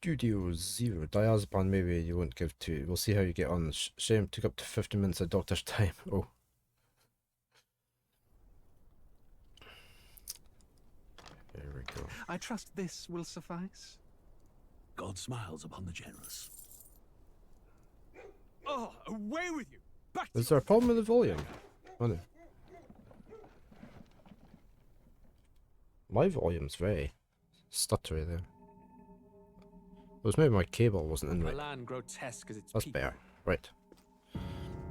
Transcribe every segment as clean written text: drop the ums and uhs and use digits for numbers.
Studio Zero. Diazepam maybe you won't give to. We'll see how you get on. Shame took up to 50 minutes of doctor's time. Oh. There we go. I trust this will suffice. God smiles upon the generous. Oh, away with you! Back Is there a problem with the volume? Oh no. My volume's very stuttery there. It was maybe my cable wasn't in right. land grotesque as its That's better. Right.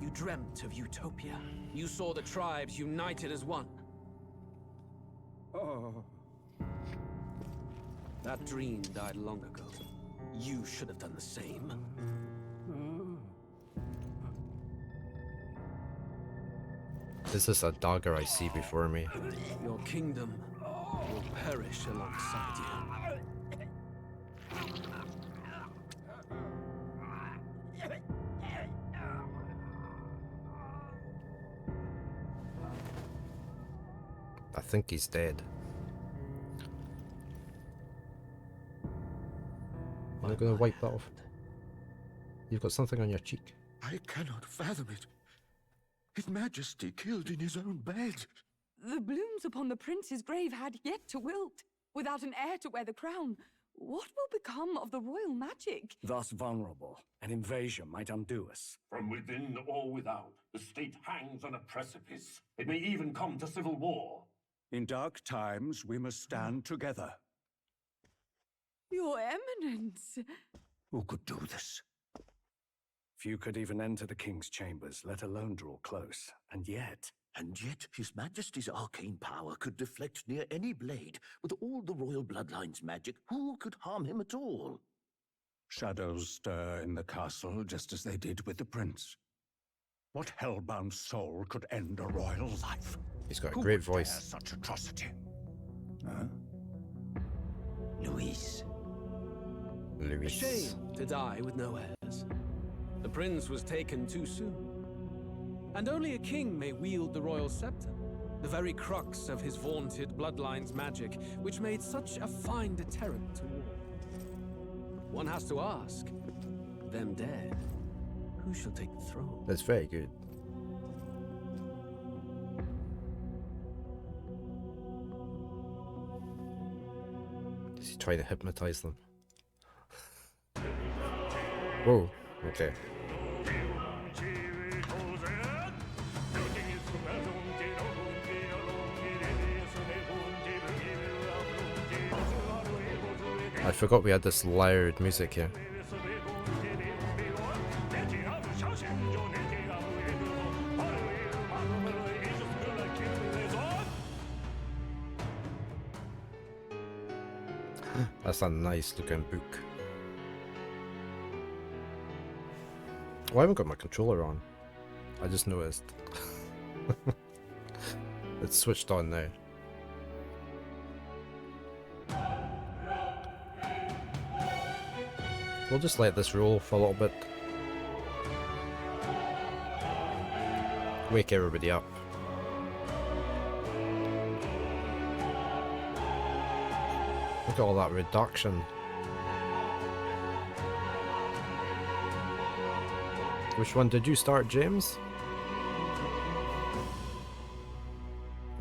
You dreamt of utopia. You saw the tribes united as one. Oh. That dream died long ago. You should have done the same. Is this a dagger I see before me? Your kingdom will perish alongside you. I think he's dead. I'm gonna wipe that off. You've got something on your cheek. I cannot fathom it. His Majesty killed in his own bed. The blooms upon the prince's grave had yet to wilt. Without an heir to wear the crown, what will become of the royal magic? Thus vulnerable, an invasion might undo us. From within or without, the state hangs on a precipice. It may even come to civil war. In dark times, we must stand together. Your Eminence. Who could do this? Few could even enter the king's chambers, let alone draw close. And yet His Majesty's arcane power could deflect near any blade. With all the royal bloodline's magic, who could harm him at all? shadows stir in the castle just as they did with the prince. What hellbound soul could end a royal life? He's got a Who great would dare voice. such atrocity? Huh? Louise. A Louis. shame to die with no heirs. The prince was taken too soon. And only a king may wield the royal scepter, the very crux of his vaunted bloodline's magic, which made such a fine deterrent to war. One has to ask, them dead, who shall take the throne? That's very good. Is he trying to hypnotize them? Whoa, okay. I forgot we had this loud music here. That's a nice looking book. Oh, I haven't got my controller on. I just noticed. It's switched on now. We'll just let this roll for a little bit. Wake everybody up. Look at all that reduction. Which one did you start, James?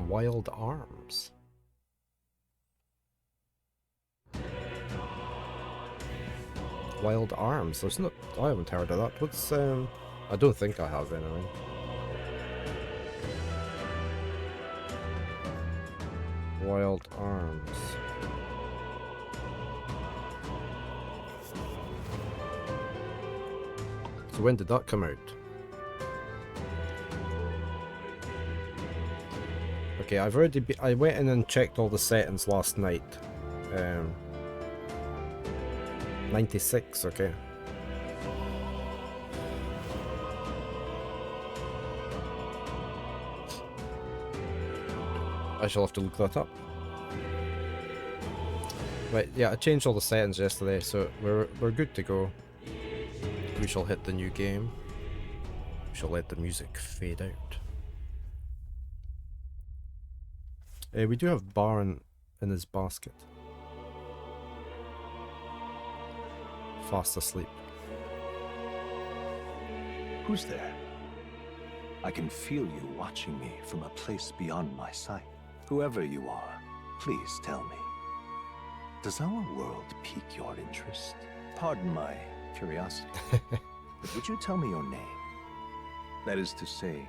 Wild Arms. Wild Arms. There's not. I haven't heard of that. What's I don't think I have anyway. Wild Arms. So when did that come out? Okay, I've already I went in and checked all the settings last night. 96, okay. I shall have to look that up. Right, yeah, I changed all the settings yesterday, so we're good to go. We shall hit the new game. We shall let the music fade out. We do have Baron in his basket. fast asleep. Who's there? I can feel you watching me from a place beyond my sight. Whoever you are, please tell me. Does our world pique your interest? Pardon my curiosity, but would you tell me your name? That is to say,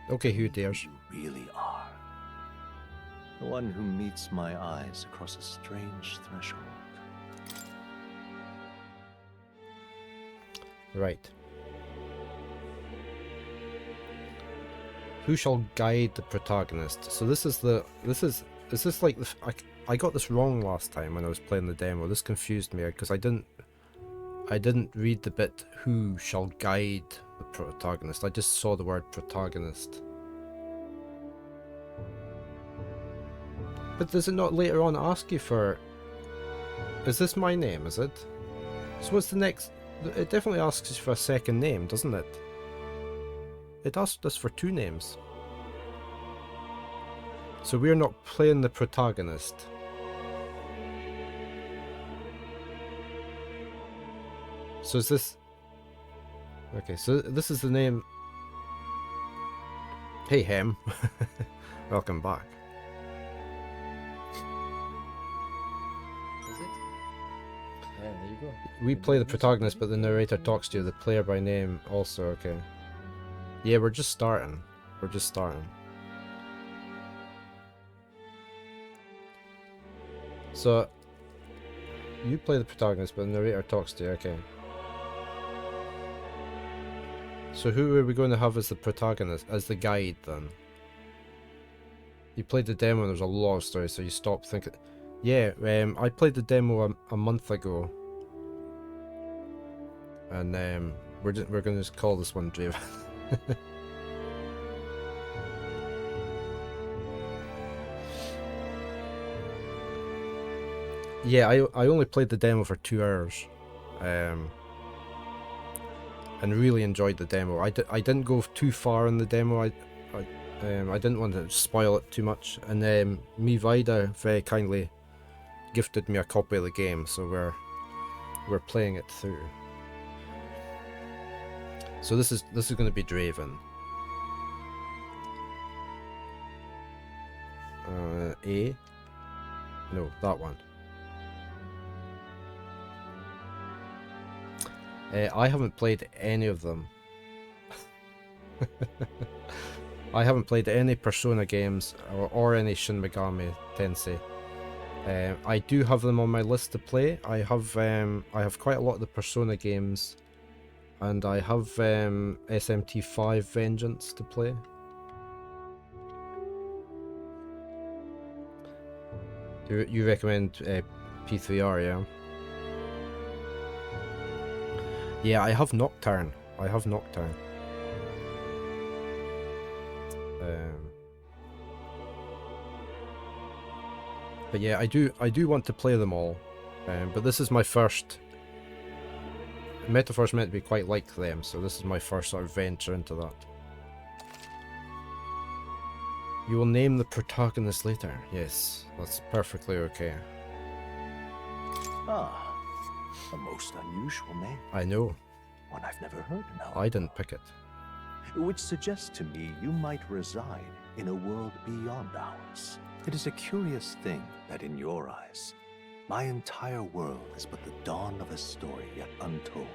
Okay, who dares? who you really are. The one who meets my eyes across a strange threshold. Right. Who shall guide the protagonist? So this is like I got this wrong last time when I was playing the demo. This confused me because I didn't read the bit who shall guide the protagonist. I just saw the word protagonist. But does it not later on ask you for... Is this my name, is it? So what's the next... It definitely asks you for a second name, doesn't it? It asked us for 2 names. So we're not playing the protagonist. So is this... Okay, so this is the name... Hey Hem. Welcome back. Is it? Yeah, there you go. We play the protagonist, but the narrator talks to you, the player by name also, okay. Yeah, we're just starting. We're just starting. So, you play the protagonist, but the narrator talks to you, okay. So who are we going to have as the protagonist, as the guide then? You played the demo and there's a lot of stories, so you stopped thinking... Yeah, I played the demo a month ago. And we're going to just call this one Draven. Yeah, I only played the demo for 2 hours, and really enjoyed the demo. I didn't go too far in the demo. I didn't want to spoil it too much. And me Vida very kindly gifted me a copy of the game, so we're playing it through. So this is going to be Draven. A? No, that one. I haven't played any of them. I haven't played any Persona games or any Shin Megami Tensei. I do have them on my list to play. I have quite a lot of the Persona games, and I have SMT5 Vengeance to play. You recommend P3R, yeah? Yeah, I have Nocturne. But yeah, I do want to play them all. But this is my first... Metaphor's meant to be quite like them, so this is my first sort of venture into that. You will name the protagonist later. Yes, that's perfectly okay. Ah, a most unusual name. I know. One I've never heard, no. I didn't pick it. Which suggests to me you might reside in a world beyond ours. It is a curious thing that in your eyes, my entire world is but the dawn of a story yet untold.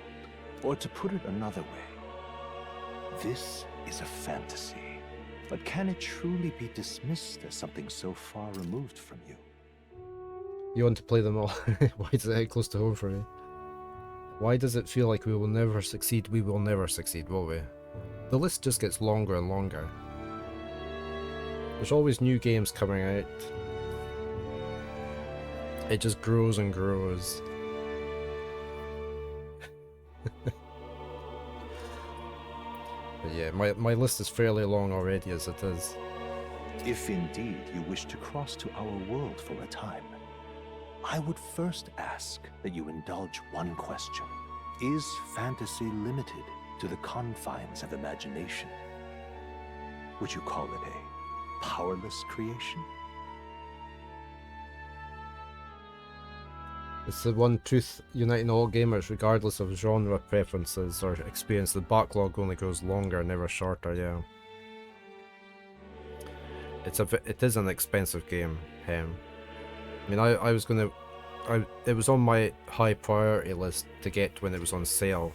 Or to put it another way, this is a fantasy. But can it truly be dismissed as something so far removed from you? You want to play them all? Why does it hit close to home for you? Why does it feel like we will never succeed? We will never succeed, will we? The list just gets longer and longer. There's always new games coming out. It just grows and grows. But yeah, my list is fairly long already as it is. If indeed you wish to cross to our world for a time, I would first ask that you indulge one question. Is fantasy limited to the confines of imagination? Would you call it a powerless creation? It's the one truth uniting all gamers, regardless of genre preferences or experience. The backlog only grows longer, never shorter. Yeah. It is an expensive game. I mean, I was gonna, it was on my high priority list to get when it was on sale.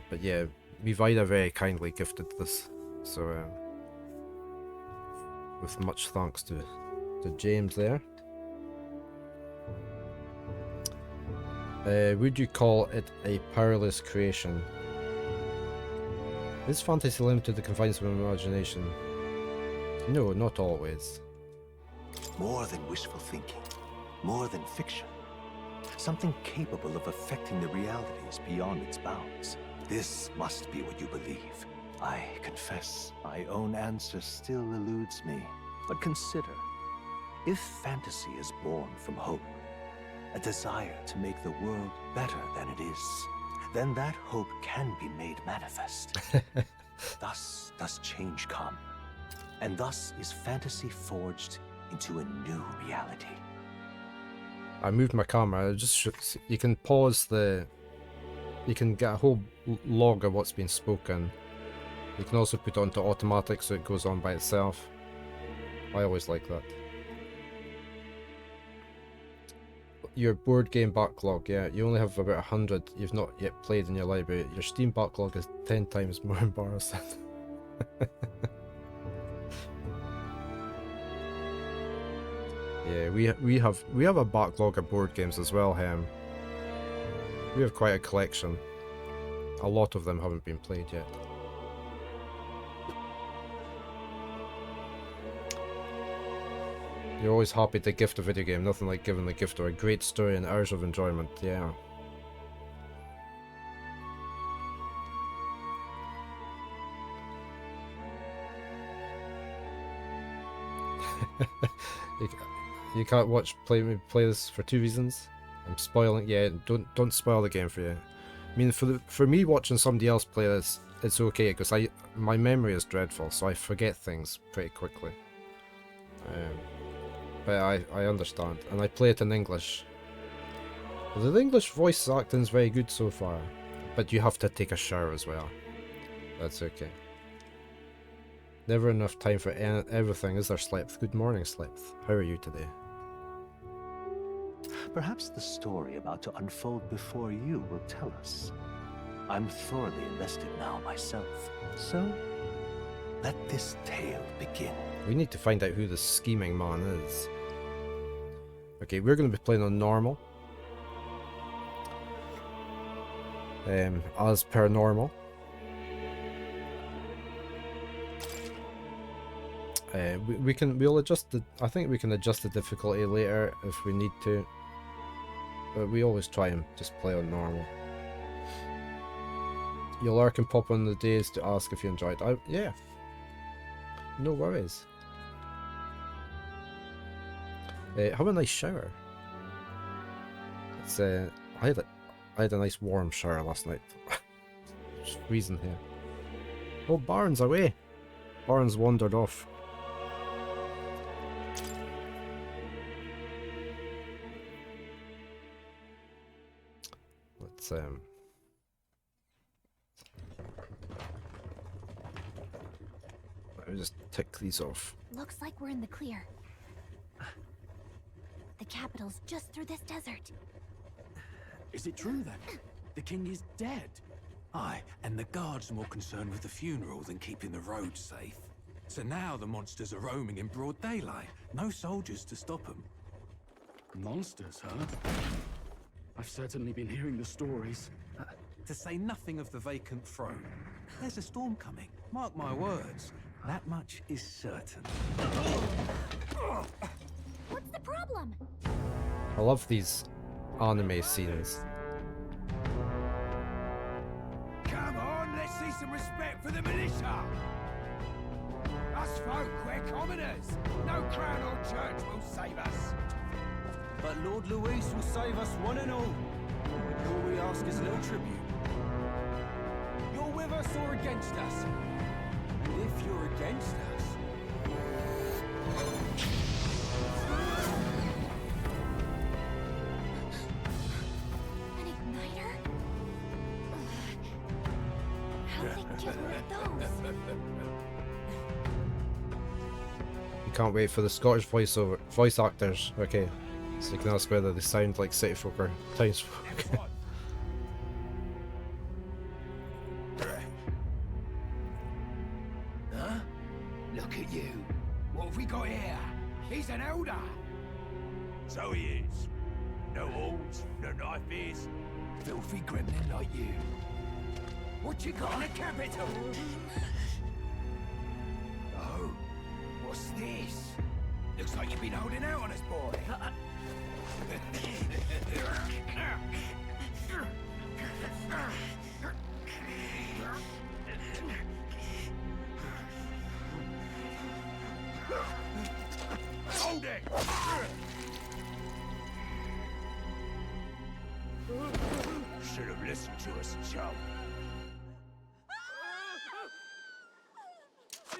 But yeah, Vida very kindly gifted this, so with much thanks to James there. Would you call it a powerless creation? Is fantasy limited to the confines of imagination? No, not always. More than wishful thinking, more than fiction. Something capable of affecting the realities beyond its bounds. This must be what you believe. I confess, my own answer still eludes me. But consider, if fantasy is born from hope, a desire to make the world better than it is, then that hope can be made manifest. Thus does change come. And thus is fantasy forged into a new reality. I moved my camera. You can pause the. You can get a whole log of what's been spoken. You can also put it onto automatic so it goes on by itself. I always like that. Your board game backlog, yeah, you only have about 100 you've not yet played in your library. Your Steam backlog is 10 times more embarrassing. Yeah, we have a backlog of board games as well, Hem. We have quite a collection. A lot of them haven't been played yet. You're always happy to gift a video game, nothing like giving the gift of a great story and hours of enjoyment, yeah. You can't play this for 2 reasons. I'm spoiling. Yeah, don't spoil the game for you. I mean, for me watching somebody else play this, it's okay because my memory is dreadful, so I forget things pretty quickly. But I understand, and I play it in English. The English voice acting is very good so far, but you have to take a shower as well. That's okay. Never enough time for everything, is there, Slepth? Good morning, Slepth. How are you today? Perhaps the story about to unfold before you will tell us. I'm thoroughly invested now myself, so let this tale begin. We need to find out who the scheming man is. Okay, we're going to be playing on normal. As per normal. We'll adjust the. I think we can adjust the difficulty later if we need to. But we always try and just play on normal. Your lurk and pop on the days to ask if you enjoyed. Yeah. No worries. Have a nice shower. It's I had a nice warm shower last night. Just freezing here. Oh, Baron's away. Baron's wandered off. Let's let me just tick these off. Looks like we're in the clear. The capital's just through this desert. Is it true then? The king is dead. Aye, and the guards are more concerned with the funeral than keeping the roads safe. So now the monsters are roaming in broad daylight. No soldiers to stop them. Monsters, huh? I've certainly been hearing the stories. To say nothing of the vacant throne. There's a storm coming. Mark my words. That much is certain. What's the problem? I love these anime scenes. Come on, let's see some respect for the militia. Us folk, we're commoners. No crown or church will save us. But Lord Luis will save us one and all. All we ask is a little tribute. You're with us or against us? And if you're against us... kill one of those. You can't wait for the Scottish voice actors. Okay, so you can ask whether they sound like city folk or townsfolk. Huh? Look at you. What have we got here? He's an elder. So he is. No horns, no knife-ears. Filthy gremlin like you. What you got in the capital? Oh, what's this? Looks like you've been holding out on us, boy. Hold it! Should have listened to us, chum.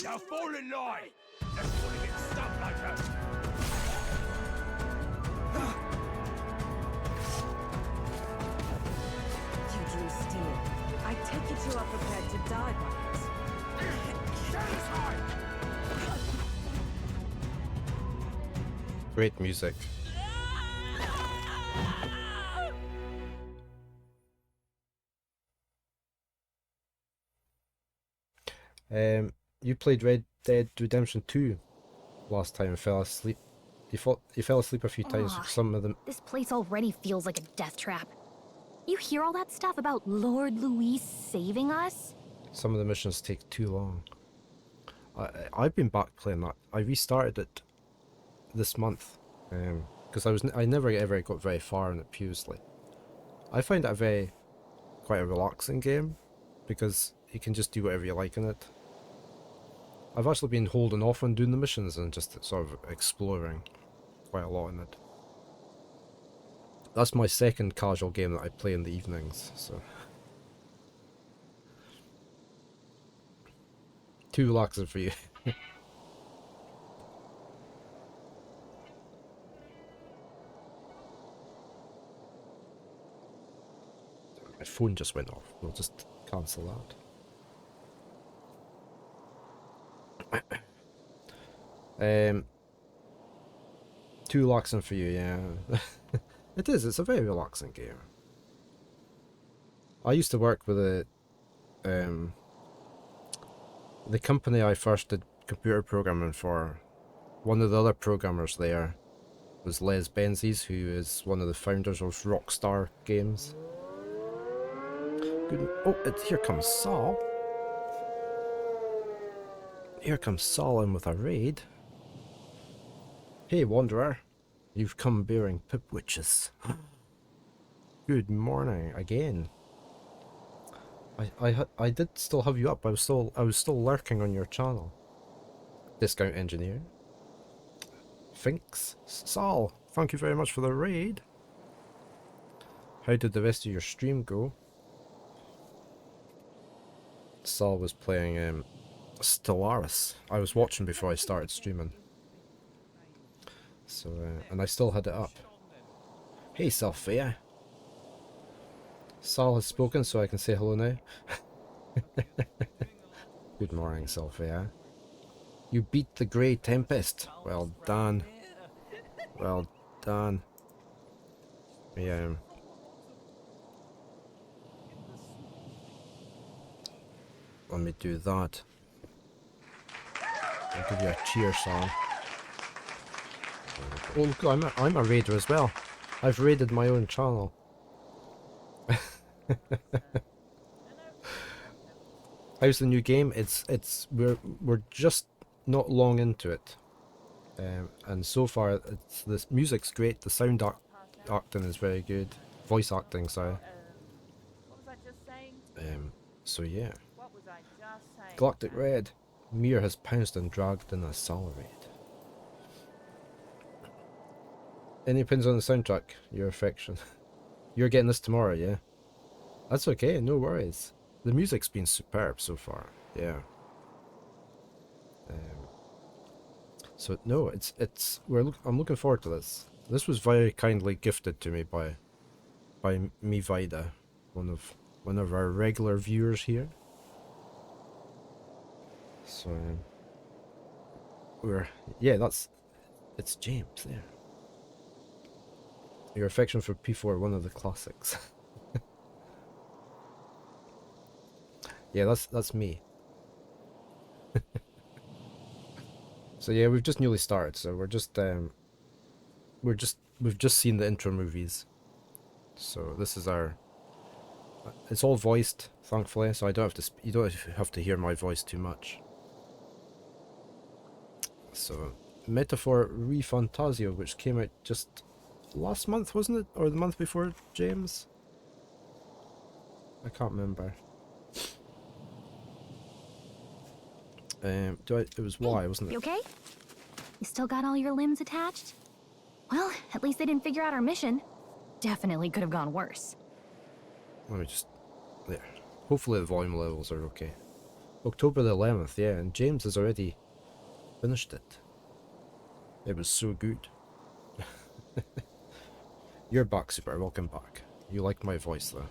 Now fall in line! Let's put it in stuff like that! You drew steel. I take it you are prepared to die by it. Satisfied! Great music. You played Red Dead Redemption 2 last time and fell asleep. You fell asleep a few times with some of them. This place already feels like a death trap. You hear all that stuff about Lord Luis saving us? Some of the missions take too long. I've been back playing that. I restarted it this month because I never ever got very far in it previously. I find it quite a relaxing game because you can just do whatever you like in it. I've actually been holding off on doing the missions and just sort of exploring quite a lot in it. That's my second casual game that I play in the evenings, so. Too relaxing for you. My phone just went off. We'll just cancel that. Too relaxing for you, yeah. It is, it's a very relaxing game. I used to work with the company I first did computer programming for. One of the other programmers there was Les Benzies, who is one of the founders of Rockstar Games. Good. Oh, here comes Saul. Here comes Saul in with a raid. Hey, Wanderer. You've come bearing pipwitches. Good morning again. I did still have you up. I was still lurking on your channel. Discount Engineer. Finks. Saul, thank you very much for the raid. How did the rest of your stream go? Saul was playing Stellaris. I was watching before I started streaming. So, and I still had it up. Hey, Sophia. Saul has spoken, so I can say hello now. Good morning, Sophia. You beat the Grey Tempest. Well done. Well done. Yeah. Let me do that. I'll give you a cheer song. Oh look, I'm a raider as well. I've raided my own channel. How's the new game? We're just not long into it, and so far this music's great. The sound acting is very good. Voice acting, sorry. So yeah. Galactic Red. Mir has pounced and dragged in a Saul raid. Any opinions on the soundtrack? Your affection. You're getting this tomorrow, yeah? That's okay, no worries. The music's been superb so far, yeah. So no, I'm looking forward to this. This was very kindly gifted to me by Me Vida, one of our regular viewers here. So yeah, it's James there. Your affection for P4, one of the classics. Yeah, that's me. So yeah, we've just newly started, so we've just seen the intro movies. So this is our. It's all voiced, thankfully, so I don't have to. You don't have to hear my voice too much. So, Metaphor ReFantazio, which came out just last month, wasn't it, or the month before, James? I can't remember. It was Y, wasn't it? You okay? You still got all your limbs attached? Well, at least they didn't figure out our mission. Definitely could have gone worse. Let me just... There. Hopefully the volume levels are okay. October the 11th, yeah, and James has already finished it. It was so good. You're back, Super. Welcome back. You liked my voice, though.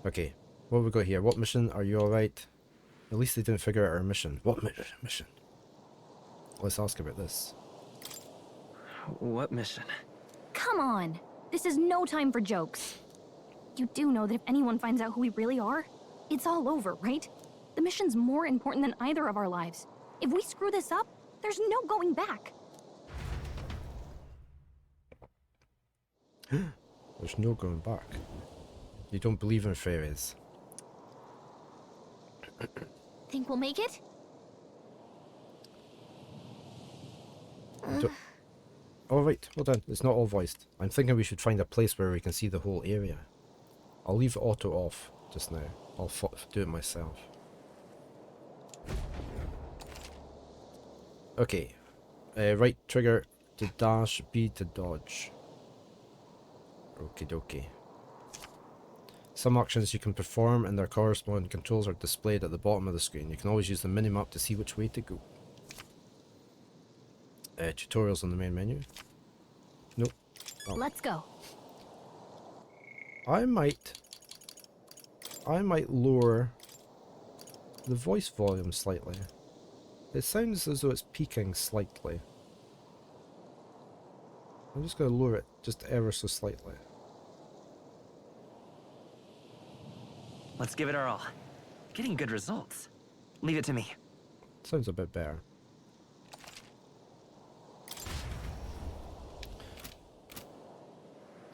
Okay, what have we got here? What mission? Are you alright? At least they didn't figure out our mission. What mission? Let's ask about this. What mission? Come on! This is no time for jokes. You do know that if anyone finds out who we really are, it's all over, right? The mission's more important than either of our lives. If we screw this up, there's no going back. There's no going back. You don't believe in fairies. Think we'll make it? Oh right, hold on. It's not all voiced. I'm thinking we should find a place where we can see the whole area. I'll leave auto off just now. I'll do it myself. Okay. Right trigger to dash, B to dodge. Okie dokie. Some actions you can perform and their corresponding controls are displayed at the bottom of the screen. You can always use the minimap to see which way to go. Tutorials on the main menu. Nope. Oh. Let's go. I might lower the voice volume slightly. It sounds as though it's peaking slightly. I'm just going to lower it just ever so slightly. Let's give it our all. Getting good results. Leave it to me. Sounds a bit better.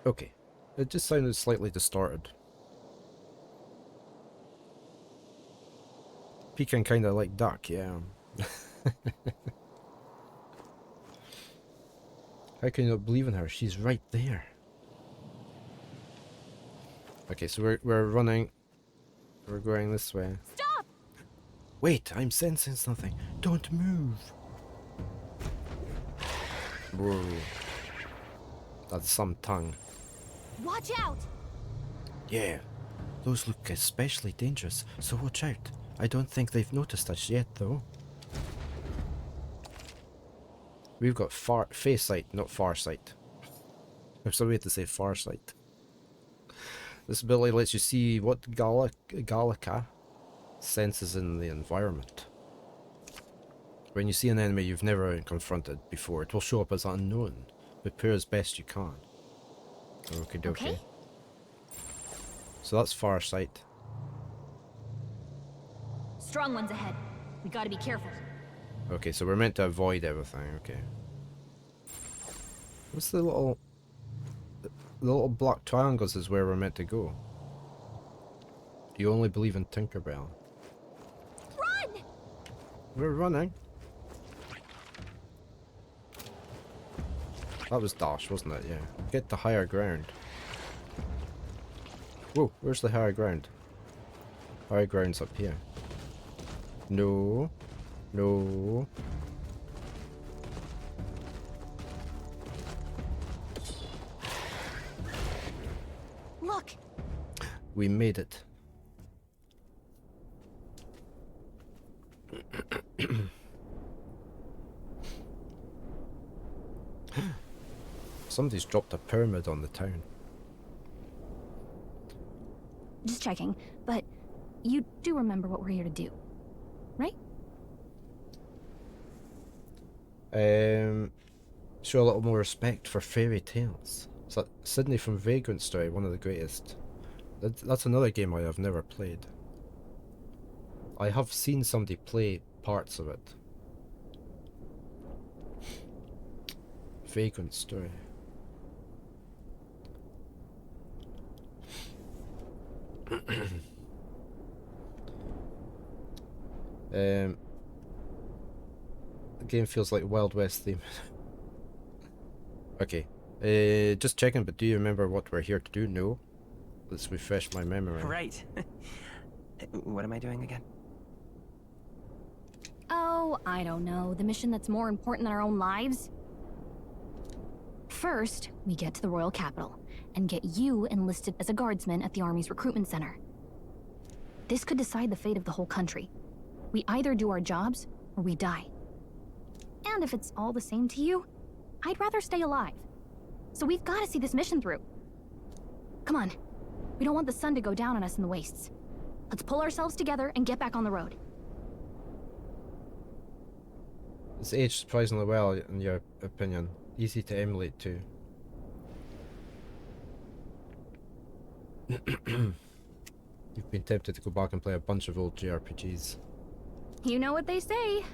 Okay. It just sounded slightly distorted. Peaking kind of like duck, yeah. How can you not believe in her? She's right there. Okay, so we're running. We're going this way. Stop! Wait, I'm sensing something. Don't move. Whoa. That's some tongue. Watch out! Yeah, those look especially dangerous, so watch out. I don't think they've noticed us yet, though. We've got face sight, not far sight. There's a way to say far sight. This ability lets you see what Gallica senses in the environment. When you see an enemy you've never confronted before, it will show up as unknown. Prepare as best you can. Okie dokie. Okay. So that's far sight. Strong ones ahead. We gotta be careful. Okay, so we're meant to avoid everything, okay. What's the little... The little black triangles is where we're meant to go. You only believe in Tinkerbell. Run! We're running. That was dash, wasn't it? Yeah. Get the higher ground. Whoa, where's the higher ground? Higher ground's up here. No. No. Look! We made it. Somebody's dropped a pyramid on the town. Just checking, but you do remember what we're here to do, right? Show a little more respect for fairy tales. So Sydney from Vagrant Story, one of the greatest. That's another game I have never played. I have seen somebody play parts of it. Vagrant Story. The game feels like Wild West theme. Okay. Just checking, but do you remember what we're here to do? No. Let's refresh my memory. Right. What am I doing again? Oh, I don't know. The mission that's more important than our own lives? First, we get to the royal capital and get you enlisted as a guardsman at the army's recruitment center. This could decide the fate of the whole country. We either do our jobs or we die. And if it's all the same to you, I'd rather stay alive. So we've got to see this mission through. Come on. We don't want the sun to go down on us in the wastes. Let's pull ourselves together and get back on the road. It's aged surprisingly well, in your opinion. Easy to emulate too. You've been tempted to go back and play a bunch of old JRPGs. You know what they say.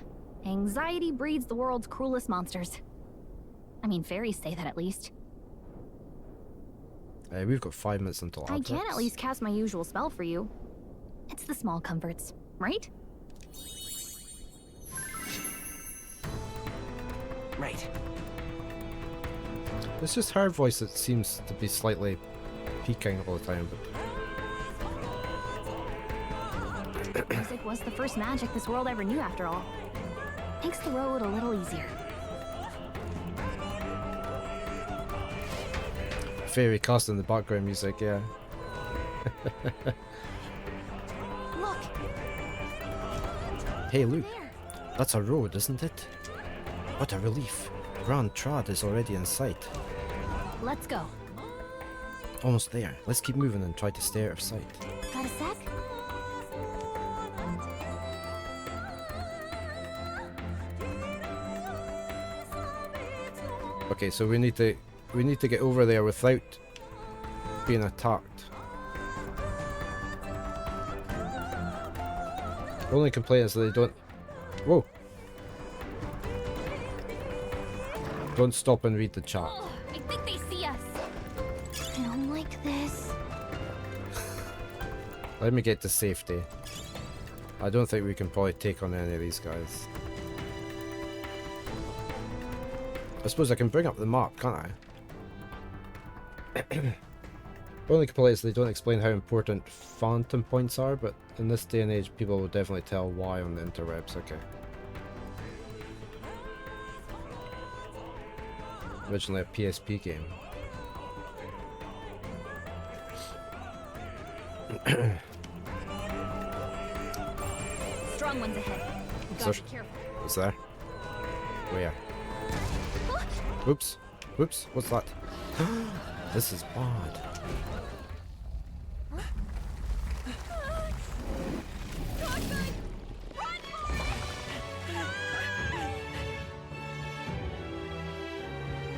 Anxiety breeds the world's cruelest monsters. I mean, fairies say that at least. We've got 5 minutes until I adverts. can at least cast my usual spell for you. It's the small comforts, right? Right. It's just her voice that seems to be slightly peaking all the time, but... Music was the first magic this world ever knew, after all. Makes the road a little easier. Fairy cast in the background music, yeah. Look! Hey, look. That's a road, isn't it? What a relief. Grand Trad is already in sight. Let's go. Almost there. Let's keep moving and try to stay out of sight. Got a sec? Okay, so we need to get over there without being attacked. The only complaint is that they don't... Whoa! Don't stop and read the chat. Oh, I think they see us. I don't like this. Let me get to safety. I don't think we can probably take on any of these guys. I suppose I can bring up the map, can't I? The only complaint is they don't explain how important phantom points are, but in this day and age people will definitely tell why on the interwebs, okay. Originally a PSP game. Strong ones ahead. You gotta be careful. What's there? Where? Oops. Oops. What's that? This is bad.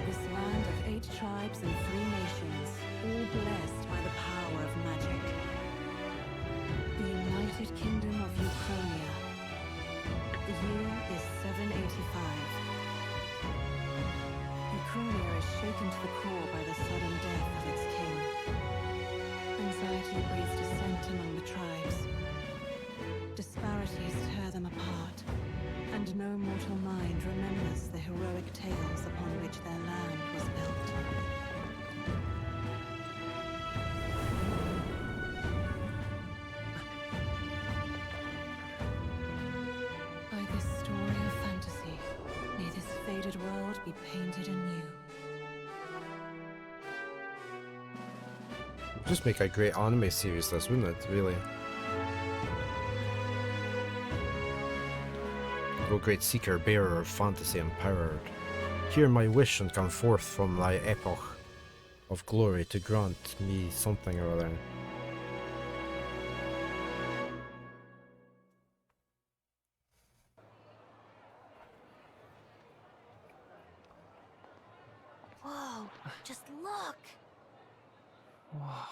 This land of 8 tribes and 3 nations, all blessed by the power of magic. The United Kingdom of Ukrainia. The year is 785. Ukrainia is shaken to the core by the sudden death of its king. Anxiety breeds dissent among the tribes. Disparities tear them apart, and no mortal mind remembers the heroic tales upon which their land was built. By this story of fantasy, may this faded world be painted anew. Just make a great anime series, this, wouldn't it? Really. O great seeker, bearer of fantasy empowered, hear my wish and come forth from thy epoch of glory to grant me something or other. Just look. Whoa.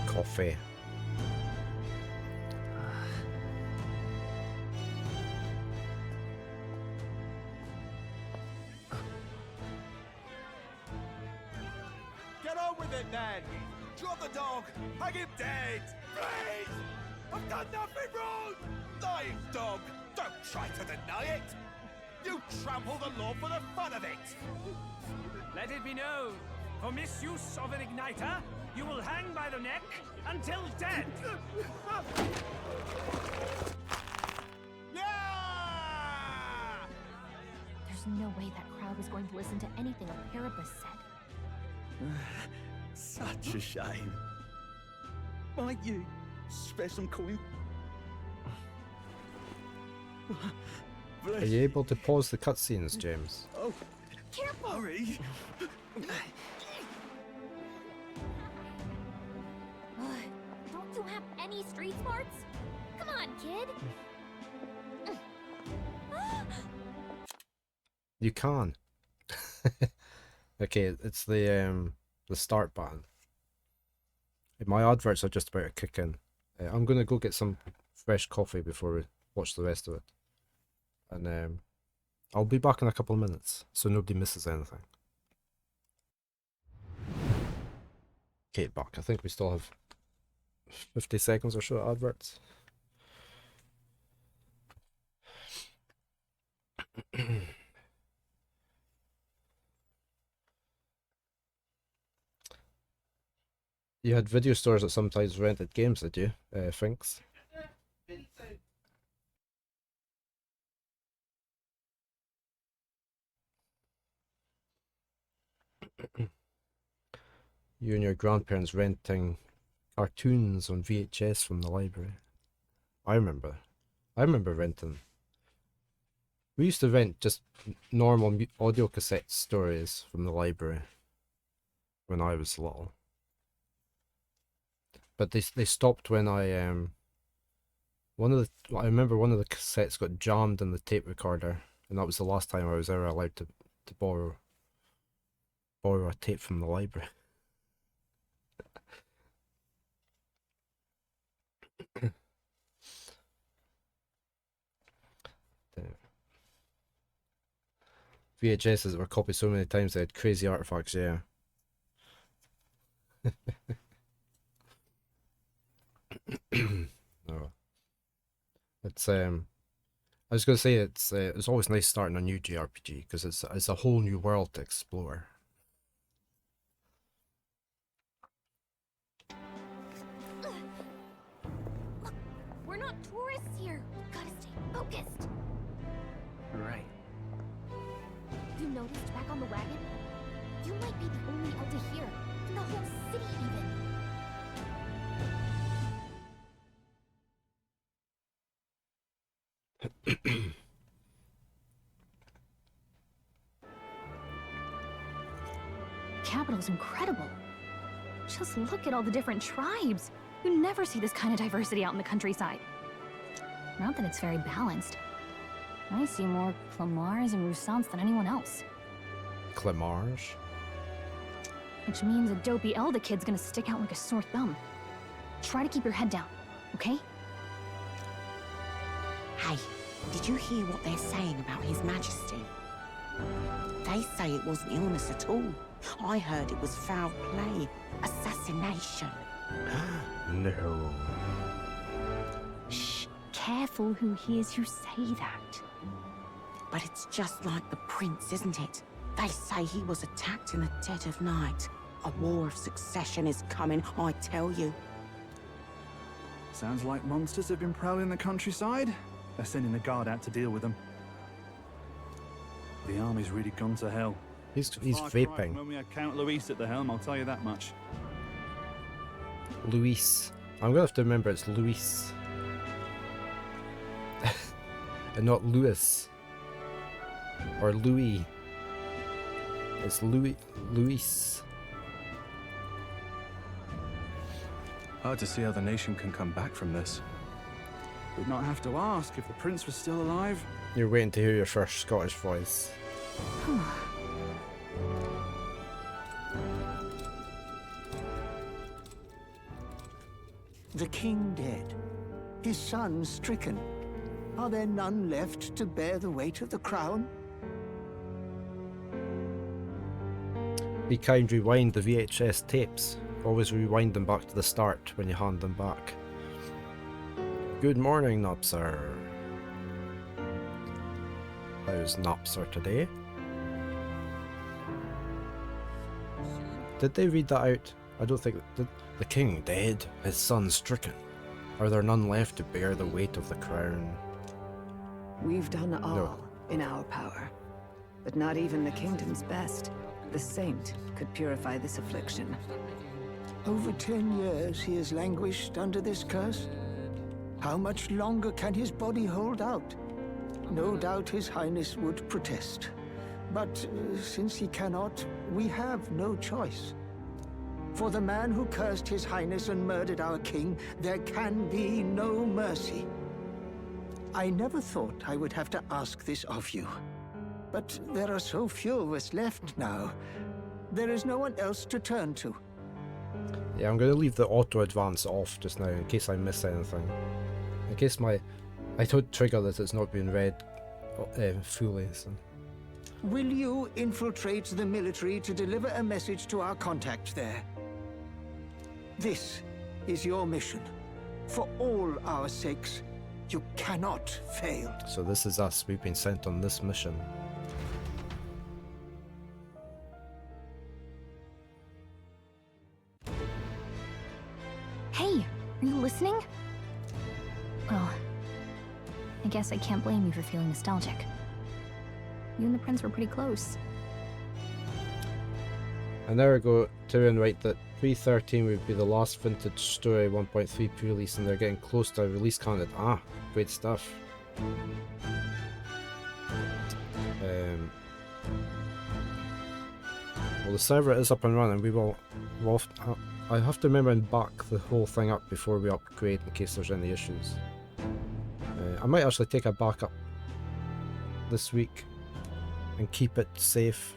Coffee. Get on with it then! Drop the dog! Hang him dead! Please! I've done nothing wrong! Lying dog! Don't try to deny it! You trample the law for the fun of it! Let it be known, for misuse of an igniter, you will hang by the neck until dead! Yeah! There's no way that crowd was going to listen to anything a Paribus said. Such a shame. Might you spare some coin? Are you able to pause the cutscenes, James? Oh, careful! Hurry! Don't you have any street smarts? Come on, kid! You can. Okay, it's the start button. My adverts are just about to kick in. I'm gonna go get some fresh coffee before we watch the rest of it, and I'll be back in a couple of minutes so nobody misses anything. Okay, back. I think we still have 50 seconds or so of adverts. You had video stores that sometimes rented games, did you, Finks? You and your grandparents renting cartoons on VHS from the library. I remember renting. We used to rent just normal audio cassette stories from the library when I was little. But they stopped when I I remember one of the cassettes got jammed in the tape recorder, and that was the last time I was ever allowed to borrow a tape from the library. VHSs were copied so many times they had crazy artifacts, yeah. No. It's I was gonna say it's always nice starting a new JRPG because it's a whole new world to explore. Look, we're not tourists here. Gotta stay focused. Right. You noticed back on the wagon? You might be the only Elder here, in the whole city even. Capital's incredible. Just look at all the different tribes. You never see this kind of diversity out in the countryside. Not that it's very balanced. I see more Clamars and Roussants than anyone else. Clamars? Which means a dopey Elda kid's gonna stick out like a sore thumb. Try to keep your head down, okay? Hey, did you hear what they're saying about His Majesty? They say it wasn't illness at all. I heard it was foul play, assassination. No. Shh, careful who hears you say that. But it's just like the prince, isn't it? They say he was attacked in the dead of night. A war of succession is coming, I tell you. Sounds like monsters have been prowling the countryside. They're sending the guard out to deal with them. The army's really gone to hell. He's Far cry vaping. from when we had Count Luis at the helm, I'll tell you that much. Luis. I'm gonna have to remember it's Luis. And not Louis. Or Louis. It's Luis. Hard to see how the nation can come back from this. We'd not have to ask if the prince was still alive. You're waiting to hear your first Scottish voice. The king dead, his son stricken. Are there none left to bear the weight of the crown? Be kind, rewind the VHS tapes. Always rewind them back to the start when you hand them back. Good morning, Nopser. How's Nopser today? Did they read that out? I don't think... Did the king dead, his son stricken. Are there none left to bear the weight of the crown? We've done all in our power, but not even the kingdom's best. The saint could purify this affliction. Over 10 years he has languished under this curse. How much longer can his body hold out? No doubt His Highness would protest. But since he cannot, we have no choice. For the man who cursed His Highness and murdered our king, there can be no mercy. I never thought I would have to ask this of you. But there are so few of us left now. There is no one else to turn to. Yeah, I'm going to leave the auto advance off just now in case I miss anything. In case I don't trigger that it's not been read fully. So. Will you infiltrate the military to deliver a message to our contact there? This is your mission. For all our sakes, you cannot fail. So this is us. We've been sent on this mission. Hey, are you listening? Well, I guess I can't blame you for feeling nostalgic. You and the prince were pretty close. And there we go, Tyrion write that 313 would be the last vintage story 1.3 pre-release, and they're getting close to a release candidate. Ah, great stuff. Well, the server is up and running. I have to remember and back the whole thing up before we upgrade in case there's any issues. I might actually take a backup this week and keep it safe.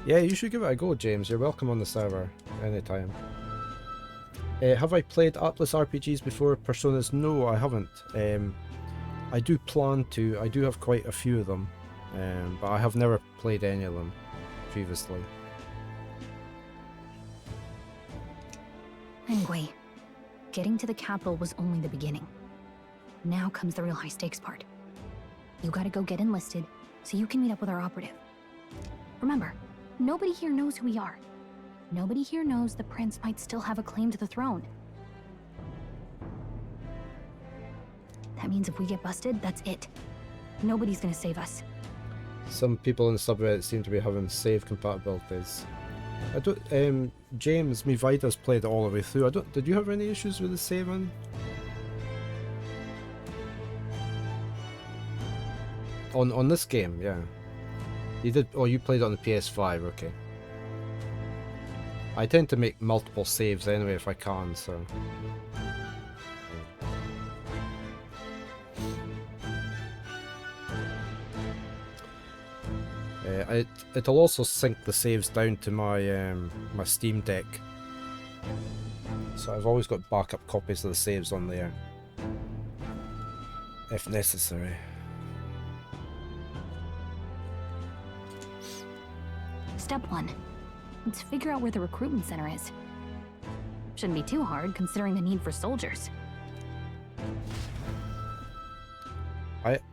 Yeah, you should give it a go, James. You're welcome on the server anytime. Have I played Atlas RPGs before? Personas? No, I haven't. I do plan to. I do have quite a few of them, but I have never played any of them previously. Anyway, getting to the capital was only the beginning. Now comes the real high stakes part. You gotta go get enlisted so you can meet up with our operative. Remember, nobody here knows who we are. Nobody here knows the prince might still have a claim to the throne. That means if we get busted, that's it. Nobody's gonna save us. Some people in the subreddit seem to be having save compatibilities. I don't. James, me Vida's played it all the way through. Did you have any issues with the saving? On this game, yeah. You did. Oh, you played it on the PS5. Okay. I tend to make multiple saves anyway if I can, so. It'll also sync the saves down to my my Steam Deck, so I've always got backup copies of the saves on there, if necessary. Step 1. Let's figure out where the recruitment center is. Shouldn't be too hard considering the need for soldiers.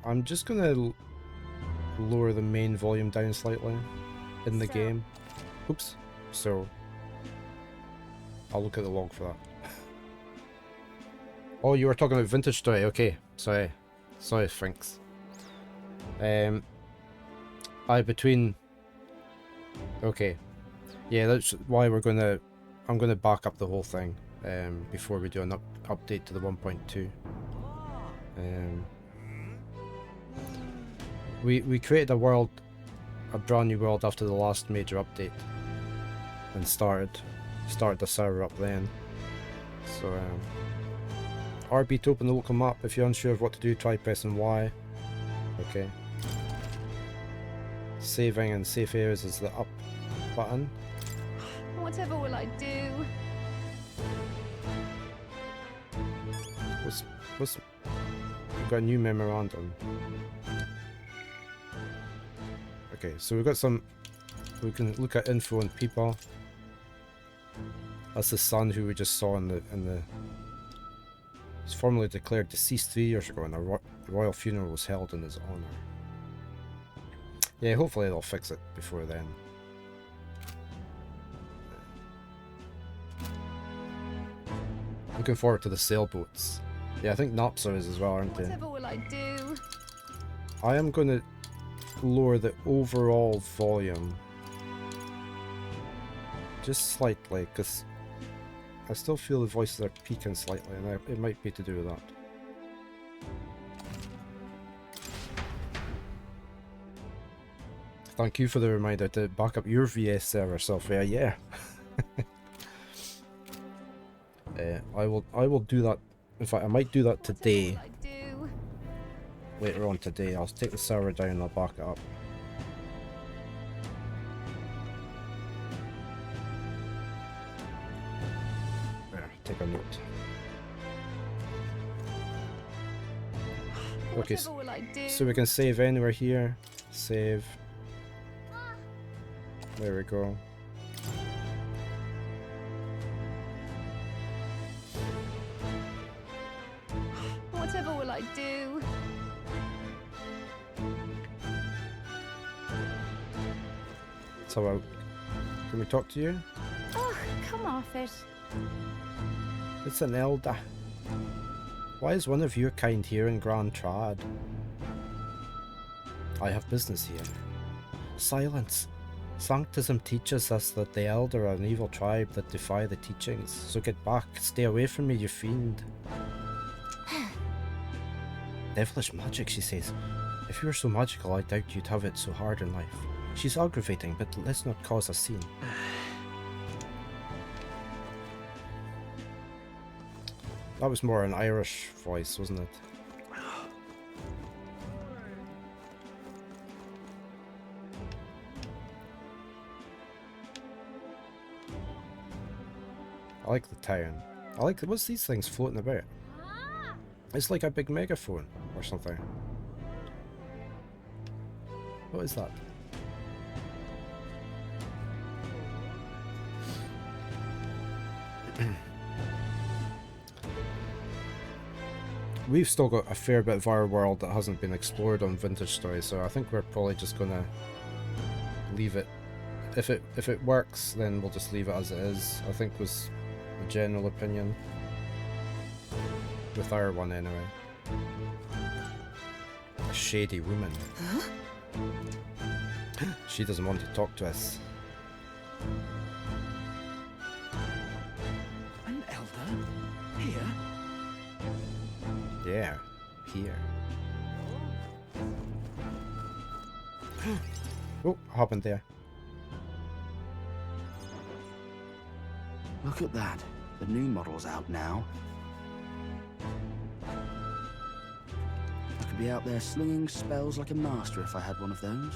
I'm just gonna lower the main volume down slightly in the game. Oops. So I'll look at the log for that. Oh, you were talking about Vintage Story. Okay, sorry, thanks. Between. Okay, yeah, that's why I'm gonna back up the whole thing before we do an update to the 1.2. We created a brand new world after the last major update, and started the server up then. So RB to open the local map. If you're unsure of what to do, try pressing Y. Okay. Saving in safe areas is the up button. Whatever will I do? We've got a new memorandum. Okay, so we've got some. We can look at info on people. That's the son who we just saw in the. He's formally declared deceased 3 years ago, and a royal funeral was held in his honor. Yeah, hopefully they'll fix it before then. Looking forward to the sailboats. Yeah, I think Napsa is as well, aren't they? Whatever will I do? I am going to lower the overall volume just slightly, because I still feel the voices are peaking slightly, and it might be to do with that. Thank you for the reminder to back up your VS server software. Yeah. I will do that. In fact, I might do that today. Later on today, I'll take the server down and I'll back it up. There, take a note. Okay, so we can save anywhere here. Save. There we go. Whatever will I do? So, can we talk to you? Oh, come off it. It's an elder. Why is one of your kind here in Grand Trad? I have business here. Silence. Sanctism teaches us that the elder are an evil tribe that defy the teachings. So get back. Stay away from me, you fiend. Devilish magic, she says. If you were so magical, I doubt you'd have it so hard in life. She's aggravating, but let's not cause a scene. That was more an Irish voice, wasn't it? I like the town. I like what's these things floating about? It's like a big megaphone or something. What is that? We've still got a fair bit of our world that hasn't been explored on Vintage Story, so I think we're probably just gonna leave it. If it works, then we'll just leave it as it is, I think was the general opinion. With our one anyway. A shady woman. Huh? She doesn't want to talk to us. An elder? Here? Yeah, here. Oh, what happened there? Look at that. The new model's out now. I could be out there slinging spells like a master if I had one of those.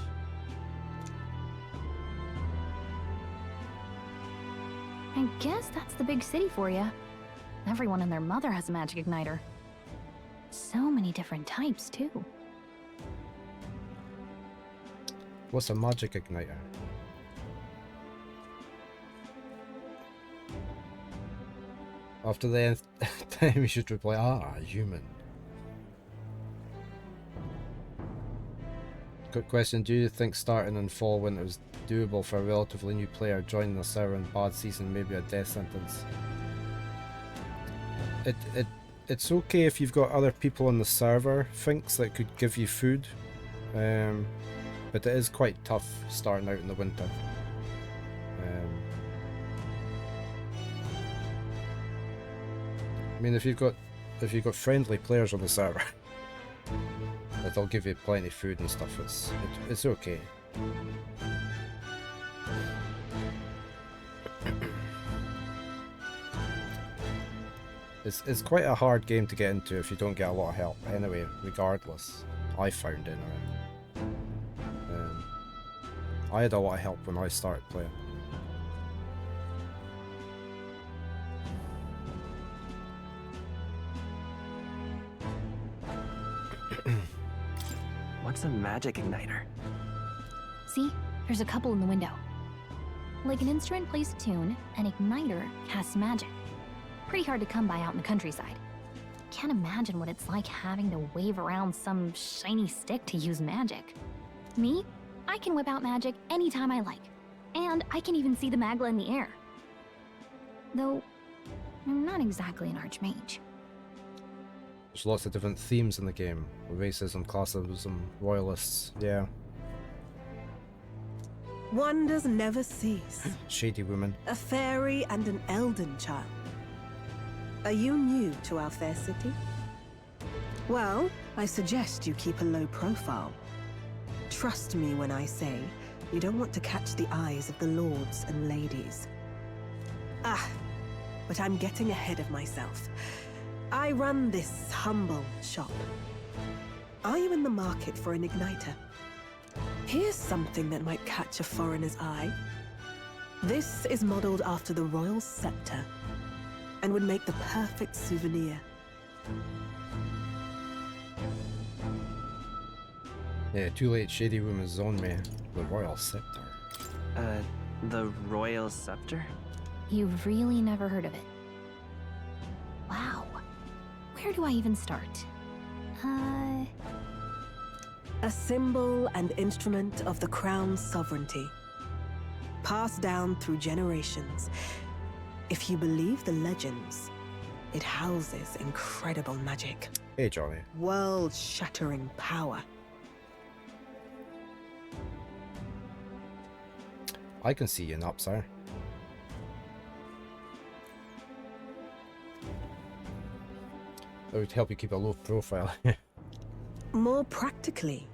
I guess that's the big city for you. Everyone and their mother has a magic igniter. So many different types, too. What's a magic igniter? After the nth time, you should reply, "Ah, human." Quick question: do you think starting in fall winter is doable for a relatively new player joining the server in bad season, maybe a death sentence? It's okay if you've got other people on the server, Finks, that could give you food, but it is quite tough starting out in the winter. I mean, if you've got friendly players on the server, that'll give you plenty of food and stuff. It's okay. It's quite a hard game to get into if you don't get a lot of help. Anyway, regardless, I found it. I had a lot of help when I started playing. What's a magic igniter? See? There's a couple in the window. Like an instrument plays a tune, an igniter casts magic. Pretty hard to come by out in the countryside. Can't imagine what it's like having to wave around some shiny stick to use magic. Me? I can whip out magic anytime I like. And I can even see the Magla in the air. Though, I'm not exactly an archmage. There's lots of different themes in the game. Racism, classism, royalists, yeah. Wonders never cease. Shady women. A fairy and an elden child. Are you new to our fair city? Well, I suggest you keep a low profile. Trust me when I say you don't want to catch the eyes of the lords and ladies. Ah, but I'm getting ahead of myself. I run this humble shop. Are you in the market for an igniter? Here's something that might catch a foreigner's eye. This is modeled after the royal scepter and would make the perfect souvenir. Yeah, too late, shady woman's on me. The royal scepter. The royal scepter? You've really never heard of it. Wow. Where do I even start? A symbol and instrument of the crown's sovereignty. Passed down through generations. If you believe the legends, it houses incredible magic. Hey, Johnny. World-shattering power. I can see you in upside. That would help you keep a low profile. More practically,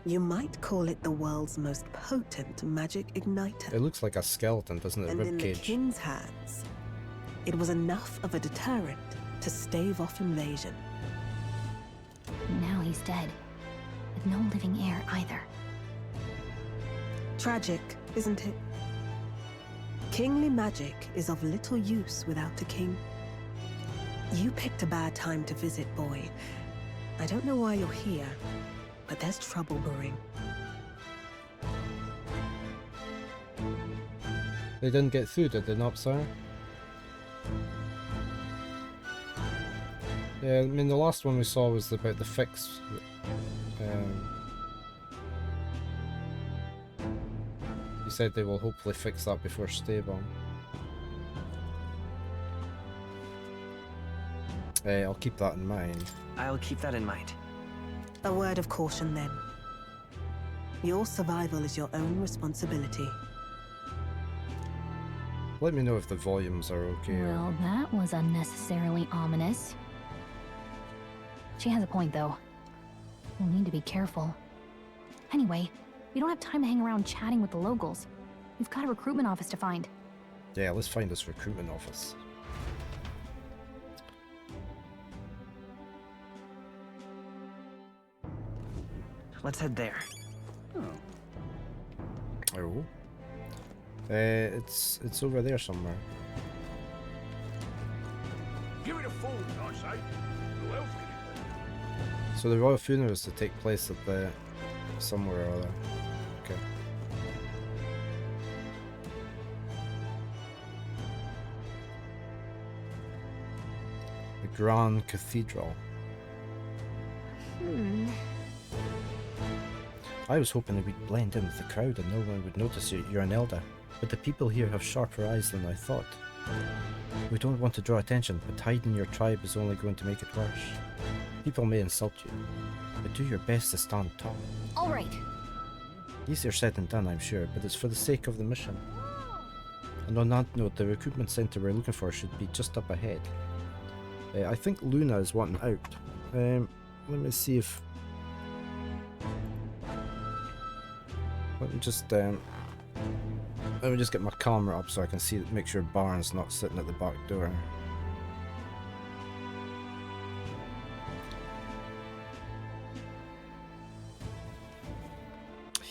you might call it the world's most potent magic igniter. It looks like a skeleton, doesn't it? And in the king's hands, it was enough of a deterrent to stave off invasion. Now he's dead, with no living heir either. Tragic, isn't it? Kingly magic is of little use without a king. You picked a bad time to visit, boy. I don't know why you're here, but there's trouble brewing. They didn't get through, did they not, sir? Yeah, I mean, the last one we saw was about the fix. You said they will hopefully fix that before stable. I'll keep that in mind. I'll keep that in mind. A word of caution then. Your survival is your own responsibility. Let me know if the volumes are okay. Well, that was unnecessarily ominous. She has a point, though. We'll need to be careful. Anyway, we don't have time to hang around chatting with the locals. We've got a recruitment office to find. Yeah, let's find this recruitment office. Let's head there. Oh. It's over there somewhere. Give it a fold, I say. Who else can it be? So the royal funeral is to take place at the somewhere or other. Okay. The Grand Cathedral. I was hoping that we'd blend in with the crowd and no one would notice you're an elder, but the people here have sharper eyes than I thought. We don't want to draw attention, but hiding your tribe is only going to make it worse. People may insult you, but do your best to stand tall. All right. Easier said than done, I'm sure, but it's for the sake of the mission. And on that note, the recruitment center we're looking for should be just up ahead. I think Luna is wanting out. Let me see if... Let me just get my camera up so I can see, make sure Barnes not sitting at the back door.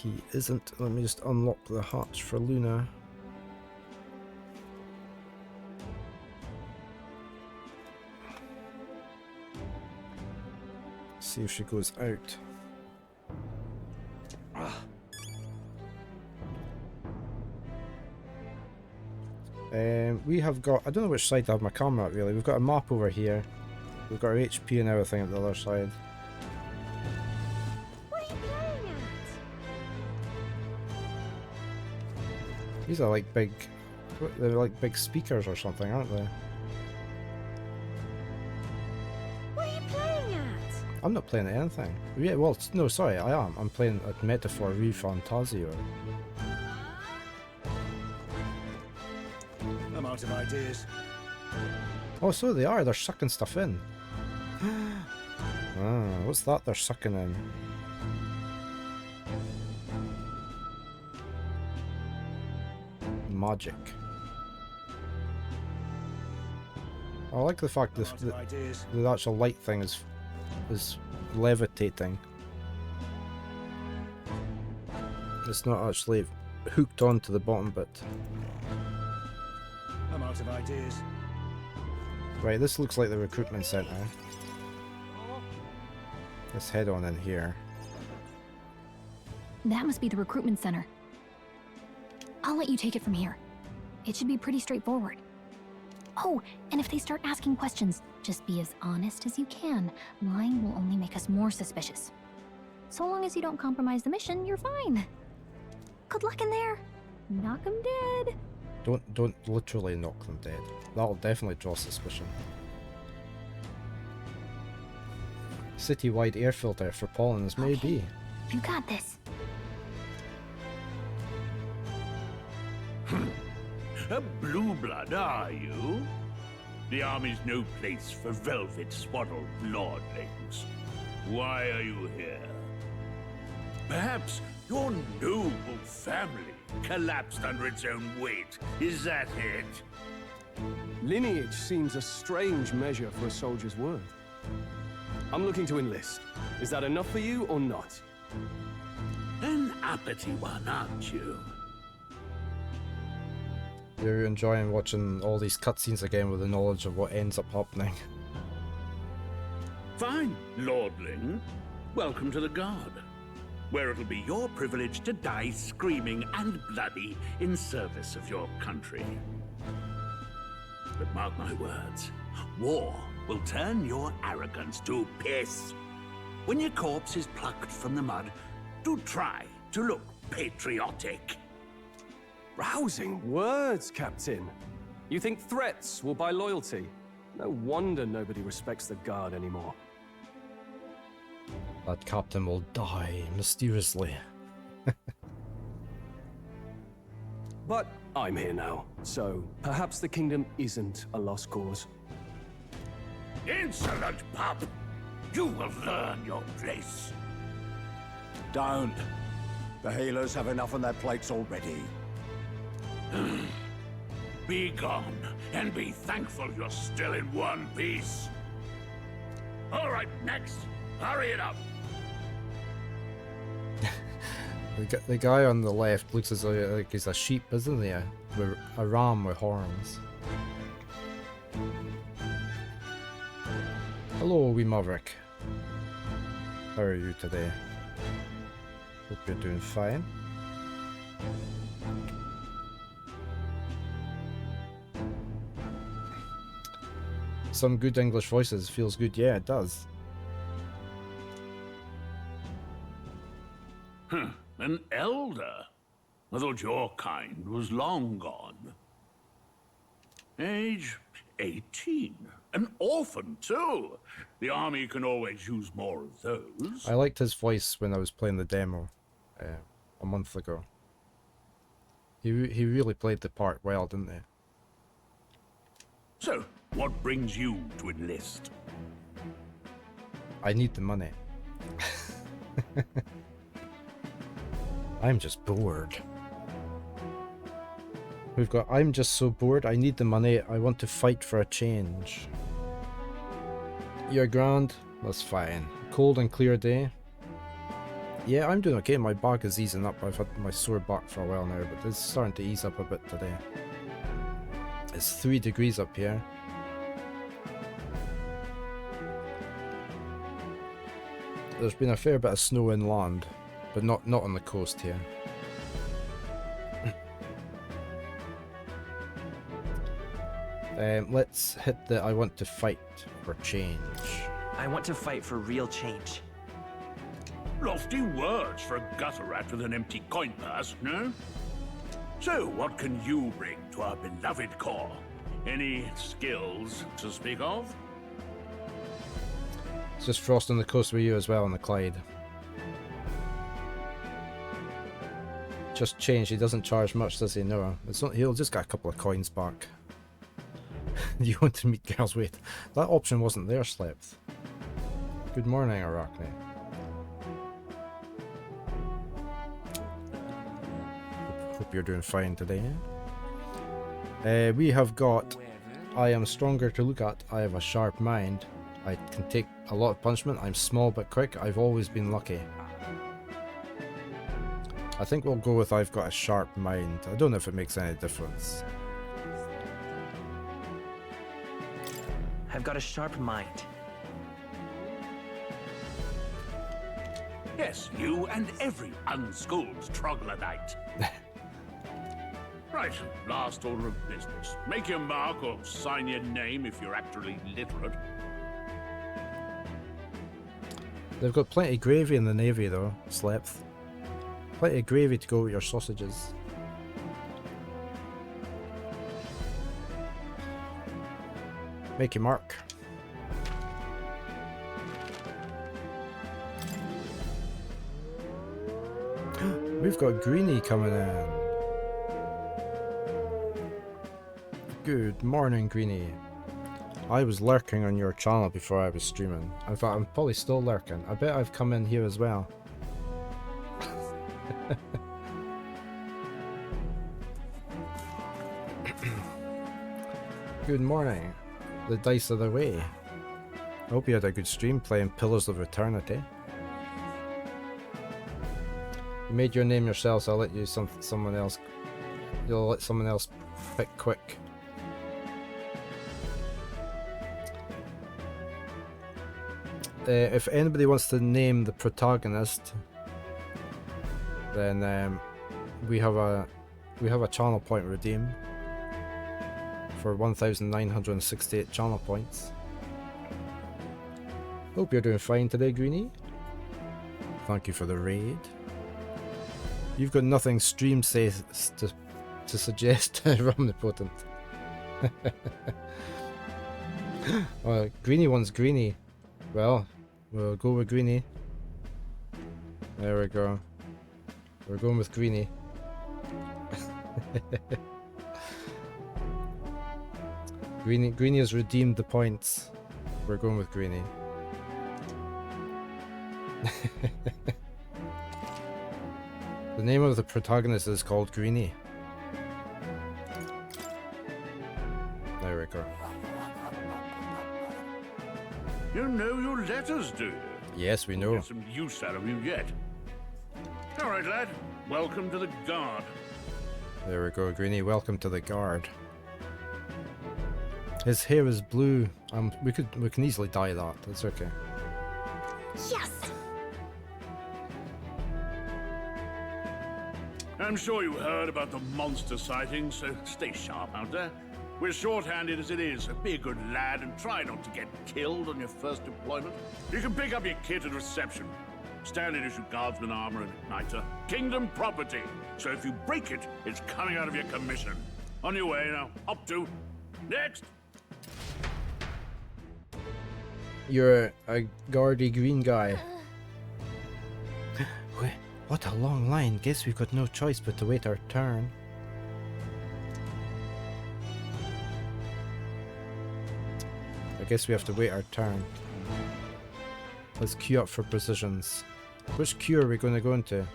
He isn't. Let me just unlock the hatch for Luna. See if she goes out. We have got, I don't know which side to have my camera at really. We've got a map over here. We've got our HP and everything at the other side. What are you playing at? These are like big, they're like big speakers or something, aren't they? What are you playing at? I'm not playing anything. Yeah, well, no, sorry, I am. I'm playing a metaphor ReFantazio. I'm out of ideas. Oh, so they are. They're sucking stuff in. Ah, what's that they're sucking in? Magic. I like the fact that the actual light thing is levitating. It's not actually hooked onto the bottom bit. I'm out of ideas. Right, this looks like the recruitment center. Let's head on in here. That must be the recruitment center. I'll let you take it from here. It should be pretty straightforward. Oh, and if they start asking questions, just be as honest as you can. Lying will only make us more suspicious. So long as you don't compromise the mission, you're fine. Good luck in there. Knock 'em dead. Don't literally knock them dead. That'll definitely draw suspicion. Citywide air filter for pollens, maybe. You got this. A blue blood, are you? The army's no place for velvet-swaddled lordlings. Why are you here? Perhaps your noble family collapsed under its own weight. Is that it? Lineage seems a strange measure for a soldier's word. I'm looking to enlist. Is that enough for you or not? An uppity one, aren't you? You're enjoying watching all these cutscenes again with the knowledge of what ends up happening. Fine, lordling. Welcome to the Guard, where it'll be your privilege to die screaming and bloody in service of your country. But mark my words, war will turn your arrogance to piss. When your corpse is plucked from the mud, do try to look patriotic. Rousing words, Captain. You think threats will buy loyalty? No wonder nobody respects the Guard anymore. That captain will die mysteriously. But I'm here now, so perhaps the kingdom isn't a lost cause. Insolent pup! You will learn your place. Don't. The healers have enough on their plates already. Be gone, and be thankful you're still in one piece. All right, next. Hurry it up. The guy on the left looks as though like he's a sheep, isn't he? A ram with horns. Hello, wee maverick. How are you today? Hope you're doing fine. Some good English voices feels good. Yeah, it does. An elder? I thought your kind was long gone. Age 18. An orphan, too. The army can always use more of those. I liked his voice when I was playing the demo a month ago. He really played the part well, didn't he? So, what brings you to enlist? I need the money. I'm just bored. We've got, I'm just so bored, I need the money, I want to fight for a change. You're grand? That's fine. Cold and clear day? Yeah, I'm doing okay. My back is easing up. I've had my sore back for a while now, but it's starting to ease up a bit today. It's 3 degrees up here. There's been a fair bit of snow inland, but not on the coast here. Let's hit the I want to fight for change. I want to fight for real change. Lofty words for a gutter rat with an empty coin purse, no? So, what can you bring to our beloved core? Any skills to speak of? It's just Frost on the coast with you as well on the Clyde. Just change. He doesn't charge much, does he? No. It's not, he'll just get a couple of coins back. You want to meet girls? Wait, that option wasn't there, Slepth. Good morning, Arachne. Hope you're doing fine today. We have got I am stronger to look at. I have a sharp mind. I can take a lot of punishment. I'm small but quick. I've always been lucky. I think we'll go with I've got a sharp mind. I don't know if it makes any difference. I've got a sharp mind. Yes, you and every unschooled troglodyte. Right, last order of business. Make your mark or sign your name if you're actually literate. They've got plenty of gravy in the Navy though, Slepth. Plenty of gravy to go with your sausages. Make your mark. We've got Greenie coming in. Good morning, Greenie. I was lurking on your channel before I was streaming. In fact, I'm probably still lurking. I bet I've come in here as well. Good morning. The dice are the way. I hope you had a good stream playing Pillars of Eternity. You made your name yourself, so I'll let you someone else. You'll let someone else pick quick. If anybody wants to name the protagonist, then we have a channel point redeem for 1,968 channel points. Hope you're doing fine today, Greenie. Thank you for the raid. You've got nothing stream says to suggest omnipotent. Greenie wants Greenie. Well, we'll go with Greenie. There we go. We're going with Greenie. Greenie has redeemed the points. We're going with Greenie. The name of the protagonist is called Greenie. There we go. You know your letters, do you? Yes, we know. We'll get some use out of you yet. All right, lad. Welcome to the Guard. There we go, Greenie. Welcome to the Guard. His hair is blue. We can easily dye that. That's okay. Yes. I'm sure you heard about the monster sightings, so stay sharp out there. We're short-handed as it is, so be a good lad and try not to get killed on your first deployment. You can pick up your kit at reception. Standard issue guardsman armor and igniter. Kingdom property. So if you break it, it's coming out of your commission. On your way now. Up to. Next! You're a guardy green guy. Wait, what a long line. Guess we've got no choice but to wait our turn. I guess we have to wait our turn. Let's queue up for positions. Which queue are we going to go into?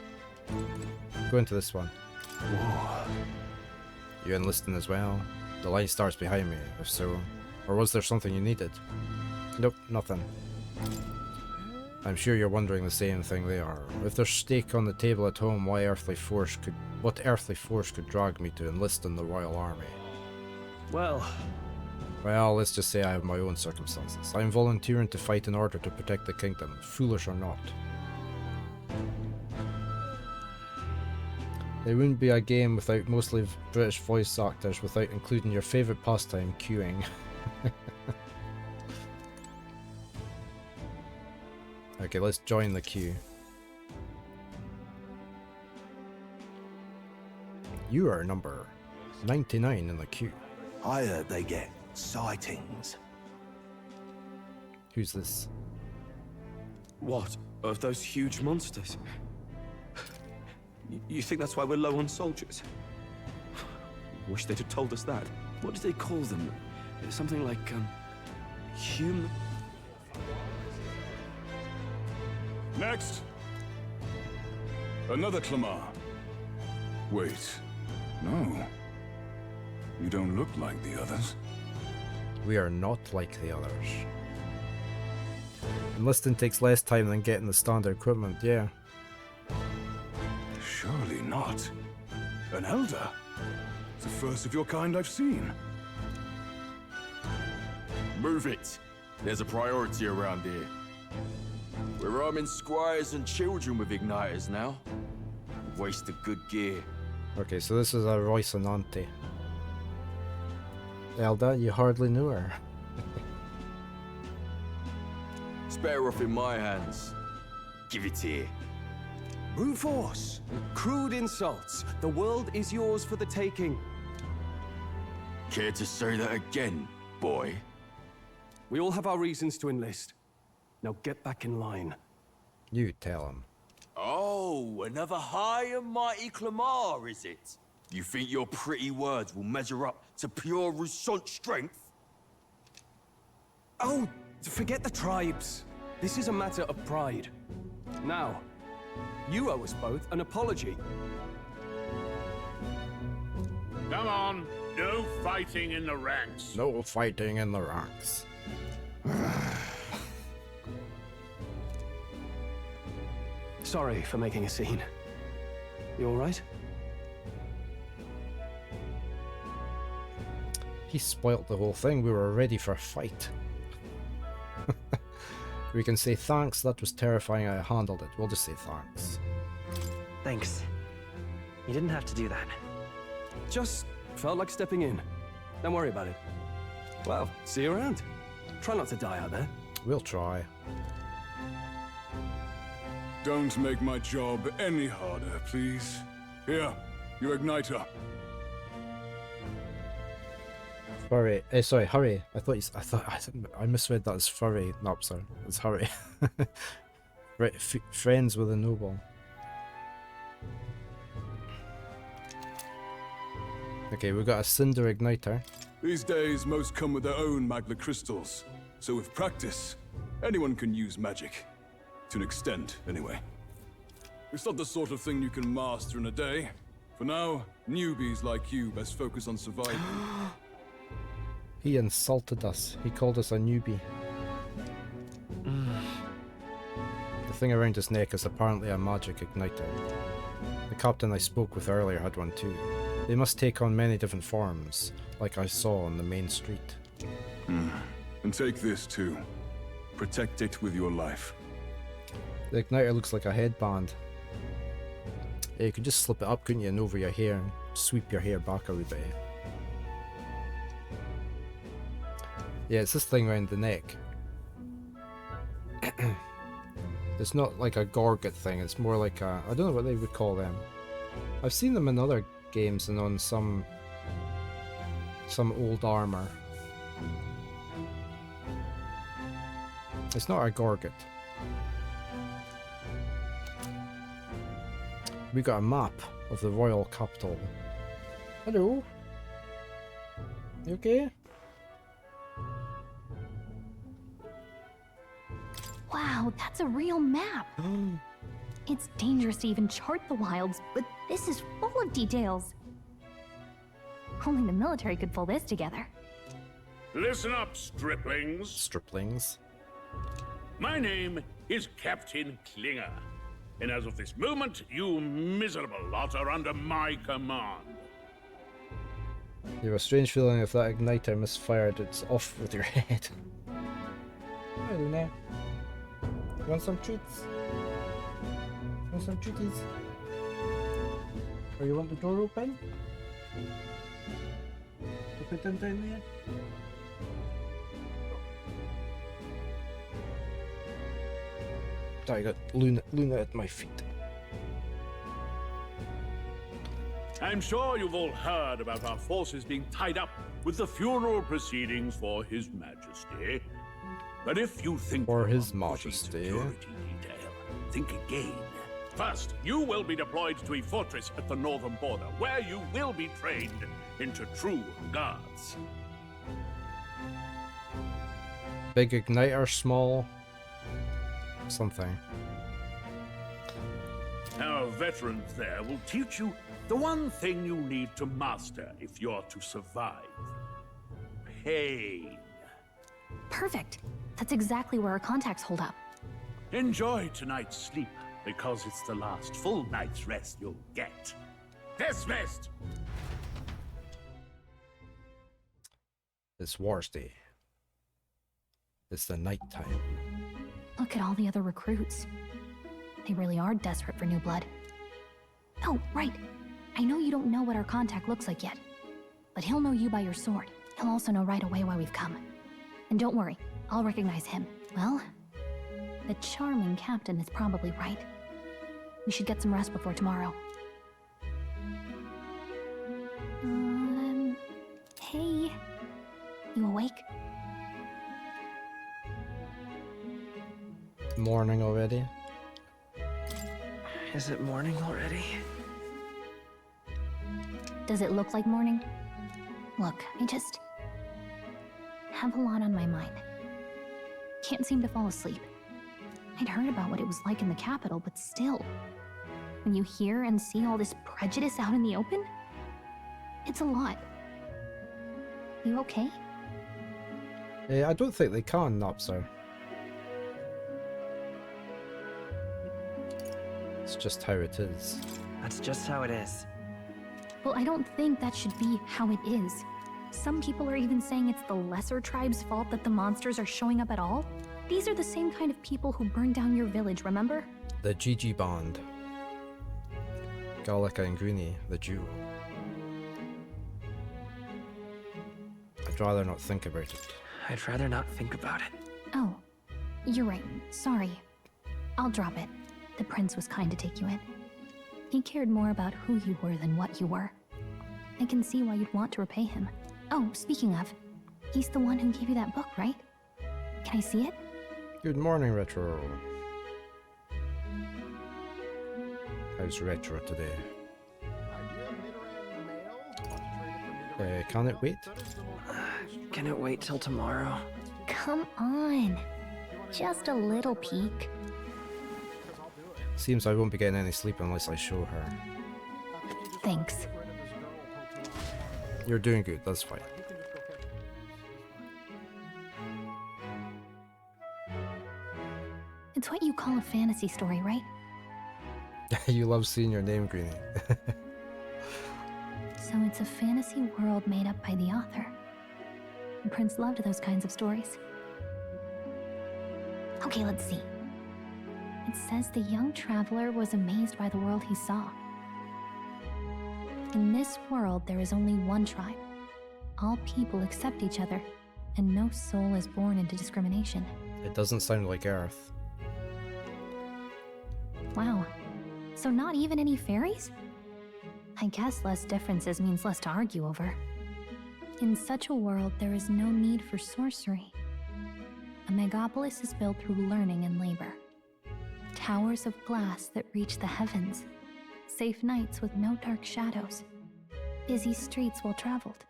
Go into this one. Whoa. You enlisting as well? The line starts behind me, if so. Or was there something you needed? Nope, nothing. I'm sure you're wondering the same thing they are. If there's steak on the table at home, what earthly force could drag me to enlist in the Royal Army? Well, let's just say I have my own circumstances. I'm volunteering to fight in order to protect the kingdom, foolish or not. There wouldn't be a game without mostly British voice actors without including your favourite pastime, queuing. Okay, let's join the queue. You are number 99 in the queue. I heard they get sightings. Who's this? what? Of those huge monsters? You think that's why we're low on soldiers? Wish they'd have told us that. What did they call them? Something like, human... Next! Another Clamar. Wait, no. You don't look like the others. We are not like the others. Enlisting takes less time than getting the standard equipment, yeah. Surely not. An elder? It's the first of your kind I've seen. Move it. There's a priority around here. We're arming squires and children with igniters now. Waste of good gear. Okay, so this is a Roycenante. Elda, you hardly knew her. It's better off in my hands. Give it here. Brute force! Crude insults! The world is yours for the taking. Care to say that again, boy? We all have our reasons to enlist. Now get back in line. You tell him. Oh, another high and mighty Clamar, is it? You think your pretty words will measure up to pure Rousant strength? Oh, forget the tribes. This is a matter of pride. Now, you owe us both an apology. Come on, no fighting in the ranks. No fighting in the ranks. Sorry for making a scene. You alright? He spoilt the whole thing. We were ready for a fight. We can say thanks, that was terrifying, I handled it. We'll just say thanks. Thanks. You didn't have to do that. Just felt like stepping in. Don't worry about it. Well, see you around. Try not to die out there. We'll try. Don't make my job any harder, please. Here, your igniter. Furry. Sorry, hurry. I misread that as furry. No, sorry. It's hurry. Right, friends with a noble. Okay, we've got a cinder igniter. These days, most come with their own magna crystals. So with practice, anyone can use magic. To an extent, anyway. It's not the sort of thing you can master in a day. For now, newbies like you best focus on surviving. He insulted us. He called us a newbie. The thing around his neck is apparently a magic igniter. The captain I spoke with earlier had one too. They must take on many different forms, like I saw on the main street. And take this too. Protect it with your life. The igniter looks like a headband. Yeah, you could just slip it up, couldn't you, and over your hair and sweep your hair back a wee bit. Yeah, it's this thing around the neck. It's not like a gorget thing, it's more like a... I don't know what they would call them. I've seen them in other games and on some old armor. It's not a gorget. We got a map of the royal capital. Hello? You okay? Wow, that's a real map. It's dangerous to even chart the wilds, but this is full of details. Only the military could pull this together. Listen up, striplings. Striplings? My name is Captain Klinger, and as of this moment, you miserable lot are under my command. You have a strange feeling if that igniter misfired, it's off with your head. Hi, Luna. You want some treats? Want some treaties? Or you want the door open? Put them down there. I got Luna at my feet. I'm sure you've all heard about our forces being tied up with the funeral proceedings for His Majesty. But if you think for His Majesty, security detail, think again. First, you will be deployed to a fortress at the northern border, where you will be trained into true guards. Big igniter, small something. Our veterans there will teach you the one thing you need to master if you're to survive. Pain. Perfect. That's exactly where our contacts hold up. Enjoy tonight's sleep, because it's the last full night's rest you'll get. Dismissed! It's Wars Day. It's the night time. Look at all the other recruits. They really are desperate for new blood. Oh, right. I know you don't know what our contact looks like yet, but he'll know you by your sword. He'll also know right away why we've come. And don't worry, I'll recognize him. Well, the charming captain is probably right. We should get some rest before tomorrow. Hey. You awake? Morning already. Is it morning already? Does it look like morning? Look, I just have a lot on my mind. Can't seem to fall asleep. I'd heard about what it was like in the capital, but still, when you hear and see all this prejudice out in the open, it's a lot. You okay? I don't think they can, Nopsar. It's just how it is. That's just how it is. Well, I don't think that should be how it is. Some people are even saying it's the lesser tribe's fault that the monsters are showing up at all. These are the same kind of people who burned down your village, remember? The GG Band. Gallica and Greenie, the duo. I'd rather not think about it. I'd rather not think about it. Oh, you're right. Sorry. I'll drop it. The prince was kind to take you in. He cared more about who you were than what you were. I can see why you'd want to repay him. Oh, speaking of, he's the one who gave you that book, right? Can I see it? Good morning, Retro. How's Retro today? Can it wait? Can it wait till tomorrow? Come on. Just a little peek. Seems I won't be getting any sleep unless I show her. Thanks. You're doing good, that's fine. It's what you call a fantasy story, right? You love seeing your name, Greenie. So it's a fantasy world made up by the author. The prince loved those kinds of stories. Okay, let's see. It says the young traveler was amazed by the world he saw. In this world, there is only one tribe. All people accept each other, and no soul is born into discrimination. It doesn't sound like Earth. Wow. So not even any fairies? I guess less differences means less to argue over. In such a world, there is no need for sorcery. A megapolis is built through learning and labor. Towers of glass that reach the heavens. Safe nights with no dark shadows. Busy streets well traveled.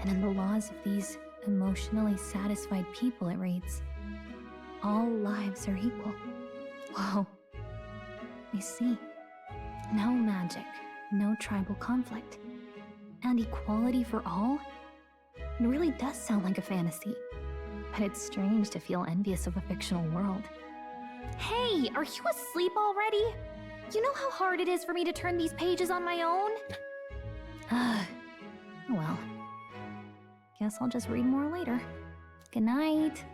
And in the laws of these emotionally satisfied people, it reads, all lives are equal. Whoa. I see. No magic, no tribal conflict. And equality for all? It really does sound like a fantasy. But it's strange to feel envious of a fictional world. Hey, are you asleep already? You know how hard it is for me to turn these pages on my own? Oh well. Guess I'll just read more later. Good night.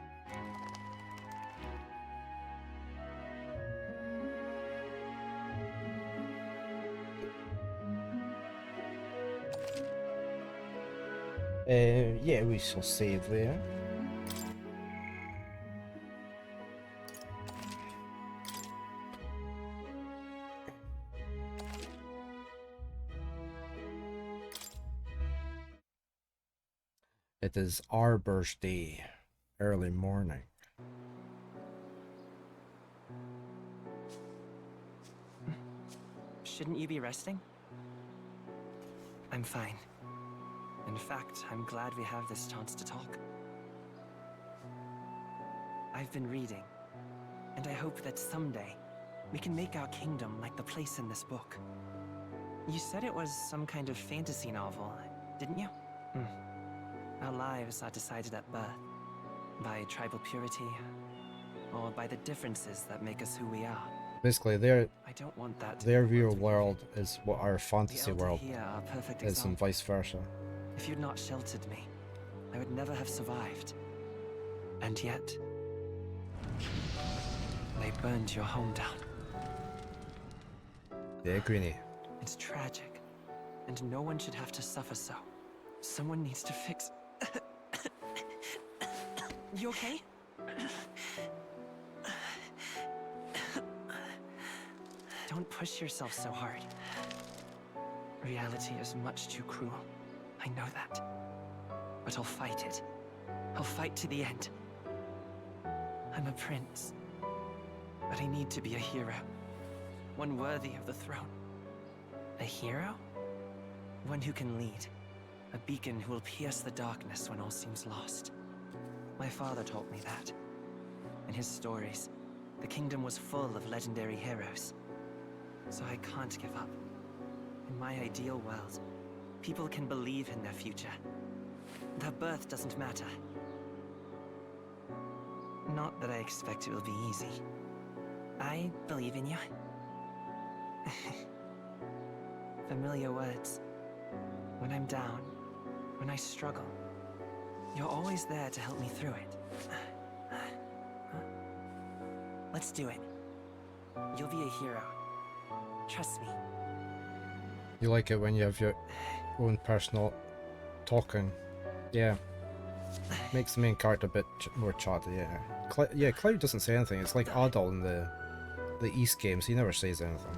Yeah, we shall save there. It is our birthday, early morning. Shouldn't you be resting? I'm fine. In fact, I'm glad we have this chance to talk. I've been reading, and I hope that someday we can make our kingdom like the place in this book. You said it was some kind of fantasy novel, didn't you? Our lives are decided at birth, by tribal purity, or by the differences that make us who we are. Basically, their real to world is what our fantasy world here are a perfect is, and example. vice versa. If you'd not sheltered me, I would never have survived. And yet, they burned your home down. Yeah, Greenie. It's tragic, and no one should have to suffer so. Someone needs to fix... You okay? Don't push yourself so hard. Reality is much too cruel. I know that. But I'll fight it. I'll fight to the end. I'm a prince. But I need to be a hero. One worthy of the throne. A hero? One who can lead. A beacon who will pierce the darkness when all seems lost. My father taught me that. In his stories, the kingdom was full of legendary heroes. So I can't give up. In my ideal world, people can believe in their future. Their birth doesn't matter. Not that I expect it will be easy. I believe in you. Familiar words. When I'm down, when I struggle, you're always there to help me through it. Let's do it. You'll be a hero. Trust me. You like it when you have your own personal talking. Yeah. Makes the main character a bit more chatty, yeah. Cloud doesn't say anything. It's like Adol in the East games. He never says anything.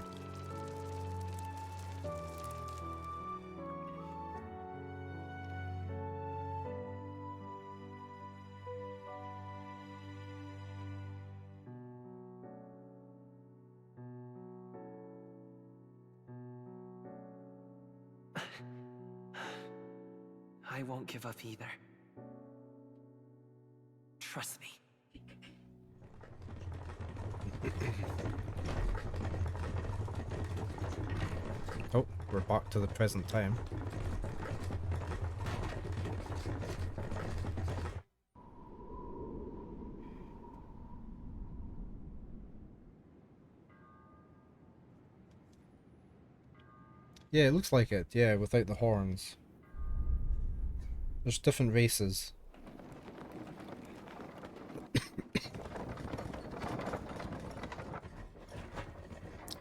I won't give up either. Trust me. Oh, we're back to the present time. Yeah, it looks like it. Yeah, without the horns. There's different races.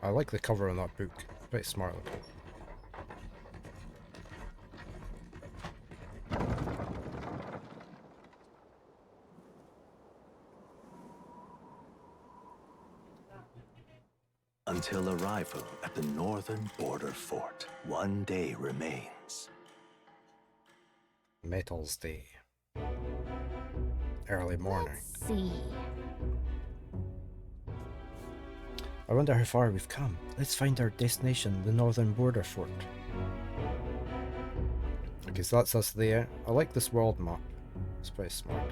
I like the cover on that book. Very smart looking. Until arrival at the northern border fort, one day remains. Metals Day. Early morning. Let's see. I wonder how far we've come. Let's find our destination, the northern border fort. Okay, so that's us there. I like this world map. It's pretty smart.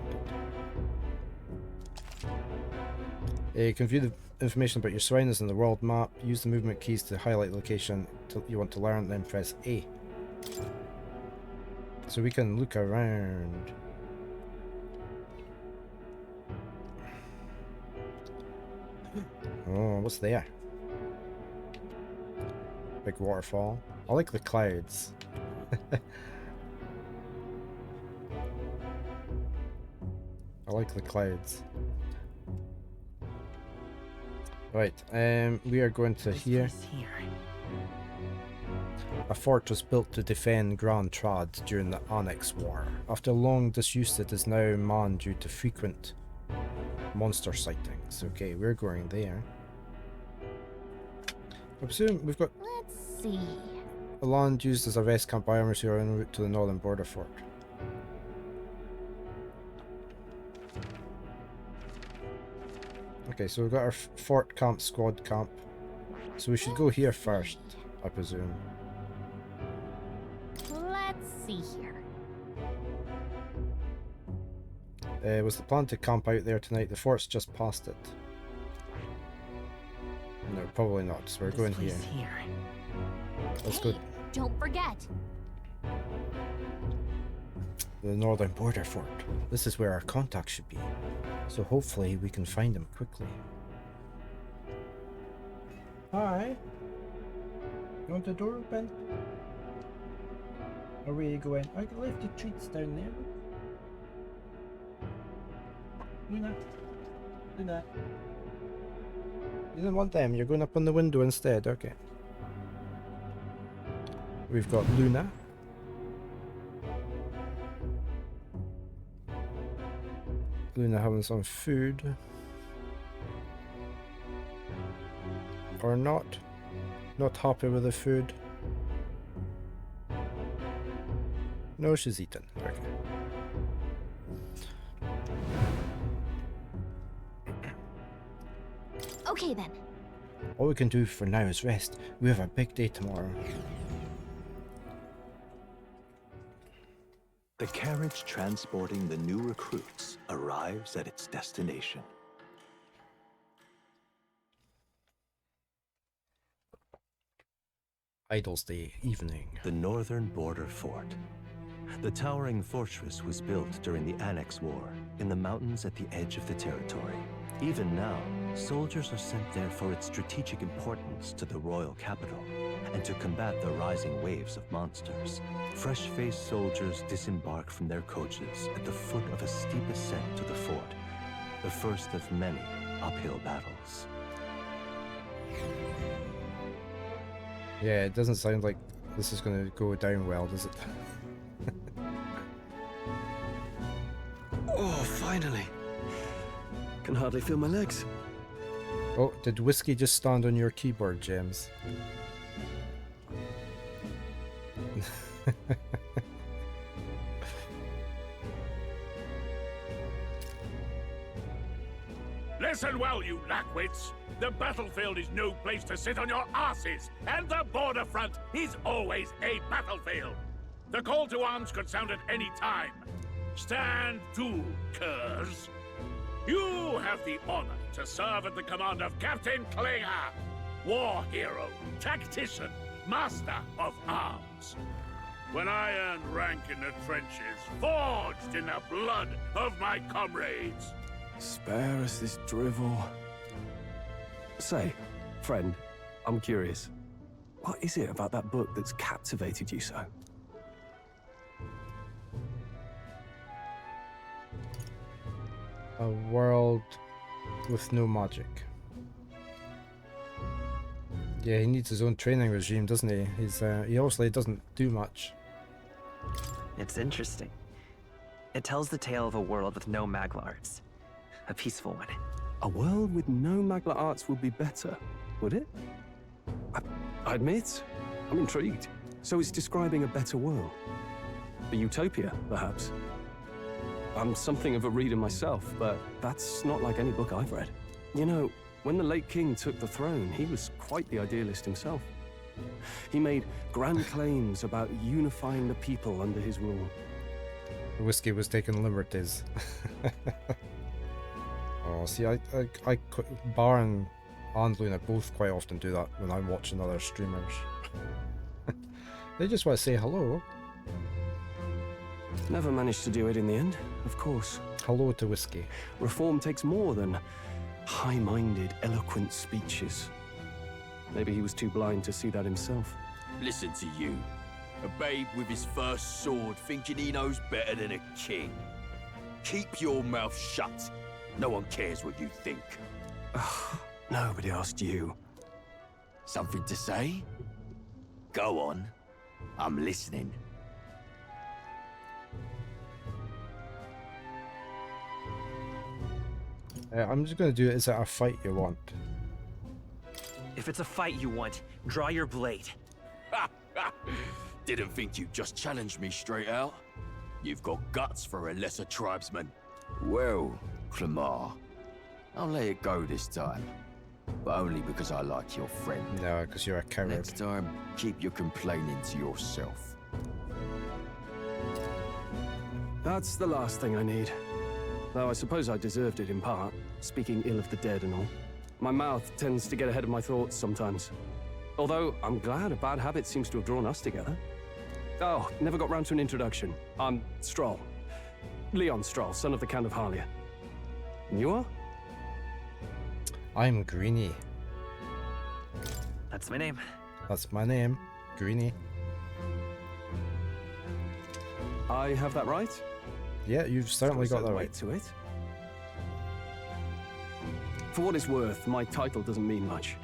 You can view the information about your surroundings in the world map. Use the movement keys to highlight the location you want to learn, then press A. So we can look around. Oh, what's there? Big waterfall. I like the clouds. I like the clouds. Right, we are going to here. A fortress built to defend Grand Trad during the Annex War. After long disuse, it is now manned due to frequent monster sightings. Okay, we're going there. I presume we've got Let's see. a land used as a rest camp by armors who are en route to the northern border fort. Okay, so we've got our fort camp, squad camp. So we should go here first, I presume. Let's see here. Was the plan to camp out there tonight? The fort's just past it. No, probably not. So we're going here. Let's go. Don't forget. The northern border fort. This is where our contact should be. So hopefully we can find him quickly. Hi. You want the door open? Or where are you going? I left the treats down there. Luna. Luna. You didn't want them. You're going up on the window instead. Okay. We've got Luna. Luna having some food. Or not. Not happy with the food. No, she's eaten. Okay. Okay then. All we can do for now is rest. We have a big day tomorrow. The carriage transporting the new recruits arrives at its destination. Idol's Day evening. The northern border fort. The towering fortress was built during the Annex War in the mountains at the edge of the territory. Even now, soldiers are sent there for its strategic importance to the royal capital and to combat the rising waves of monsters. Fresh-faced soldiers disembark from their coaches at the foot of a steep ascent to the fort, the first of many uphill battles. Yeah, it doesn't sound like this is going to go down well, does it? Oh, finally. Can hardly feel my legs. Oh, did whiskey just stand on your keyboard, James? Listen well, you lackwits. The battlefield is no place to sit on your asses, and the border front is always a battlefield. The call to arms could sound at any time. Stand to, curs. You have the honor to serve at the command of Captain Klinger, war hero, tactician, master of arms. When I earned rank in the trenches, forged in the blood of my comrades. Spare us this drivel. Say, friend, I'm curious. What is it about that book that's captivated you so? A world with no magic. Yeah, he needs his own training regime, doesn't he? He obviously doesn't do much. It's interesting. It tells the tale of a world with no Magla arts. A peaceful one. A world with no Magla arts would be better, would it? I admit, I'm intrigued. So it's describing a better world. A utopia, perhaps. I'm something of a reader myself, but that's not like any book I've read. You know, when the late king took the throne, he was quite the idealist himself. He made grand claims about unifying the people under his rule. Whiskey was taking liberties. Oh, see, Baron and Luna both quite often do that when I'm watching other streamers. They just want to say hello. Never managed to do it in the end, of course. Hello to Whiskey. Reform takes more than high-minded, eloquent speeches. Maybe he was too blind to see that himself. Listen to you. A babe with his first sword thinking he knows better than a king. Keep your mouth shut. No one cares what you think. Nobody asked you. Something to say? Go on. I'm listening. I'm just gonna do it. Is it a fight you want? If it's a fight you want, draw your blade. Didn't think you'd just challenge me straight out. You've got guts for a lesser tribesman. Well, Clemar, I'll let it go this time. But only because I like your friend. No, because you're a coward. Next time, keep your complaining to yourself. That's the last thing I need. Though I suppose I deserved it in part, speaking ill of the dead and all. My mouth tends to get ahead of my thoughts sometimes. Although, I'm glad a bad habit seems to have drawn us together. Oh, never got round to an introduction. I'm Stroll. Leon Stroll, son of the Count of Harlia. And you are? I'm Greenie. That's my name. That's my name, Greenie. I have that right? Yeah, you've certainly got that right. To it. For what it's worth, my title doesn't mean much.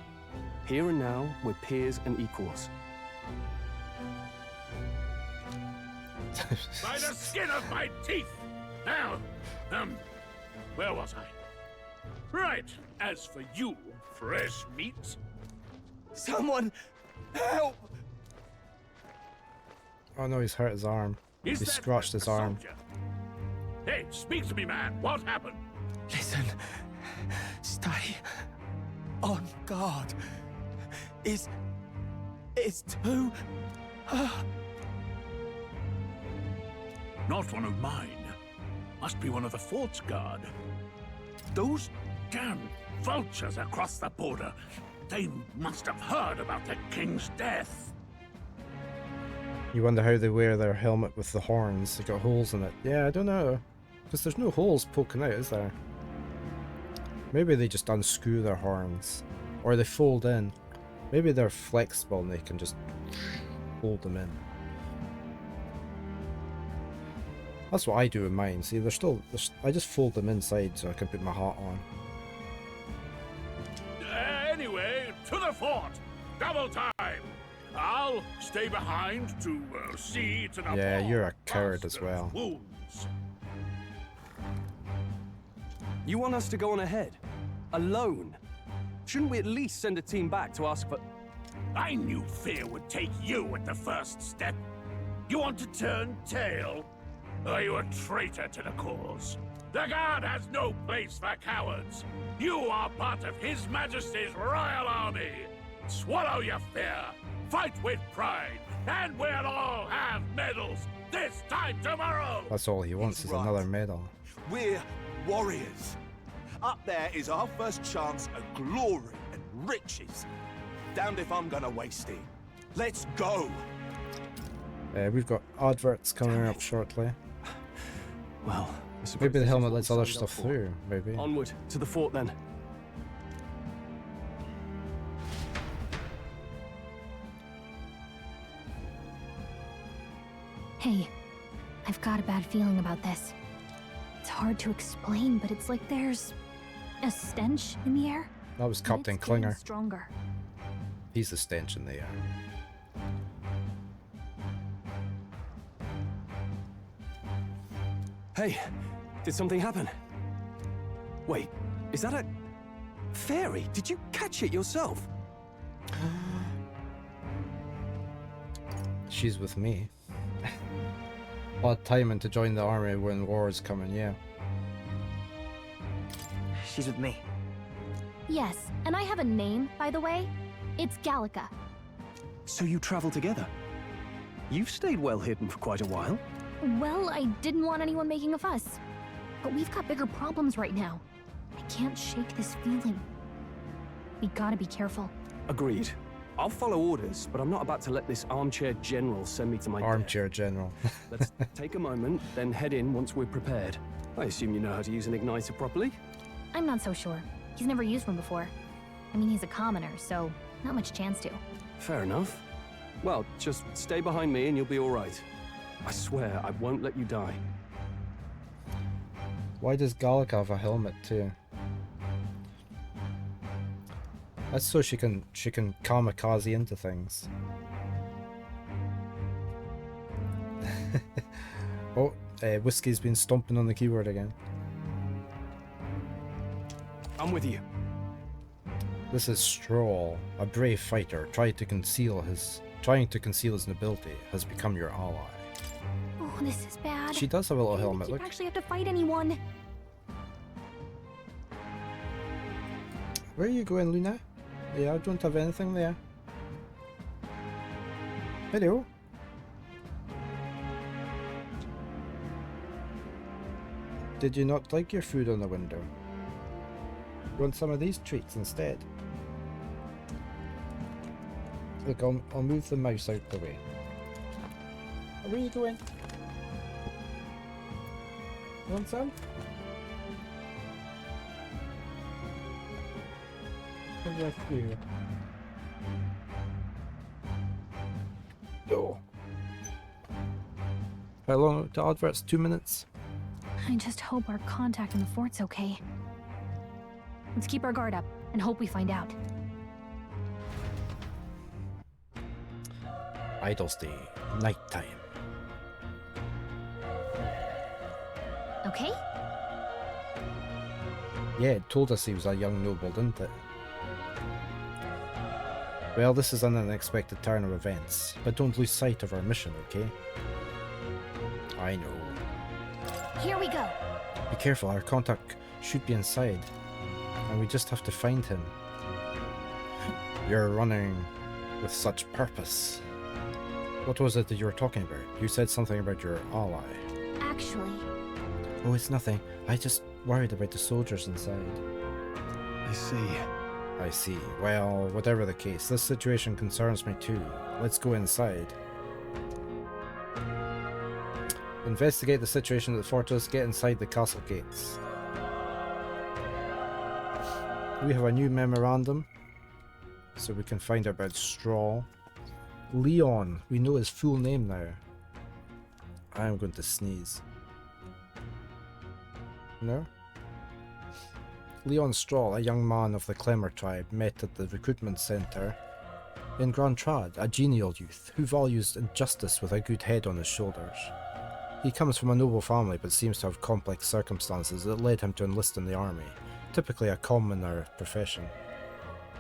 Here and now, we're peers and equals. By the skin of my teeth! Now, where was I? Right, as for you, fresh meat. Someone, help! Oh no, he's hurt his arm. He scratched his arm. Hey, speak to me, man. What happened? Listen, stay on guard. It's too... Not one of mine. Must be one of the fort's guard. Those damn vultures across the border. They must have heard about the king's death. You wonder how they wear their helmet with the horns. They got holes in it. Yeah, I don't know. Because there's no holes poking out, is there? Maybe they just unscrew their horns. Or they fold in. Maybe they're flexible and they can just fold them in. That's what I do with mine. See, I just fold them inside so I can put my hat on. Anyway, to the fort! Double time! I'll stay behind to see to the Yeah, you're a coward as well. wounds. You want us to go on ahead? Alone? Shouldn't we at least send a team back to ask for... I knew fear would take you at the first step. You want to turn tail? Are you a traitor to the cause? The guard has no place for cowards. You are part of His Majesty's royal army. Swallow your fear. Fight with pride. And we'll all have medals this time tomorrow. That's all he wants is another medal. We're warriors. Up there is our first chance at glory and riches. Damned if I'm gonna waste it. Let's go. We've got adverts coming up shortly. Well, maybe the helmet lets other stuff through, maybe. Onward, to the fort then. Hey, I've got a bad feeling about this. It's hard to explain, but it's like there's a stench in the air. That was Captain Klinger. Stronger. He's the stench in the air. Hey, did something happen? Wait, is that a fairy? Did you catch it yourself? She's with me. Odd timing to join the army when war is coming, yeah. She's with me. Yes, and I have a name, by the way. It's Gallica. So you travel together? You've stayed well hidden for quite a while. Well, I didn't want anyone making a fuss. But we've got bigger problems right now. I can't shake this feeling. We gotta be careful. Agreed. I'll follow orders, but I'm not about to let this armchair general send me to my armchair general. Let's take a moment, then head in once we're prepared. I assume you know how to use an igniter properly? I'm not so sure. He's never used one before. I mean, he's a commoner, so not much chance to. Fair enough. Well, just stay behind me and you'll be all right. I swear I won't let you die. Why does Gallic have a helmet too? That's so she can kamikaze into things. Oh, Whiskey's been stomping on the keyboard again. I'm with you. This is Stroll, a brave fighter trying to conceal his nobility, has become your ally. Oh, this is bad. She does have a little helmet, You look. actually have to fight anyone. Where are you going, Luna? Yeah, I don't have anything there. Hello. Did you not like your food on the window? Want some of these treats instead? Look, I'll move the mouse out the way. Where are you going? Want some? Yes, you. No. How long to adverts? 2 minutes? I just hope our contact in the fort's okay. Let's keep our guard up and hope we find out. Idle's Day, nighttime. Okay? Yeah, it told us he was a young noble, didn't it? Well, this is an unexpected turn of events, but don't lose sight of our mission, okay? I know. Here we go. Be careful, our contact should be inside, and we just have to find him. You're running with such purpose. What was it that you were talking about? You said something about your ally. Actually... Oh, it's nothing. I just worried about the soldiers inside. I see. I see. Well, whatever the case, this situation concerns me too. Let's go inside. Investigate the situation at the fortress, get inside the castle gates. We have a new memorandum, so we can find out about Straw. Leon, we know his full name now. I am going to sneeze. No? Leon Straw, a young man of the Clemmer tribe, met at the recruitment centre in Grand Trad, a genial youth who values justice with a good head on his shoulders. He comes from a noble family but seems to have complex circumstances that led him to enlist in the army, typically a commoner profession.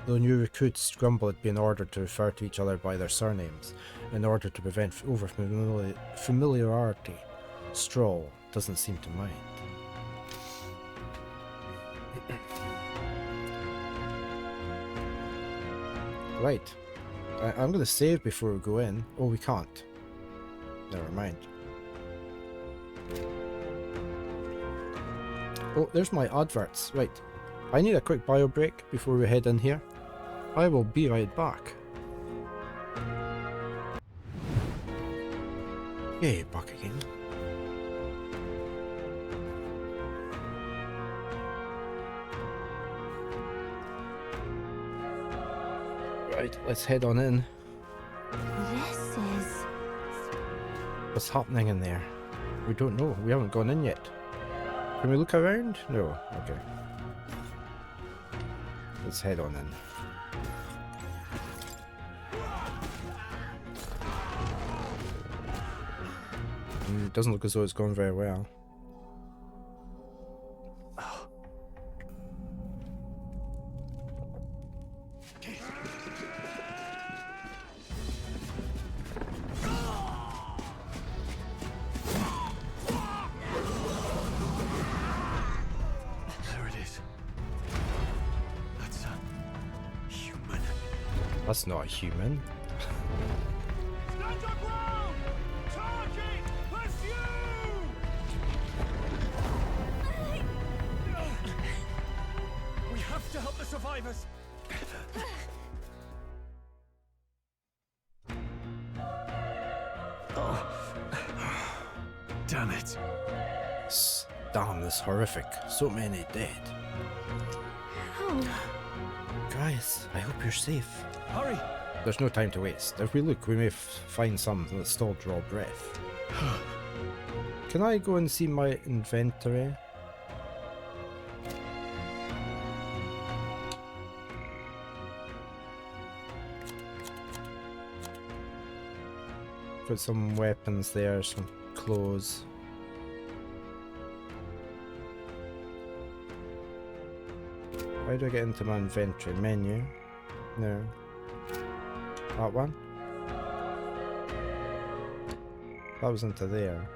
Though new recruits grumble at being ordered to refer to each other by their surnames in order to prevent familiarity, Straw doesn't seem to mind. Right. I'm going to save before we go in. Oh, we can't. Never mind. Oh, there's my adverts. Right. I need a quick bio break before we head in here. I will be right back. Yay, back again. Right, let's head on in. This is... What's happening in there? We don't know. We haven't gone in yet. Can we look around? No. Okay. Let's head on in. It doesn't look as though it's going very well. That's not a human. Stand your ground! Charging! Pursue! We have to help the survivors. Oh. Damn it. Damn, this horrific. So many dead. How Guys, I hope you're safe. Hurry! There's no time to waste. If we look, we may find something that still draw breath. Can I go and see my inventory? Got some weapons there, some clothes. How do I get into my inventory? Menu? No. That one? That was into there.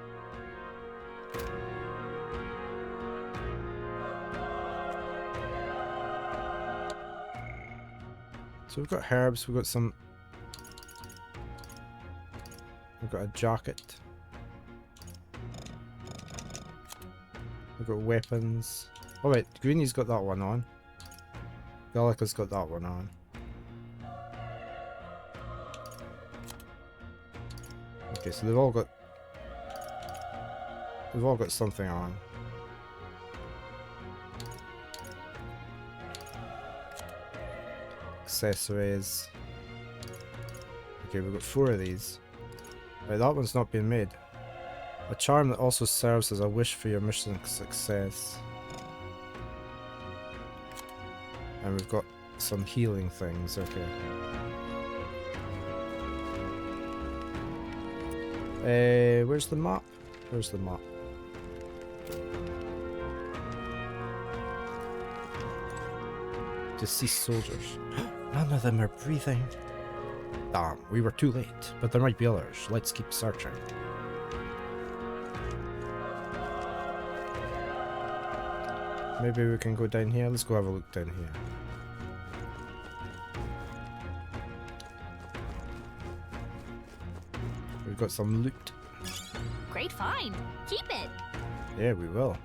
So we've got herbs, we've got some... We've got a jacket. We've got weapons. Oh wait, Greenie's got that one on. Gallica's got that one on. Okay, so they've all got something on. Accessories. Okay, we've got 4 of these. Right, that one's not been made. A charm that also serves as a wish for your mission success. And we've got some healing things, okay. Where's the map? Where's the map? Deceased soldiers. None of them are breathing. Damn, we were too late, but there might be others. Let's keep searching. Maybe we can go down here. Let's go have a look down here. We've got some loot. Great find. Keep it. Yeah, we will.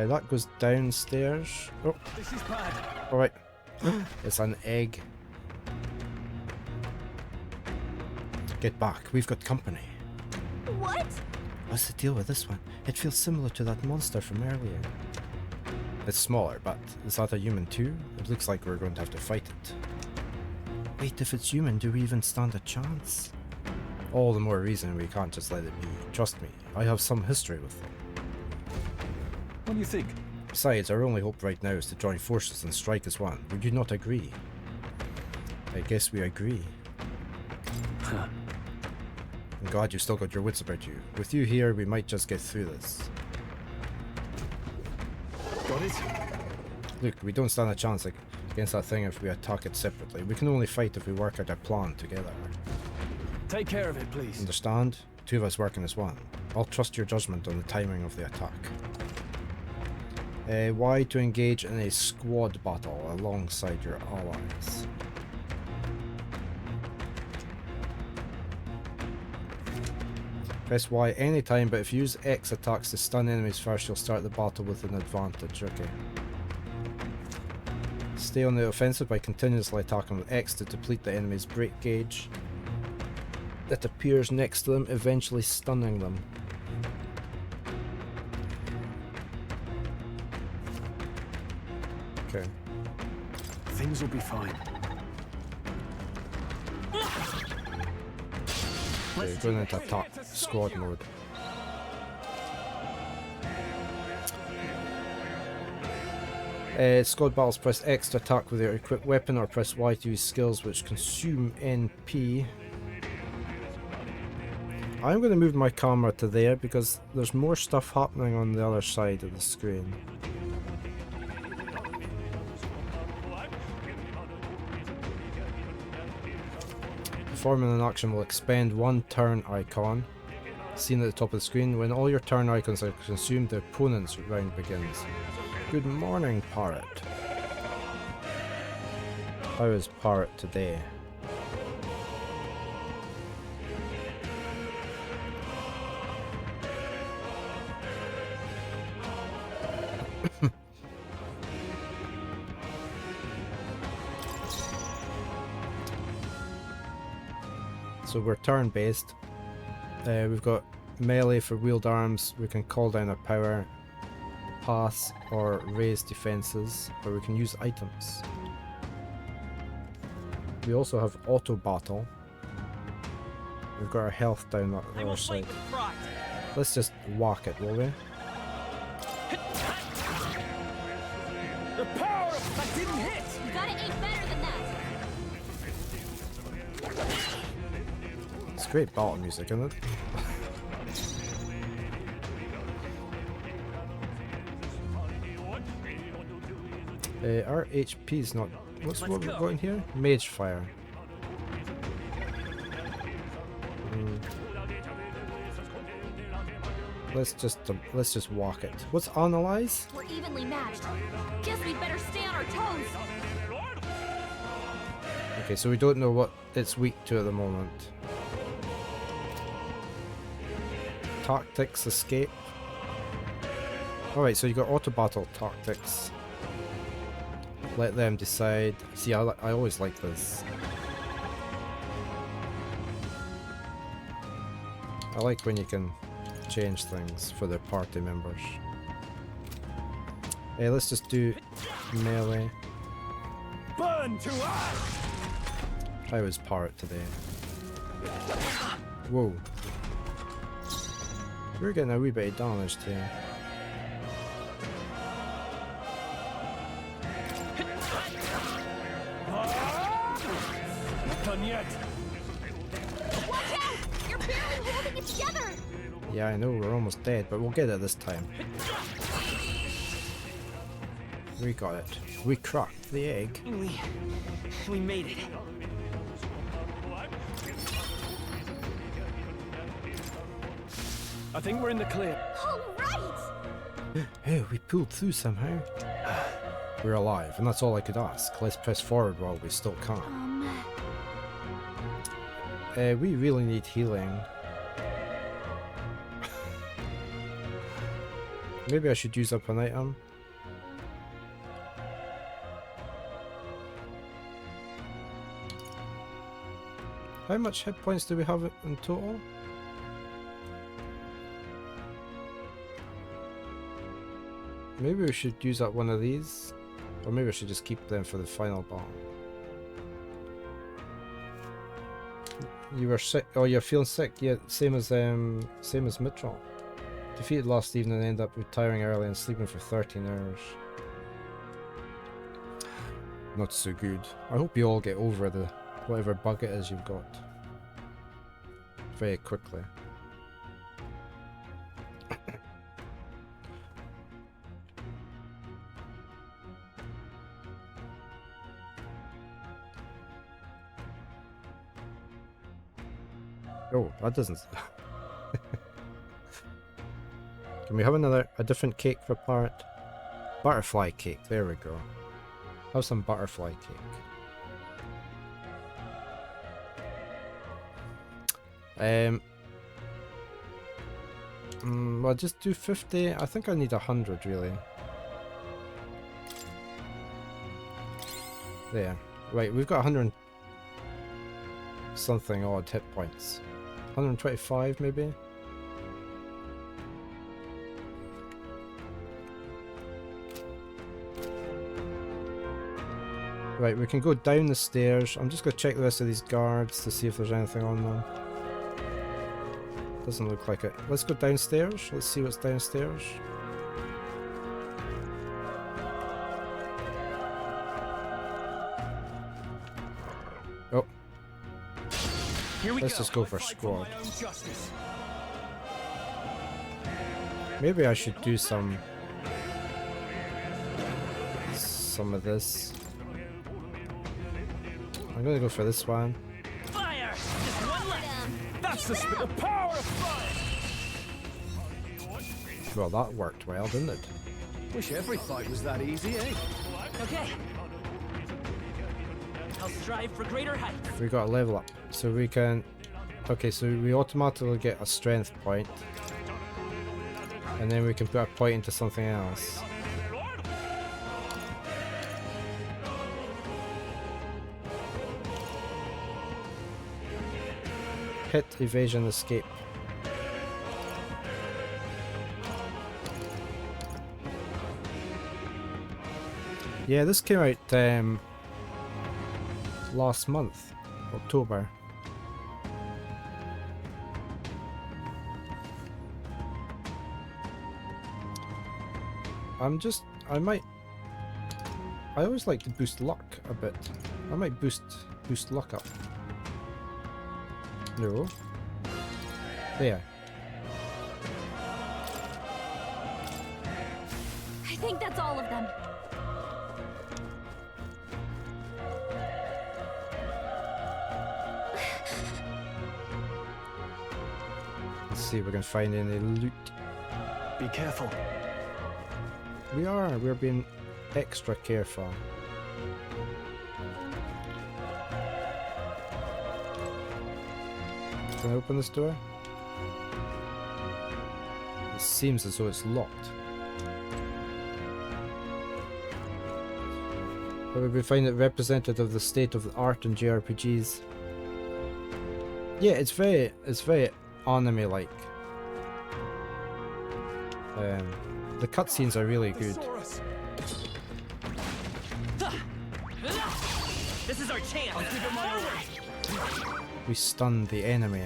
That goes downstairs. Oh, this is bad. All right. It's an egg. Get back. We've got company. What? What's the deal with this one? It feels similar to that monster from earlier. It's smaller, but is that a human too? It looks like we're going to have to fight it. Wait, if it's human, do we even stand a chance? All the more reason we can't just let it be. Trust me, I have some history with them. What do you think? Besides, our only hope right now is to join forces and strike as one. Would you not agree? I guess we agree. Huh. I'm glad you still got your wits about you. With you here, we might just get through this. Got it? Look, we don't stand a chance against that thing if we attack it separately. We can only fight if we work out our plan together. Take care of it, please. Understand? 2 of us working as one. I'll trust your judgment on the timing of the attack. Why to engage in a squad battle alongside your allies? Press Y anytime, but if you use X attacks to stun enemies first, you'll start the battle with an advantage. Okay. Stay on the offensive by continuously attacking with X to deplete the enemy's break gauge that appears next to them, eventually stunning them. Okay. Things will be fine. Okay, going into attack squad mode. Squad battles, press X to attack with your equipped weapon, or press Y to use skills which consume NP. I'm going to move my camera to there because there's more stuff happening on the other side of the screen. Performing an action will expend 1 turn icon, seen at the top of the screen. When all your turn icons are consumed, the opponent's round begins. Good morning, Parrot. How is Parrot today? So we're turn-based. We've got melee for wheeled arms. We can call down our power, pass, or raise defenses, or we can use items. We also have auto battle. We've got our health down on our side. Let's just whack it, will we? The power of that didn't hit! You gotta aim better than that! It's great battle music, isn't it? Our HP's not... What's what we've got in here? Mage fire. Let's just walk it. What's analyze? We're evenly matched. Guess we'd better stay on our toes. Okay, so we don't know what it's weak to at the moment. Tactics, escape. Alright, so you got auto battle tactics. Let them decide. See, I always like this. I like when you can change things for the party members. Hey, let's just do melee. Burn to ash! I was pirate today. Whoa. We're getting a wee bit damaged here. Not done yet. Watch out! You're barely holding it together! Yeah, I know, we're almost dead, but we'll get it this time. We got it. We cracked the egg. We made it. I think we're in the clear. All right! Hey, we pulled through somehow. We're alive, and that's all I could ask. Let's press forward while we still can. We really need healing. Maybe I should use up an item. How much hit points do we have in total? Maybe we should use up one of these. Or maybe I should just keep them for the final battle. You were sick. Oh, you're feeling sick. Yeah, same as Mitchell. Defeated last evening and ended up retiring early and sleeping for 13 hours. Not so good. I hope you all get over the whatever bug it is you've got very quickly. Oh, that doesn't... Can we have a different cake for Parrot? Butterfly cake, there we go. Have some butterfly cake. Well, just do 50. I think I need 100 really. There. Right, we've got 100 something odd hit points. 125 maybe? Right, we can go down the stairs. I'm just going to check the rest of these guards to see if there's anything on them. Doesn't look like it. Let's go downstairs. Let's see what's downstairs. Oh. Let's just go for squad. Maybe I should do some of this. I'm gonna go for this one. Fire! Just one left! That's the power of fire! Well, that worked well, didn't it? Wish every fight was that easy, eh? Okay. I'll strive for greater heights. We got a level up, so we can. Okay, so we automatically get a strength point, and then we can put a point into something else. Hit, evasion, escape. Yeah, this came out last month, October. I always like to boost luck a bit. I might boost luck up. No. There. I think that's all of them. Let's see if we can find any loot. Be careful. We're being extra careful. Can I open this door? It seems as though it's locked. But we find it representative of the state of the art in JRPGs. Yeah, it's very anime-like. The cutscenes are really good. This is our chance. I'll give it my all. We stunned the enemy.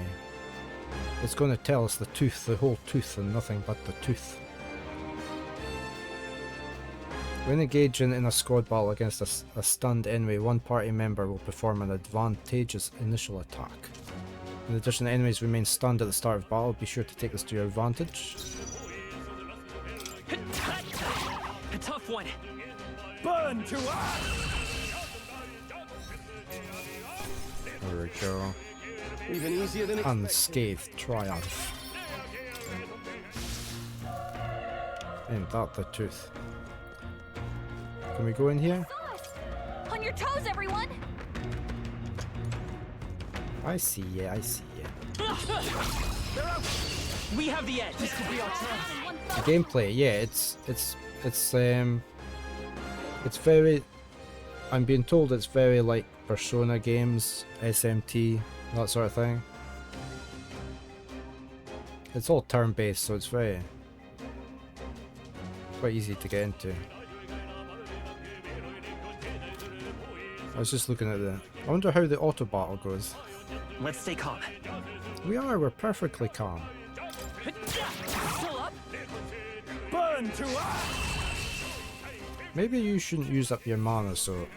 It's going to tell us the tooth, the whole tooth, and nothing but the tooth. When engaging in a squad battle against a stunned enemy, one party member will perform an advantageous initial attack. In addition, enemies remain stunned at the start of battle. Be sure to take this to your advantage. A tough one. Burn to ash! There we go. Even easier than Unscathed triumph. Ain't that the tooth? Can we go in here? On your toes, everyone! I see ya, I see ya. We have the edge. This could be our chance. The gameplay, yeah, it's very. I'm being told it's very like Persona games, SMT, that sort of thing. It's all turn-based, so it's very quite easy to get into. I was just looking at I wonder how the auto battle goes. Let's stay calm. We're perfectly calm. Still up? Burn to ash! Maybe you shouldn't use up your mana so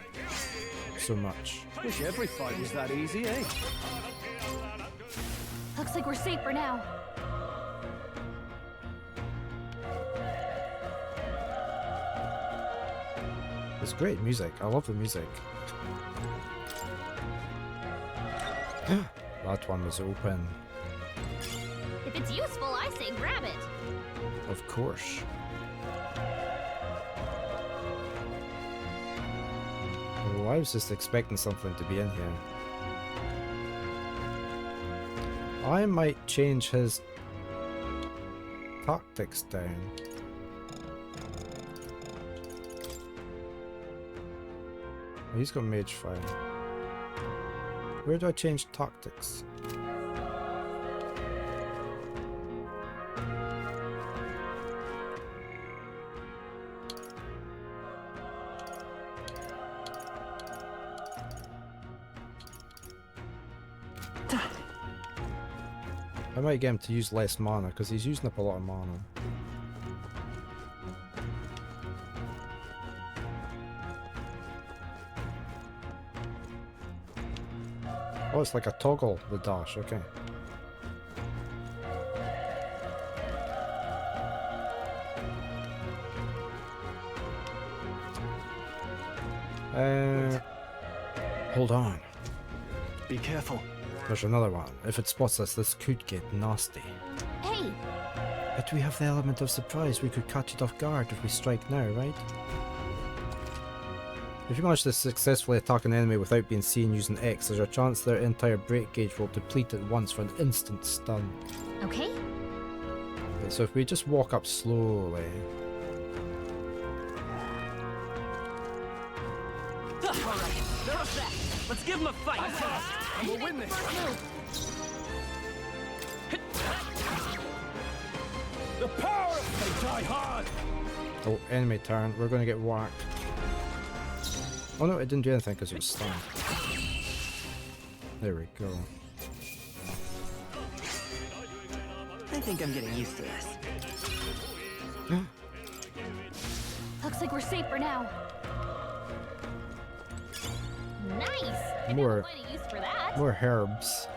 much. Wish every fight was that easy, eh? Looks like we're safe for now. It's great music. I love the music. That one was open. If it's useful, I say grab it. Of course. Oh, I was just expecting something to be in here. I might change his tactics down. Oh, he's got mage fire. Where do I change tactics? I might get him to use less mana because he's using up a lot of mana. Oh, it's like a toggle, the dash, okay. Hold on. Be careful. There's another one. If it spots us, this could get nasty. Hey! But we have the element of surprise. We could catch it off guard if we strike now, right? If you manage to successfully attack an enemy without being seen using X, there's a chance their entire break gauge will deplete at once for an instant stun. Okay. Okay, so if we just walk up slowly... Alright, they're upset. Let's give them a fight. And we'll win this. The power of fate die hard! Oh, enemy turn. We're gonna get whacked. Oh no, it didn't do anything because it was stunned. There we go. I think I'm getting used to this. Looks like we're safe for now. Nice! I More- didn't find a use for that. More herbs.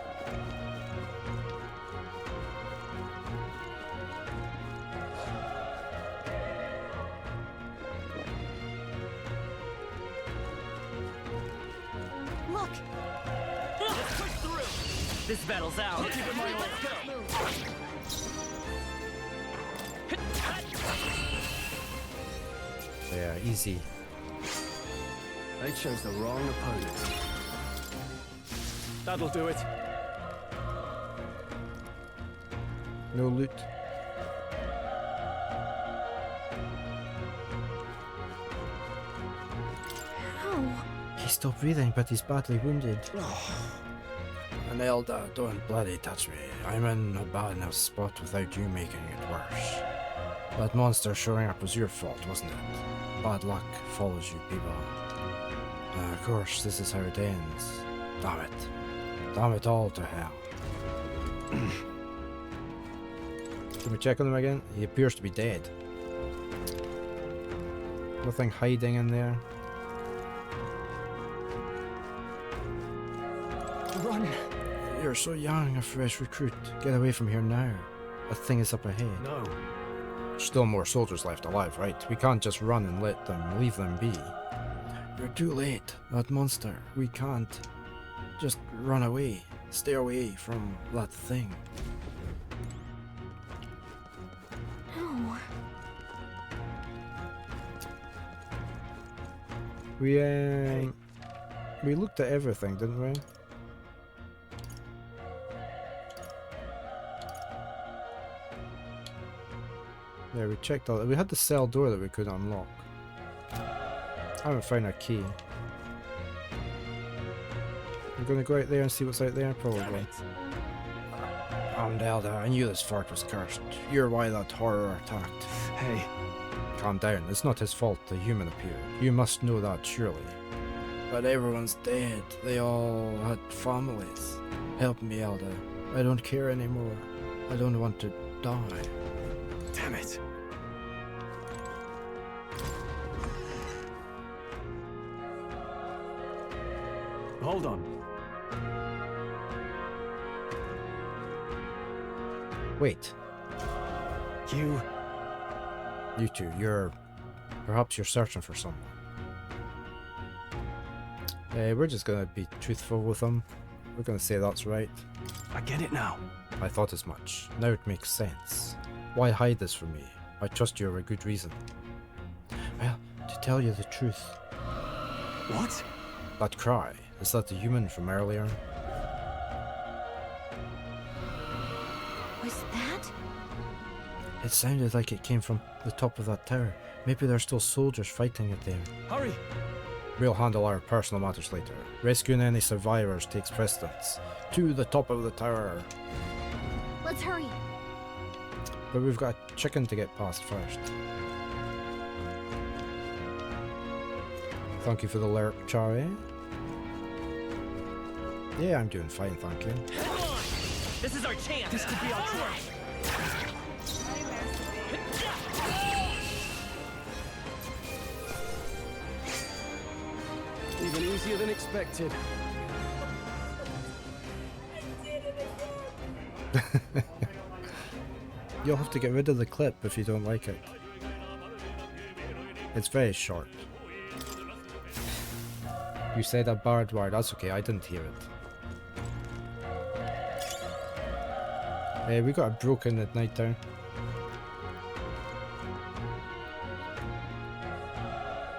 Look! Let's push through! This battle's out. Let's go! Yeah, easy. They chose the wrong opponent. That'll do it. No loot. Ow. He's still breathing, but he's badly wounded. And Elder, don't bloody touch me. I'm in a bad enough spot without you making it worse. That monster showing up was your fault, wasn't it? Bad luck follows you, people. Of course, this is how it ends. Damn it. Damn it all to hell. Can we check on him again? He appears to be dead. Nothing hiding in there. Run! You're so young, a fresh recruit. Get away from here now. A thing is up ahead. No. Still more soldiers left alive, right? We can't just run and leave them be. You're too late. That monster. We can't just run away. Stay away from that thing. No. We looked at everything, didn't we? Yeah, we checked all. We had the cell door that we could unlock. I haven't found a key. I'm gonna go out there and see what's out there, probably. Elder, I knew this fort was cursed. You're why that horror attacked. Hey. Calm down, it's not his fault the human appeared. You must know that, surely. But everyone's dead. They all had families. Help me, Elder. I don't care anymore. I don't want to die. Damn it. Hold on. Wait. You two, perhaps you're searching for someone. We're just gonna be truthful with them. We're gonna say that's right. I get it now. I thought as much. Now it makes sense. Why hide this from me? I trust you for a good reason. Well, to tell you the truth. What? That cry, is that the human from earlier? Was that? It sounded like it came from the top of that tower. Maybe there's still soldiers fighting it there. Hurry! We'll handle our personal matters later. Rescuing any survivors takes precedence. To the top of the tower. Let's hurry. But we've got a chicken to get past first. Thank you for the lurk, Charlie. Yeah, I'm doing fine, thank you. This is our chance! This could be our chance! Even easier than expected. You'll have to get rid of the clip if you don't like it. It's very short. You said a barbed wire, that's okay, I didn't hear it. We got a broken at night there.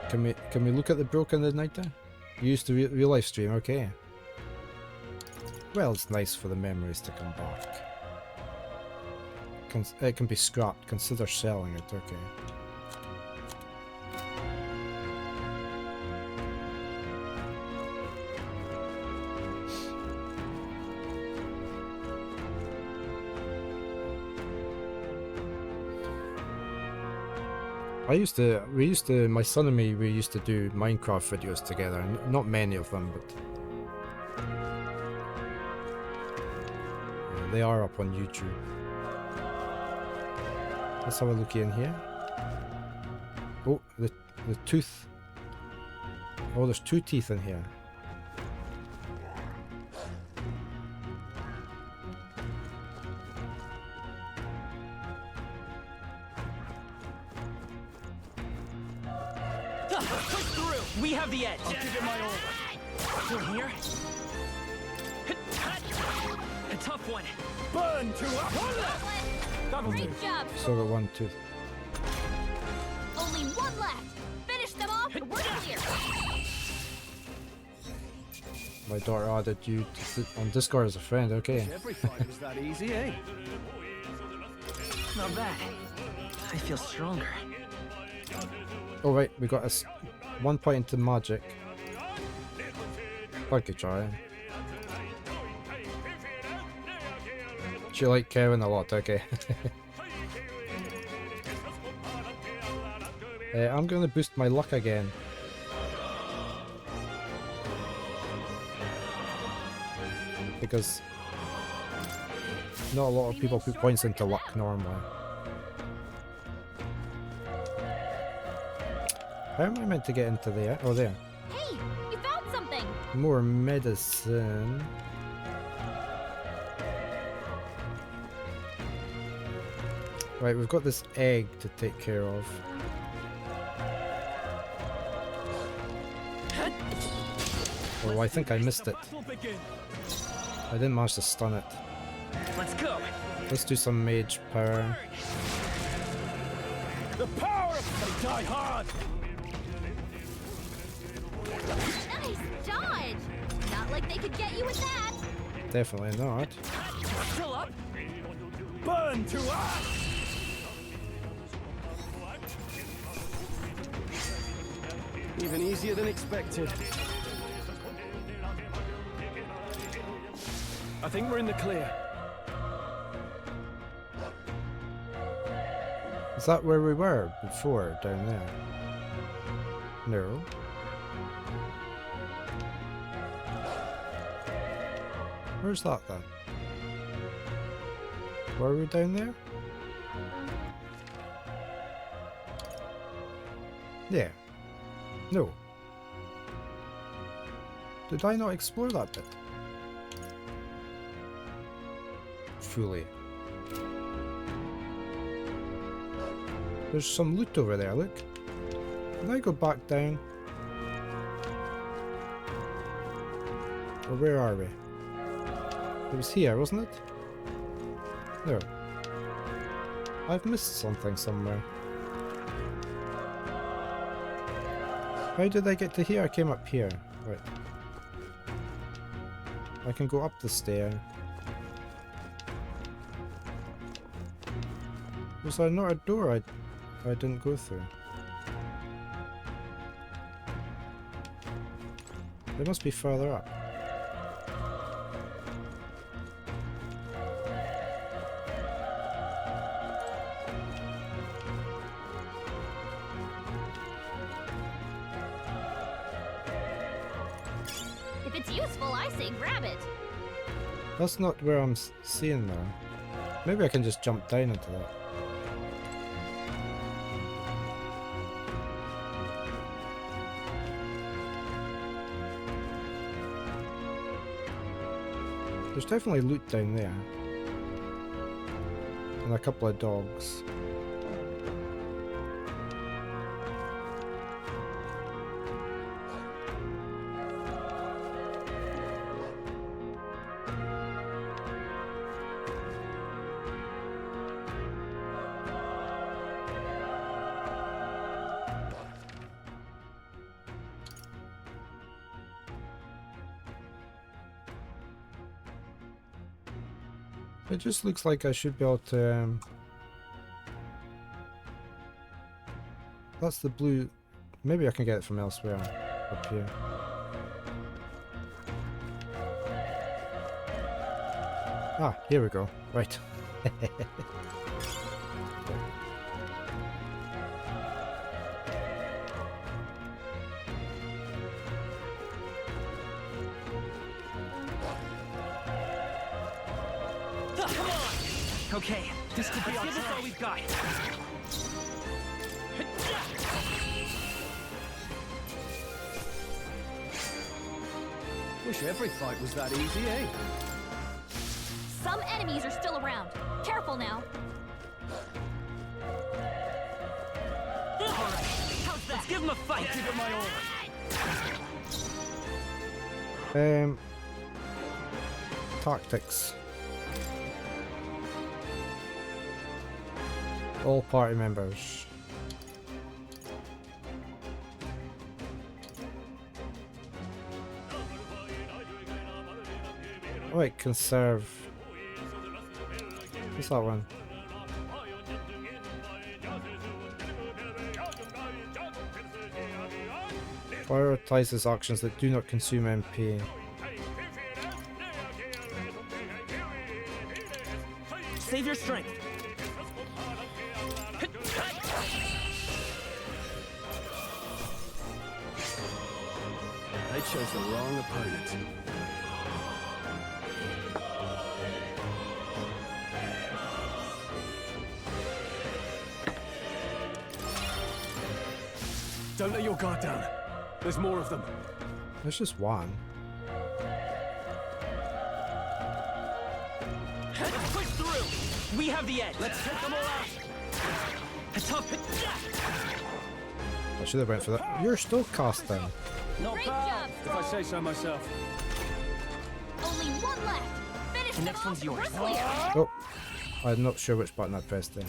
Can we look at the broken at night there? You used to real life stream, okay. Well, it's nice for the memories to come back. It can be scrapped, consider selling it, okay. My son and me, we used to do Minecraft videos together. Not many of them, but yeah, they are up on YouTube. Let's have a look in here. Oh, the tooth. Oh, there's 2 teeth in here. Push through! We have the edge! I'll give it my all. Through here? A tough one. Burn to us! Great job! Still got 1 tooth. Only 1 left! Finish them off and we're clear! My daughter added you on Discord as a friend, okay. Every fight was that easy, eh? Not bad. I feel stronger. Oh right, we got 1 point into magic. I could try. You like Kevin a lot, okay. I'm gonna boost my luck again. Because not a lot of people put points into luck normally. How am I meant to get into there? Oh, there. Hey, you found something! More medicine. Right, we've got this egg to take care of. Oh, I think I missed it. I didn't manage to stun it. Let's go. Let's do some mage power. The power of they die hard! Nice dodge! Not like they could get you with that! Definitely not. Still up? Burn to us! Even easier than expected. I think we're in the clear. Is that where we were before, down there? No. Where's that then? Were we down there? Yeah. No. Did I not explore that bit? Fully. There's some loot over there, look. Can I go back down? Or where are we? It was here, wasn't it? No. I've missed something somewhere. How did I get to here? I came up here. Right. I can go up the stair. Was there not a door I didn't go through? It must be further up. If it's useful, I say grab it. That's not where I'm seeing now. Maybe I can just jump down into that. There's definitely loot down there. And a couple of dogs. It just looks like I should be able to... That's the blue... Maybe I can get it from elsewhere. Up here. Ah, here we go. Right. Come on! Okay, this could be this all we've got. Wish every fight was that easy, eh? Some enemies are still around. Careful now. Alright, how's that? Let's give him a fight! I'll give it my all. Tactics. All party members. Right, conserve. What's that one? Prioritizes actions that do not consume MP. Save your strength. They chose the wrong opponent. Don't let your guard down. There's more of them. There's just one. Let's push through. We have the edge. Let's take them all out. A tough hit. I should have went for that. You're still casting. Not bad, if I say so myself. Only one left. Finish The next one's yours. Oh, I'm not sure which button I pressed there.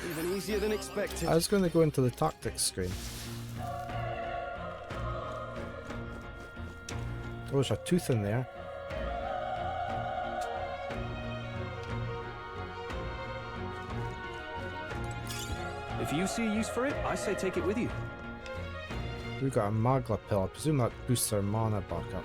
Even easier than expected. I was going to go into the tactics screen. Oh, there's a tooth in there. If you see a use for it, I say take it with you. We've got a Magla pill. I presume that boosts our mana back up.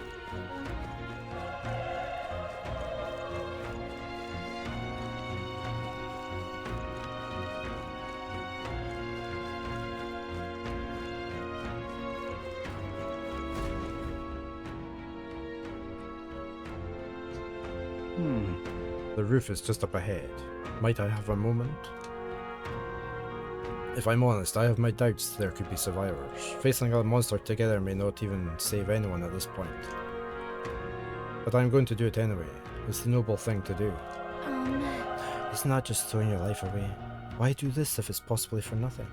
The roof is just up ahead. Might I have a moment? If I'm honest, I have my doubts there could be survivors. Facing a monster together may not even save anyone at this point. But I'm going to do it anyway. It's the noble thing to do. Isn't that just throwing your life away? Why do this if it's possibly for nothing?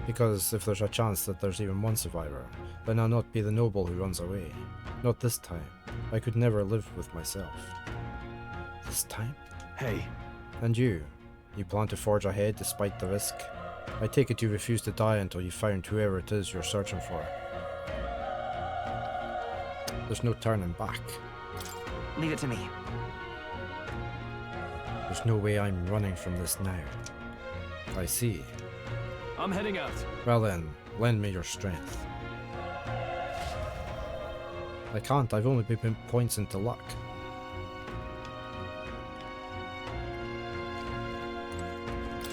Because if there's a chance that there's even one survivor, then I'll not be the noble who runs away. Not this time. I could never live with myself. This time? Hey. And you? You plan to forge ahead despite the risk? I take it you refuse to die until you found whoever it is you're searching for. There's no turning back. Leave it to me. There's no way I'm running from this now. I see. I'm heading out. Well then, lend me your strength. I can't, I've only been points into luck.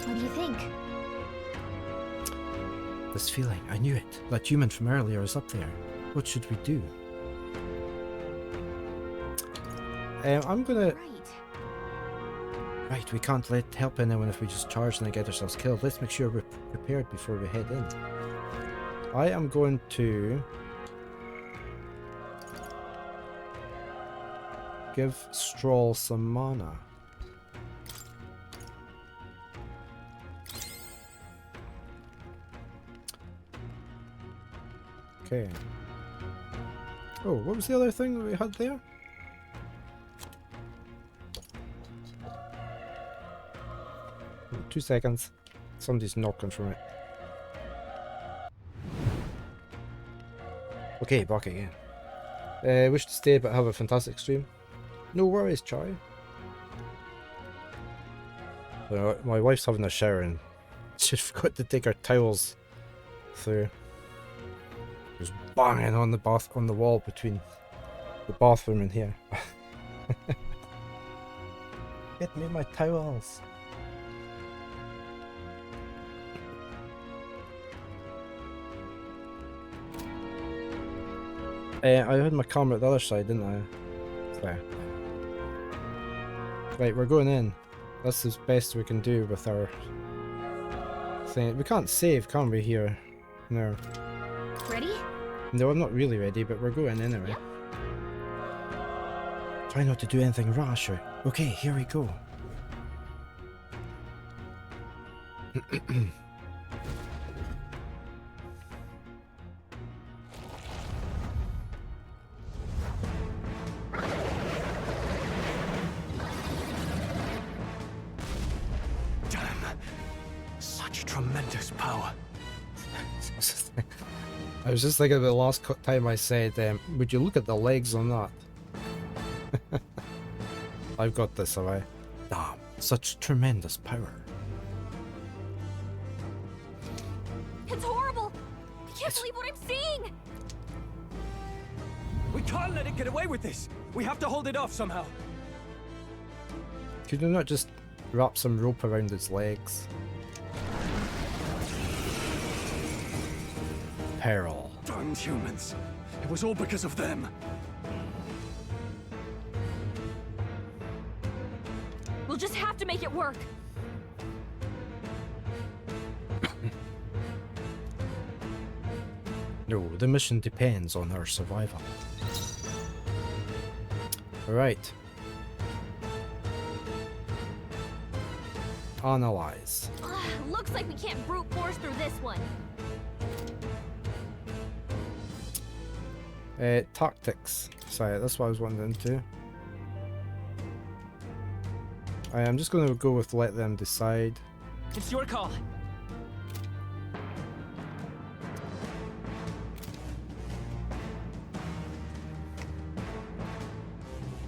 What do you think? This feeling, I knew it. That human from earlier is up there. What should we do? I'm gonna... Right, we can't help anyone if we just charge and then get ourselves killed. Let's make sure we're prepared before we head in. I am going to... give Stroll some mana. Okay. Oh, what was the other thing that we had there? Oh, 2 seconds. Somebody's knocking from it. Okay, back again. Wish to stay but have a fantastic stream. No worries, Charlie. My wife's having a shower and she forgot to take her towels through. Just banging on the wall between the bathroom and here. Get me my towels. I had my camera at the other side, didn't I? Okay. Right, we're going in. That's the best we can do with our thing. We can't save, can we, here? No. Ready? No, I'm not really ready, but we're going anyway. Yep. Try not to do anything rash. Okay, here we go. Tremendous power. I was just thinking about the last time I said, would you look at the legs on that? I've got this, alright. Damn, such tremendous power. It's horrible! I can't believe what I'm seeing! We can't let it get away with this! We have to hold it off somehow! Could you not just wrap some rope around its legs? Peril. Darn humans. It was all because of them. We'll just have to make it work. No, the mission depends on our survival. Alright. Analyze. Looks like we can't brute force through this one. Tactics. Sorry, that's what I was wondering too. I'm just going to go with let them decide. It's your call.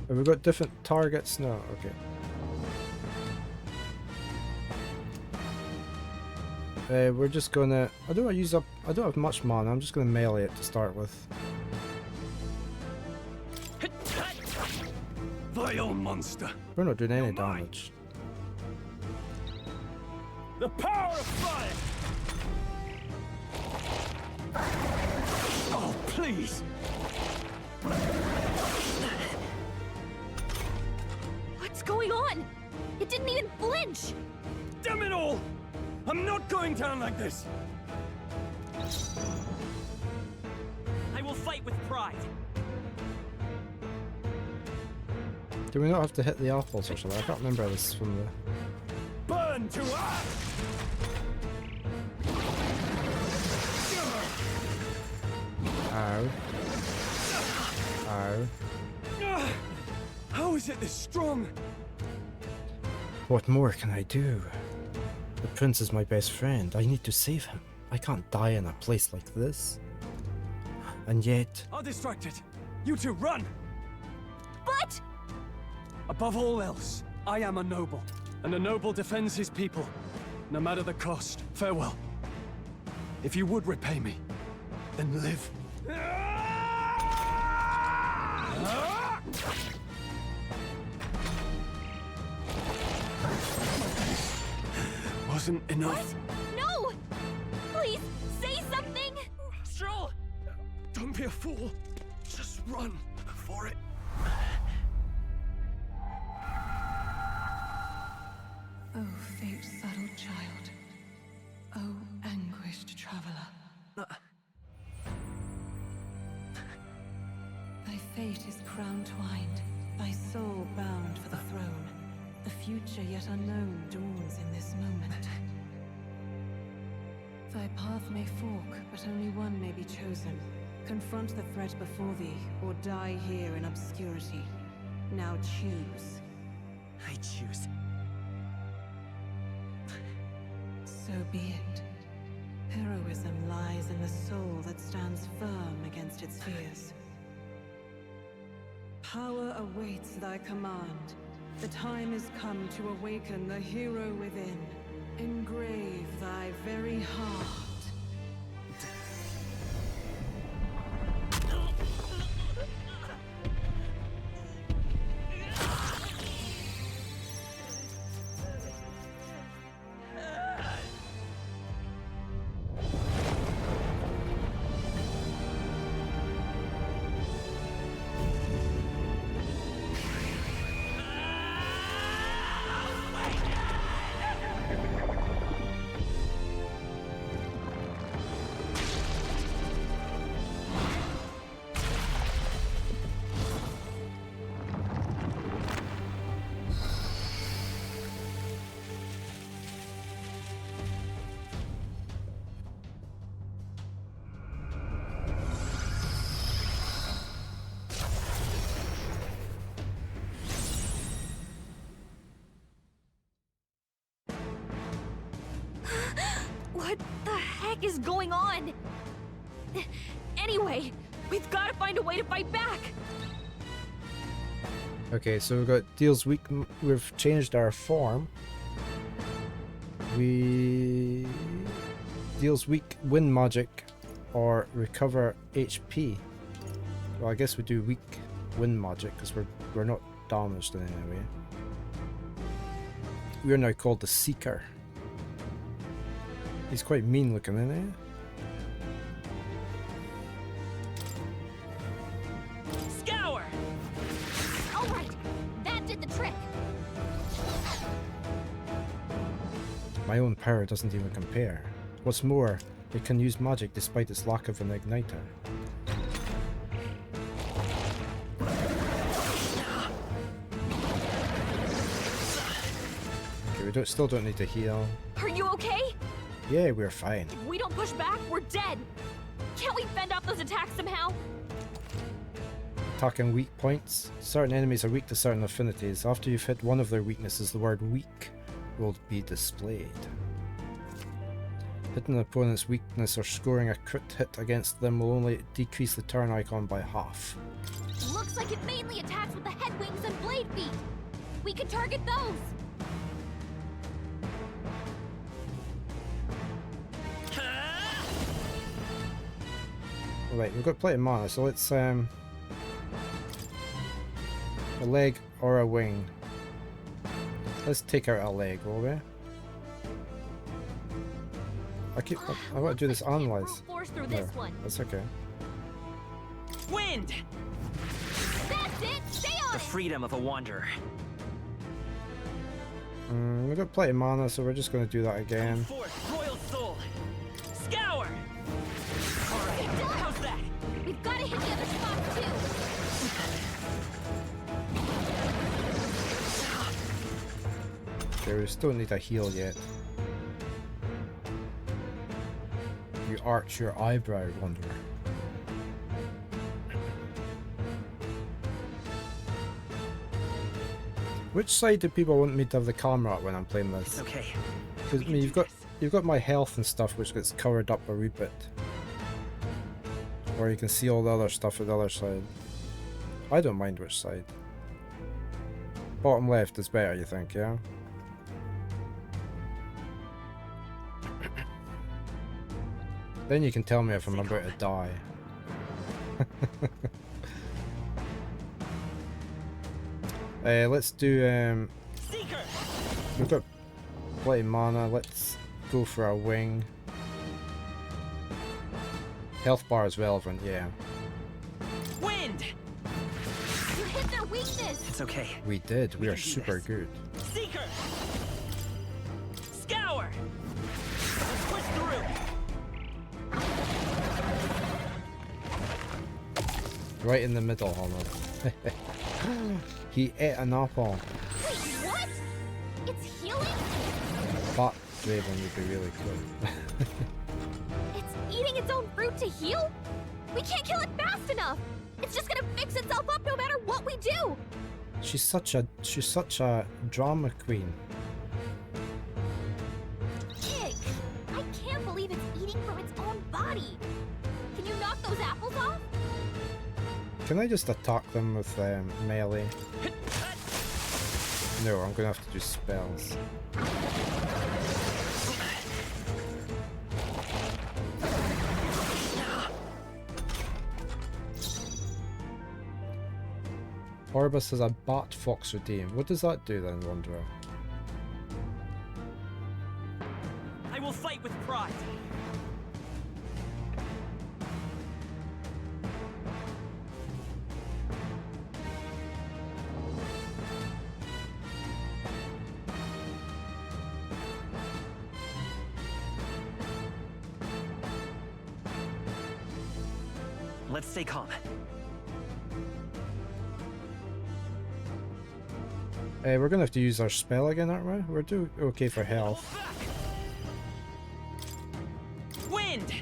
Have we got different targets? No, okay. We're just gonna... I don't have much mana, I'm just gonna melee it to start with. Vile monster. We're not doing any damage. The power of fire! Oh, please! What's going on? It didn't even flinch! Damn it all! I'm not going down like this! I will fight with pride. Do we not have to hit the apples or something? I can't remember this from the... Burn to earth! Ow. Ow. How is it this strong? What more can I do? The prince is my best friend. I need to save him. I can't die in a place like this. And yet... I'll distract it. You two, run! But... Above all else, I am a noble. And a noble defends his people. No matter the cost. Farewell. If you would repay me, then live. Wasn't enough. What? No! Please, say something! Sure! Don't be a fool. Just run for it. Oh, fate subtle child. Oh, anguished traveler. Thy fate is crown-twined, thy soul bound for the throne. The future yet unknown dawns in this moment. Thy path may fork, but only one may be chosen. Confront the threat before thee, or die here in obscurity. Now choose. I choose. So be it. Heroism lies in the soul that stands firm against its fears. Power awaits thy command. The time is come to awaken the hero within. Engrave thy very heart. What the heck is going on? Anyway, we've got to find a way to fight back. Okay, so we've got deals weak. We've changed our form. We deals weak wind magic or recover HP. Well, I guess we do weak wind magic because we're not damaged in any way. We are now called the Seeker. He's quite mean looking, isn't he? Scour! Alright, that did the trick. My own power doesn't even compare. What's more, it can use magic despite its lack of an igniter. Okay, we still don't need to heal. Are you okay? Yeah, we're fine. If we don't push back, we're dead. Can't we fend off those attacks somehow? Attacking weak points. Certain enemies are weak to certain affinities. After you've hit one of their weaknesses, the word weak will be displayed. Hitting an opponent's weakness or scoring a crit hit against them will only decrease the turn icon by half. Looks like it mainly attacks with the head wings and blade feet. We could target those. Right, we've got plenty of mana, so let's a leg or a wing. Let's take out a leg, will we? I want to do this analyze. This one. That's okay. Wind! That's it! Stay on The freedom of a wanderer. We've got plenty of mana, so we're just going to do that again. Forth, royal soul! Scour! Alright, how's that? We've got to hit the other spot too. Okay, we still need a heal yet. You arch your eyebrow, wanderer. Which side do people want me to have the camera at when I'm playing this? Okay. Because I mean, you've got my health and stuff, which gets covered up a wee bit. Or you can see all the other stuff at the other side. I don't mind which side. Bottom left is better, you think, yeah? Then you can tell me if I'm about to die. Let's do we've got plenty of mana, let's go for a wing. Health bar is relevant, yeah. Wind! You hit their weakness! It's okay. We did, we are super good. Seeker! Scour! Let's push through! Right in the middle, Homer. He ate an apple. Wait, what? It's healing? That Draven would be really cool. It's eating its own fruit to heal? We can't kill it fast enough! It's just gonna fix itself up no matter what we do! She's such a drama queen. Ig! I can't believe it's eating from its own body! Can you knock those apples off? Can I just attack them with melee? No, I'm gonna have to do spells. Orbis has a bat fox redeem. What does that do then, Wanderer? I will fight with pride. Let's stay calm. We're gonna have to use our spell again, aren't we? We're doing okay for health. Wind!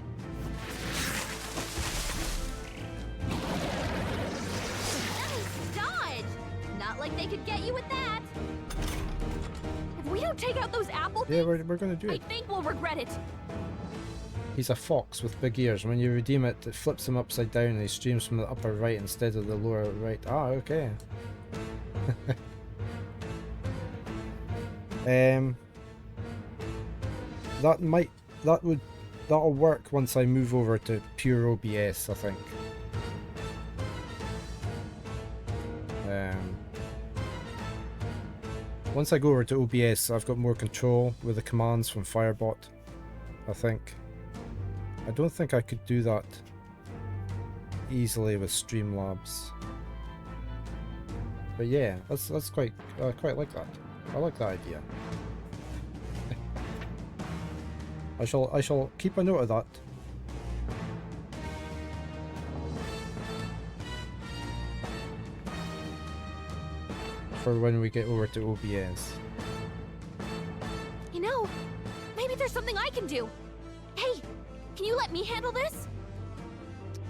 Nice dodge! Not like they could get you with that! If we don't take out those apple Yeah, things, we're gonna do I it. think we'll regret it. He's a fox with big ears. When you redeem it, it flips him upside down and he streams from the upper right instead of the lower right. Ah, okay. That'll work once I move over to pure OBS, I think. Once I go over to OBS, I've got more control with the commands from Firebot, I think. I don't think I could do that easily with Streamlabs. But yeah, that's quite I quite like that. I like that idea. I shall keep a note of that. For when we get over to OBS. You know, maybe there's something I can do. Hey, can you let me handle this?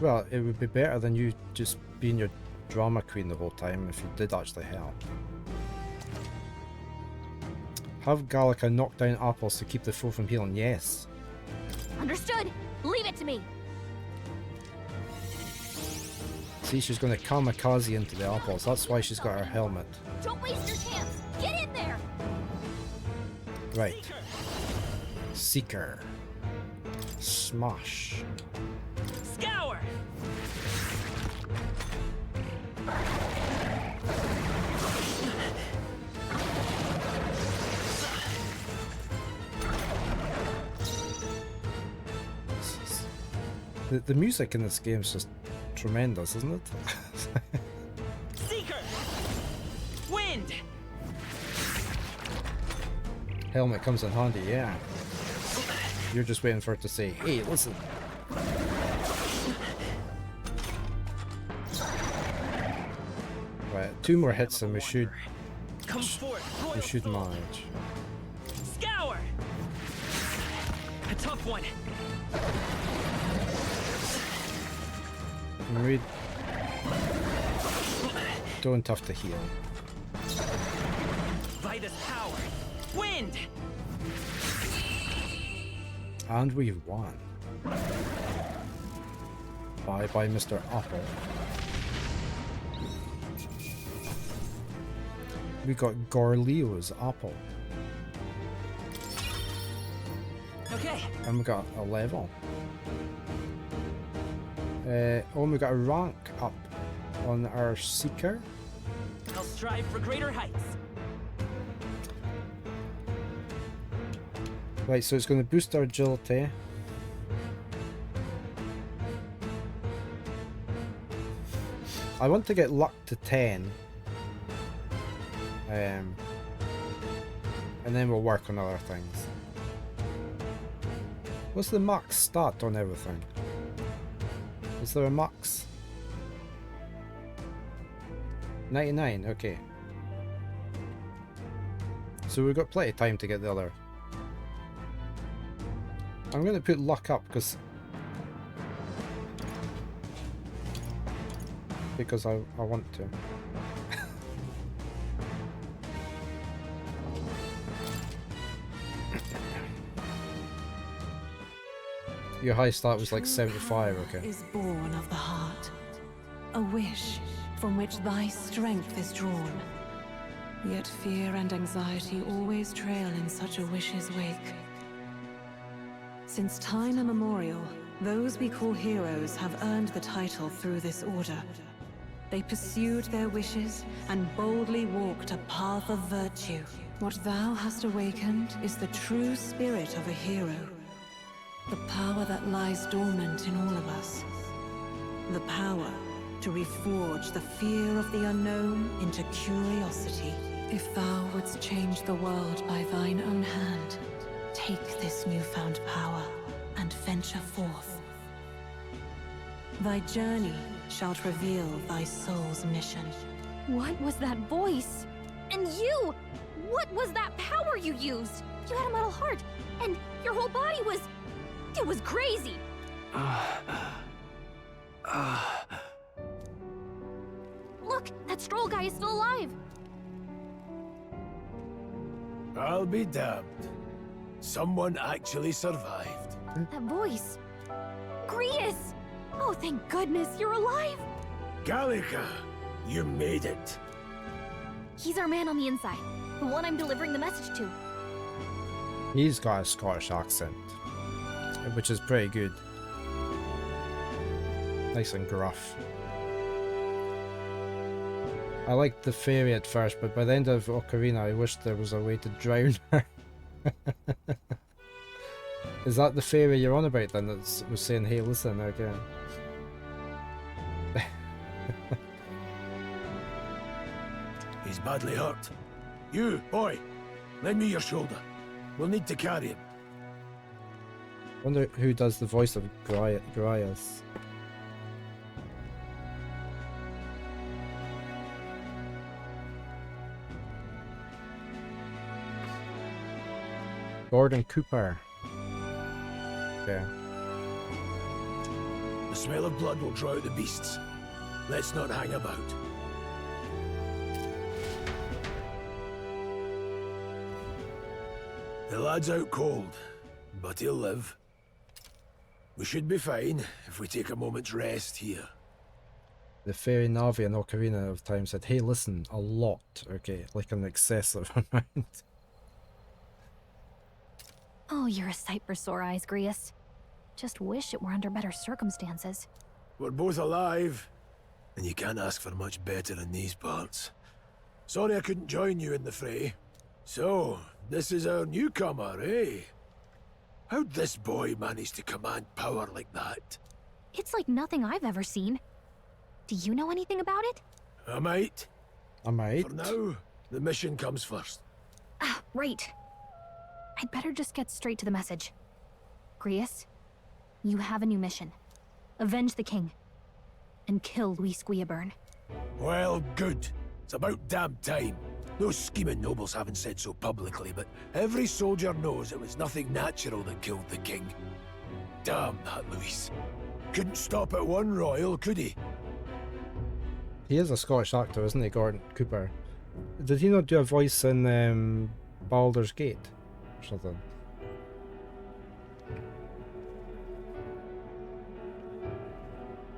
Well, it would be better than you just being your drama queen the whole time if you did actually help. Have Gallica knock down apples to keep the foe from healing. Yes. Understood. Leave it to me. See, she's going to kamikaze into the apples. That's why she's got her helmet. Don't waste your chance. Get in there. Right. Seeker. Smash. Scour. The music in this game is just tremendous, isn't it? Seeker. Wind. Helmet comes in handy, yeah. You're just waiting for it to say, hey, listen. Right, 2 more hits and we should manage. Scour. A tough one. Read. Don't have to heal. Vitus power. Wind. And we've won. Bye bye, Mr. Apple. We got Gorleo's apple. Okay. And we got a level. Oh, and we got a rank up on our Seeker. I'll strive for greater heights. Right, so it's going to boost our agility. I want to get luck to 10. And then we'll work on other things. What's the max stat on everything? Is there a max? 99, okay. So we've got plenty of time to get the other. I'm going to put luck up because I want to. Your high start was like 75, okay. Is born of the heart, a wish from which thy strength is drawn. Yet fear and anxiety always trail in such a wish's wake. Since time immemorial, those we call heroes have earned the title through this order. They pursued their wishes and boldly walked a path of virtue. What thou hast awakened is the true spirit of a hero. The power that lies dormant in all of us. The power to reforge the fear of the unknown into curiosity. If thou wouldst change the world by thine own hand, take this newfound power and venture forth. Thy journey shalt reveal thy soul's mission. What was that voice? And you! What was that power you used? You had a metal heart, and your whole body was... It was crazy! Look, that Stroll guy is still alive! I'll be damned. Someone actually survived. That voice. Grius! Oh, thank goodness, you're alive! Gallica, you made it. He's our man on the inside. The one I'm delivering the message to. He's got a Scottish accent, which is pretty good. Nice and gruff. I liked the fairy at first, but by the end of Ocarina, I wished there was a way to drown her. Is that the fairy you're on about then, that was saying, hey, listen, again? He's badly hurt. You, boy, lend me your shoulder. We'll need to carry him. Wonder who does the voice of Grius. Gordon Cooper. Yeah. The smell of blood will draw out the beasts. Let's not hang about. The lad's out cold, but he'll live. We should be fine if we take a moment's rest here. The fairy Navi in Ocarina of Time said, hey, listen, a lot, okay, like an excessive amount. Oh, you're a sight for sore eyes, Grius. Just wish it were under better circumstances. We're both alive, and you can't ask for much better in these parts. Sorry I couldn't join you in the fray. So, this is our newcomer, eh? How'd this boy manage to command power like that? It's like nothing I've ever seen. Do you know anything about it? I might. I might. For now, the mission comes first. Ah, right. I'd better just get straight to the message. Grius, you have a new mission. Avenge the king. And kill Luis Guillaburn. Well, good. It's about damn time. Those scheming nobles haven't said so publicly, but every soldier knows it was nothing natural that killed the king. Damn that Luis. Couldn't stop at one royal, could he? He is a Scottish actor, isn't he, Gordon Cooper? Did he not do a voice in Baldur's Gate or something?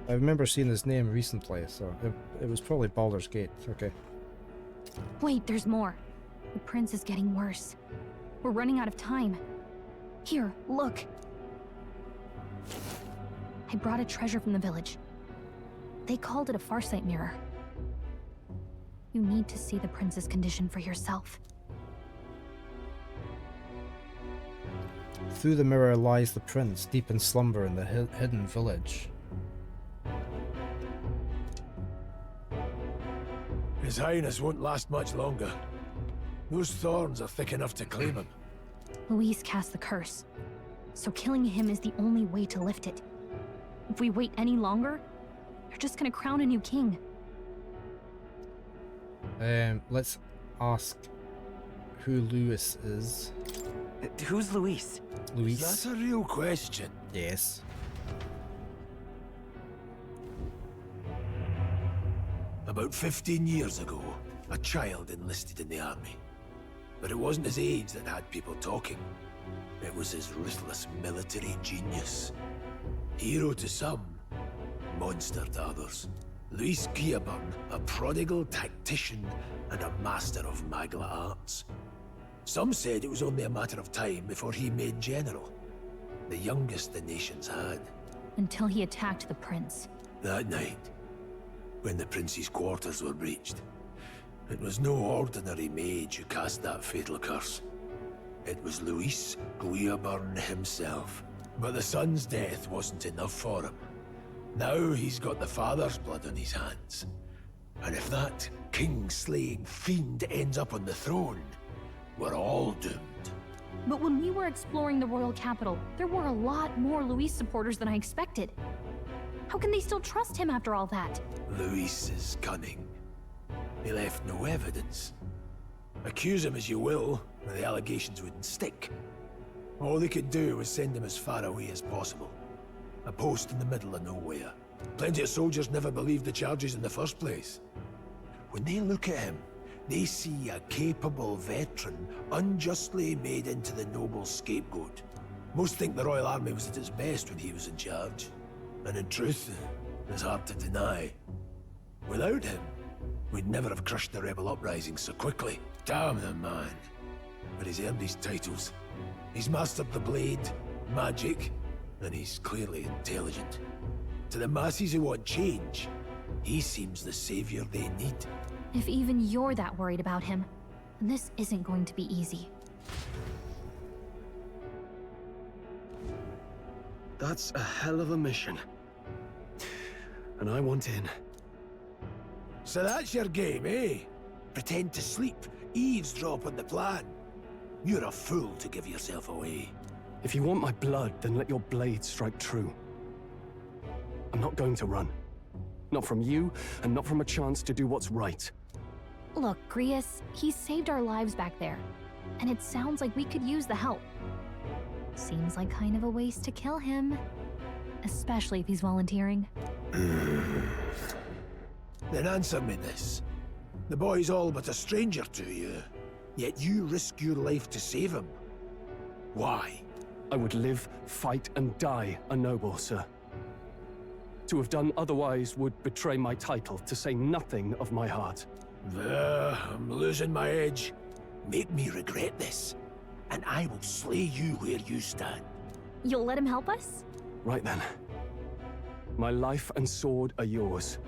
I remember seeing his name recently, so it was probably Baldur's Gate. Okay. Wait, there's more. The prince is getting worse. We're running out of time. Here, look. I brought a treasure from the village. They called it a farsight mirror. You need to see the prince's condition for yourself. Through the mirror lies the prince, deep in slumber in the hidden village. His Highness won't last much longer. Those thorns are thick enough to claim him. Luis cast the curse, so killing him is the only way to lift it. If we wait any longer, they're just gonna crown a new king. Let's ask who Luis is. Who's Luis? Luis. That's a real question. Yes. About 15 years ago, a child enlisted in the army. But it wasn't his age that had people talking. It was his ruthless military genius. Hero to some, monster to others. Luis Guillaburn, a prodigal tactician and a master of Magla arts. Some said it was only a matter of time before he made general. The youngest the nations had. Until he attacked the prince. That night, when the prince's quarters were breached, it was no ordinary mage who cast that fatal curse. It was Luis Guillaburn himself. But the son's death wasn't enough for him. Now he's got the father's blood on his hands. And if that king-slaying fiend ends up on the throne, we're all doomed. But when we were exploring the royal capital, there were a lot more Luis supporters than I expected. How can they still trust him after all that? Luis is cunning. He left no evidence. Accuse him as you will, the allegations wouldn't stick. All they could do was send him as far away as possible. A post in the middle of nowhere. Plenty of soldiers never believed the charges in the first place. When they look at him, they see a capable veteran unjustly made into the noble scapegoat. Most think the Royal Army was at its best when he was in charge. And in truth, it's hard to deny. Without him, we'd never have crushed the rebel uprising so quickly. Damn the man. But he's earned his titles. He's mastered the blade, magic, and he's clearly intelligent. To the masses who want change, he seems the savior they need. If even you're that worried about him, then this isn't going to be easy. That's a hell of a mission. And I want in. So that's your game, eh? Pretend to sleep, eavesdrop on the plan. You're a fool to give yourself away. If you want my blood, then let your blade strike true. I'm not going to run. Not from you, and not from a chance to do what's right. Look, Grius, he saved our lives back there. And it sounds like we could use the help. Seems like kind of a waste to kill him. Especially if he's volunteering. Then answer me this. The boy's all but a stranger to you, yet you risk your life to save him. Why? I would live, fight, and die a noble, sir. To have done otherwise would betray my title, to say nothing of my heart. I'm losing my edge. Make me regret this, and I will slay you where you stand. You'll let him help us? Right then. My life and sword are yours.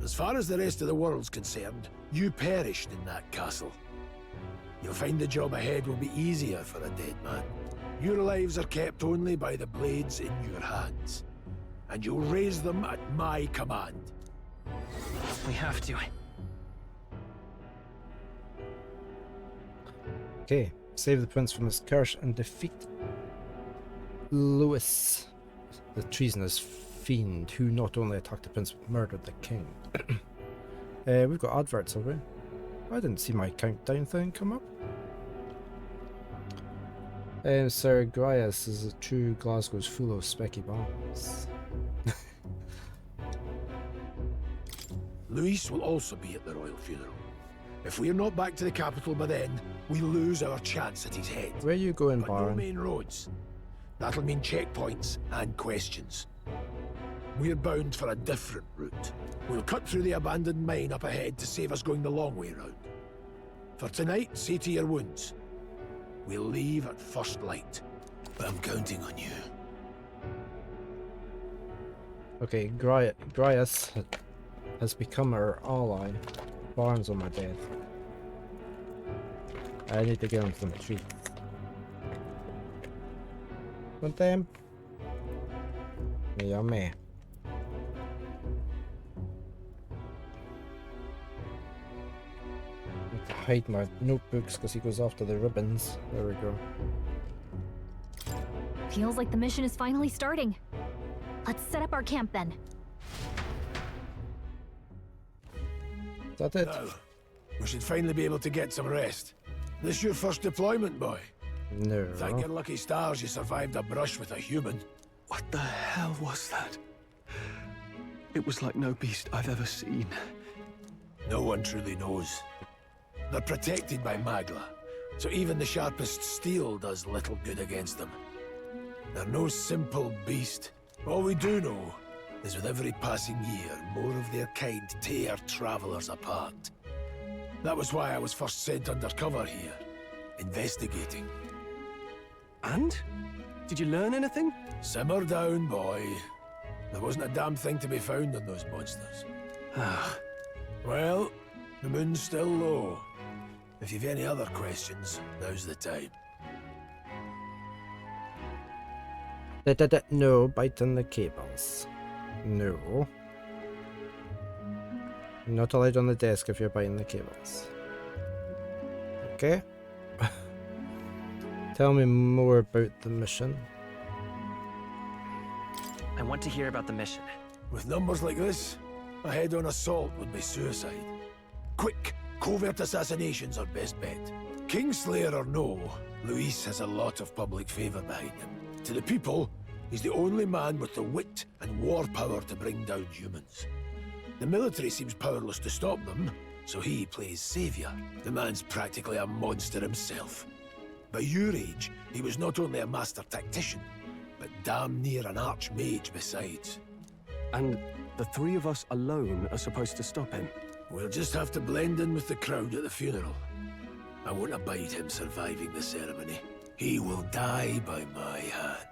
As far as the rest of the world's concerned, you perished in that castle. You'll find the job ahead will be easier for a dead man. Your lives are kept only by the blades in your hands, and you'll raise them at my command. We have to. Okay, save the prince from his curse and defeat Louis, the treasonous fiend who not only attacked the prince but murdered the king. We've got adverts, have we? I didn't see my countdown thing come up. Sir Grius is a true Glasgow's full of specky bombs. Louis will also be at the royal funeral. If we're not back to the capital by then, we lose our chance at his head. Where are you going, but Baron? no main roads. That'll mean checkpoints and questions. We're bound for a different route. We'll cut through the abandoned mine up ahead to save us going the long way round. For tonight, see to your wounds. We'll leave at first light. But I'm counting on you. Okay, Grius has become our ally. Barnes on my death. I need to get him some treats. Want them? Yummy. Need to hide my notebooks because he goes after the ribbons. There we go. Feels like the mission is finally starting. Let's set up our camp then. Is that it? Now, we should finally be able to get some rest. This your first deployment, boy? No. Thank your lucky stars you survived a brush with a human. What the hell was that? It was like no beast I've ever seen. No one truly knows. They're protected by Magla, so even the sharpest steel does little good against them. They're no simple beast. All we do know is with every passing year, more of their kind tear travelers apart. That was why I was first sent undercover here, investigating. And? Did you learn anything? Simmer down, boy. There wasn't a damn thing to be found on those monsters. Well, the moon's still low. If you've any other questions, now's the time. No, biting the cables. No. You're not allowed on the desk if you're biting the cables. Okay. Tell me more about the mission. I want to hear about the mission. With numbers like this, a head-on assault would be suicide. Quick, covert assassinations are best bet. Kingslayer or no, Luis has a lot of public favor behind him. To the people, he's the only man with the wit and war power to bring down humans. The military seems powerless to stop them, so he plays savior. The man's practically a monster himself. By your age, he was not only a master tactician, but damn near an archmage besides. And the three of us alone are supposed to stop him. We'll just have to blend in with the crowd at the funeral. I won't abide him surviving the ceremony. He will die by my hand.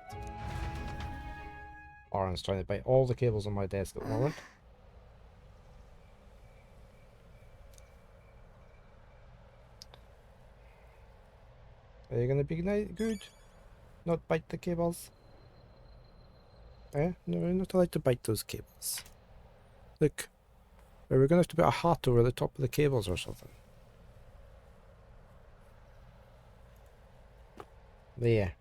Aaron's trying to bite all the cables on my desk at the moment. Are you gonna be good? Not bite the cables? Eh? No, we're not allowed to bite those cables. Look. Are we gonna have to put a hat over the top of the cables or something? There.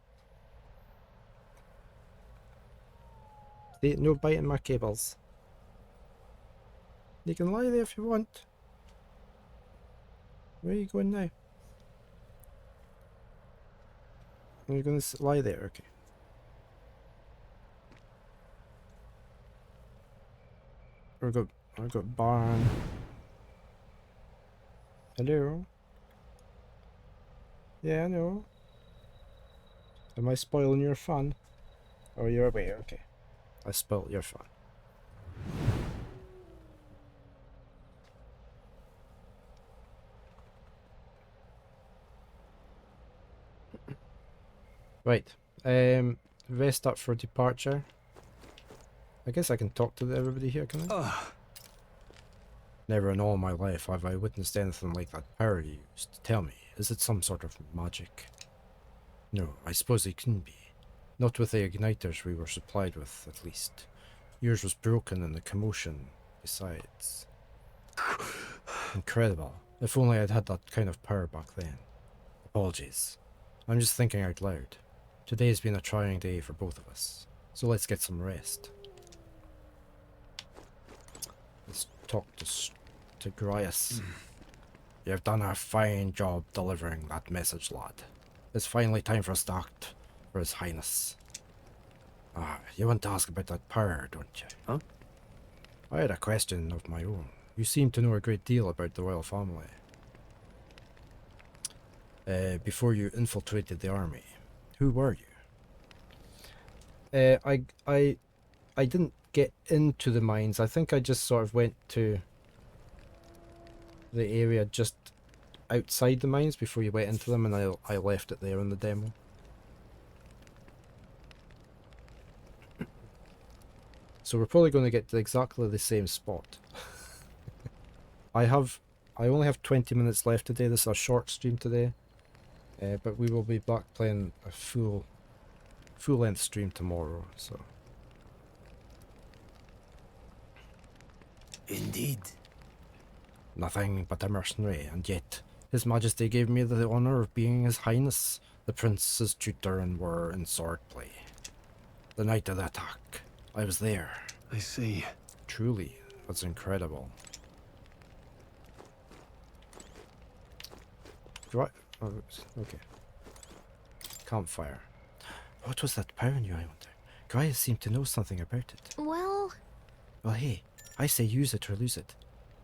See, no biting my cables. You can lie there if you want. Where are you going now? Are you going to lie there? Okay. I've got barn. Hello? Yeah, I know. Am I spoiling your fun? Oh, you're away, okay. I spoiled your fun. Right. Rest up for departure. I guess I can talk to everybody here, can I? Never in all my life have I witnessed anything like that power you used. Tell me, is it some sort of magic? No, I suppose it couldn't be. Not with the igniters we were supplied with, at least. Yours was broken in the commotion, besides. Incredible. If only I'd had that kind of power back then. Apologies. I'm just thinking out loud. Today's been a trying day for both of us, so let's get some rest. Let's talk to Grias. You've done a fine job delivering that message, lad. It's finally time for a start for His Highness. Ah, you want to ask about that power, don't you? Huh? I had a question of my own. You seem to know a great deal about the royal family. Before you infiltrated the army, who were you? I didn't get into the mines. I think I just sort of went to the area just outside the mines before you went into them, and I left it there in the demo. So we're probably going to get to exactly the same spot. I only have 20 minutes left today. This is a short stream today, but we will be back playing a full-length stream tomorrow. So. Indeed. Nothing but a mercenary, and yet His Majesty gave me the honour of being His Highness, the Prince's tutor, and were in swordplay. The night of the attack, I was there. I see. Truly, that's incredible. Right. Oh, okay. Campfire. What was that power in you, I wonder? Grias seemed to know something about it. Well, hey, I say use it or lose it.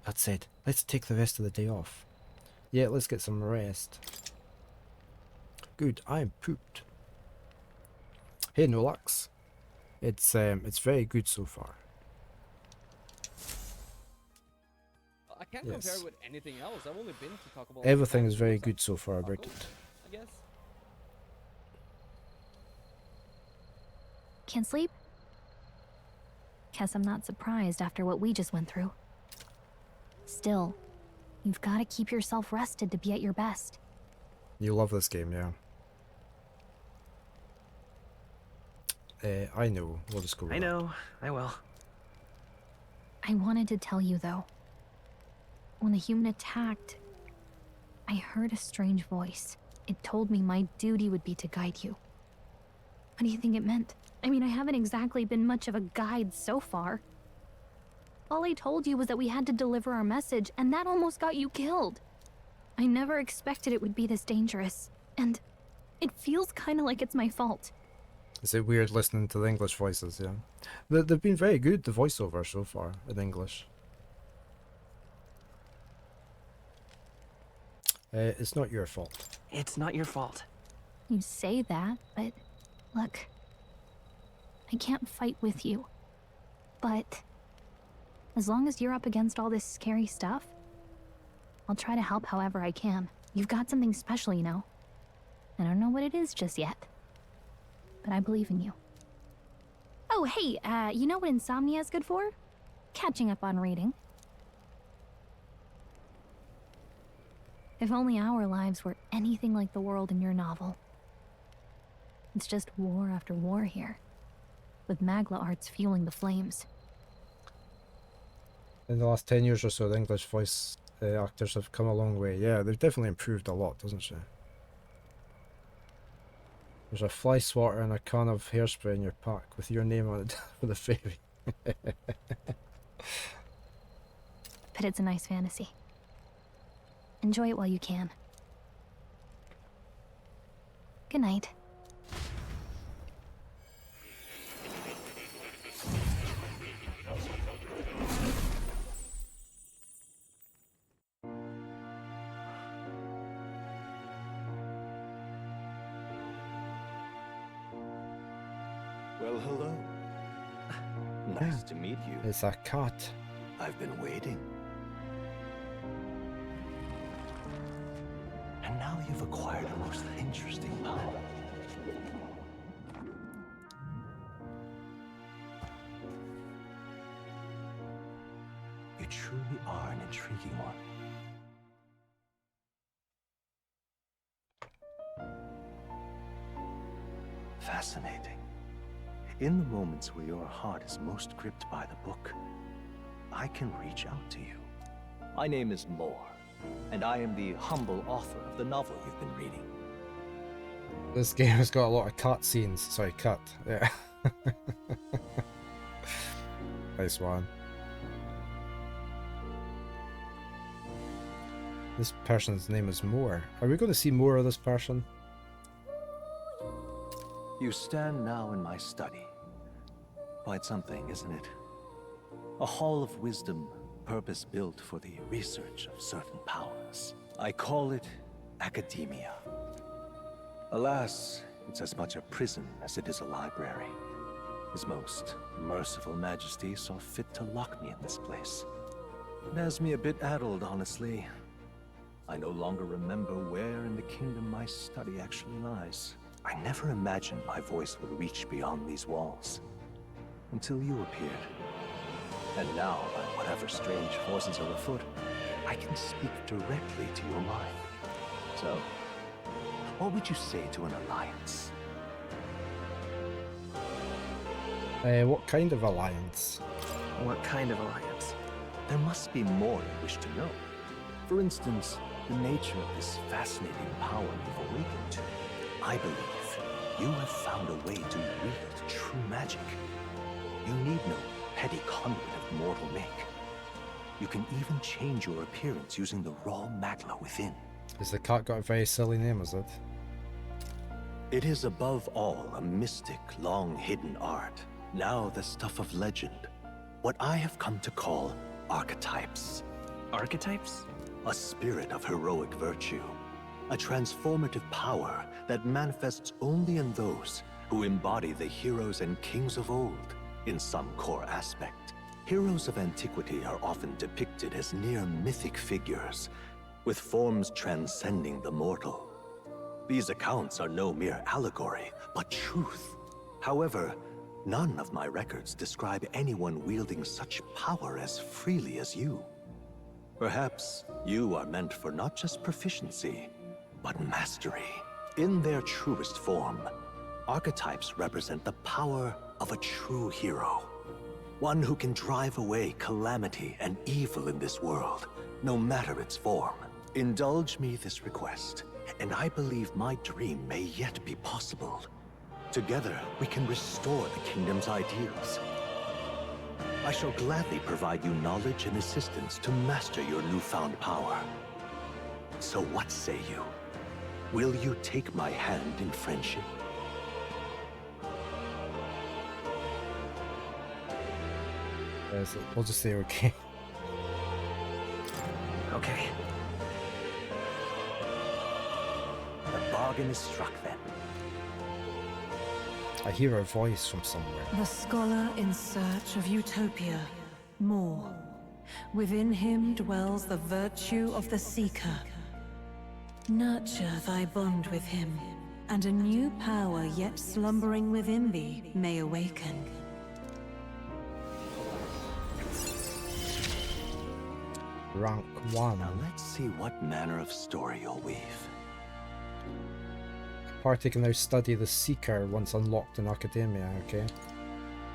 That said, let's take the rest of the day off. Yeah, let's get some rest. Good, I'm pooped. Hey, Nolax. It's very good so far. I can't compare it with anything else. I've only been to Taco Bell. Everything is very good so far about it. I guess. Can't sleep? Guess I'm not surprised after what we just went through. Still, you've got to keep yourself rested to be at your best. You love this game, yeah. I know. We'll just go with I know. I will. I wanted to tell you, though. When the human attacked, I heard a strange voice. It told me my duty would be to guide you. What do you think it meant? I mean, I haven't exactly been much of a guide so far. All I told you was that we had to deliver our message, and that almost got you killed. I never expected it would be this dangerous, and it feels kind of like it's my fault. Is it weird listening to the English voices, yeah? They've been very good, the voiceover so far, in English. It's not your fault. It's not your fault. You say that, but look, I can't fight with you. But as long as you're up against all this scary stuff, I'll try to help however I can. You've got something special, you know. I don't know what it is just yet, but I believe in you. Oh, hey, you know what insomnia is good for? Catching up on reading. If only our lives were anything like the world in your novel. It's just war after war here, with Magla arts fueling the flames. In the last 10 years or so, the English voice actors have come a long way. Yeah, they've definitely improved a lot, doesn't she? There's a fly swatter and a can of hairspray in your pack with your name on it for the fairy. But it's a nice fantasy. Enjoy it while you can. Good night. Well, hello. Nice to meet you. It's a cat. I've been waiting. And now you've acquired a most interesting power. You truly are an intriguing one. Fascinating. In the moments where your heart is most gripped by the book, I can reach out to you. My name is Moore, and I am the humble author of the novel you've been reading. This game has got a lot of cut scenes. Sorry, cut. Yeah. Nice one. This person's name is Moore. Are we going to see more of this person? You stand now in my study. Quite something, isn't it? A hall of wisdom, purpose-built for the research of certain powers. I call it academia. Alas, it's as much a prison as it is a library. His most merciful majesty saw fit to lock me in this place. It has me a bit addled, honestly. I no longer remember where in the kingdom my study actually lies. I never imagined my voice would reach beyond these walls. Until you appeared. And now, by whatever strange forces are afoot, I can speak directly to your mind. So, what would you say to an alliance? What kind of alliance? What kind of alliance? There must be more you wish to know. For instance, the nature of this fascinating power you've awakened to. I believe you have found a way to wield true magic. You need no petty conduit of mortal make. You can even change your appearance using the raw magla within. Has the cat got a very silly name, is it? It is above all a mystic, long-hidden art. Now the stuff of legend. What I have come to call archetypes. Archetypes? A spirit of heroic virtue. A transformative power that manifests only in those who embody the heroes and kings of old in some core aspect. Heroes of antiquity are often depicted as near mythic figures, with forms transcending the mortal. These accounts are no mere allegory, but truth. However, none of my records describe anyone wielding such power as freely as you. Perhaps you are meant for not just proficiency, but mastery. In their truest form, archetypes represent the power of a true hero. One who can drive away calamity and evil in this world, no matter its form. Indulge me this request, and I believe my dream may yet be possible. Together, we can restore the kingdom's ideals. I shall gladly provide you knowledge and assistance to master your newfound power. So what say you? Will you take my hand in friendship? Yes, we'll just say okay. Okay. The bargain bargain is struck then. I hear a voice from somewhere. The scholar in search of utopia. More. Within him dwells the virtue of the seeker. Nurture thy bond with him, and a new power yet slumbering within thee may awaken. Rank 1. Now let's see what manner of story you'll weave. Party can now study the Seeker once unlocked in Academia, okay?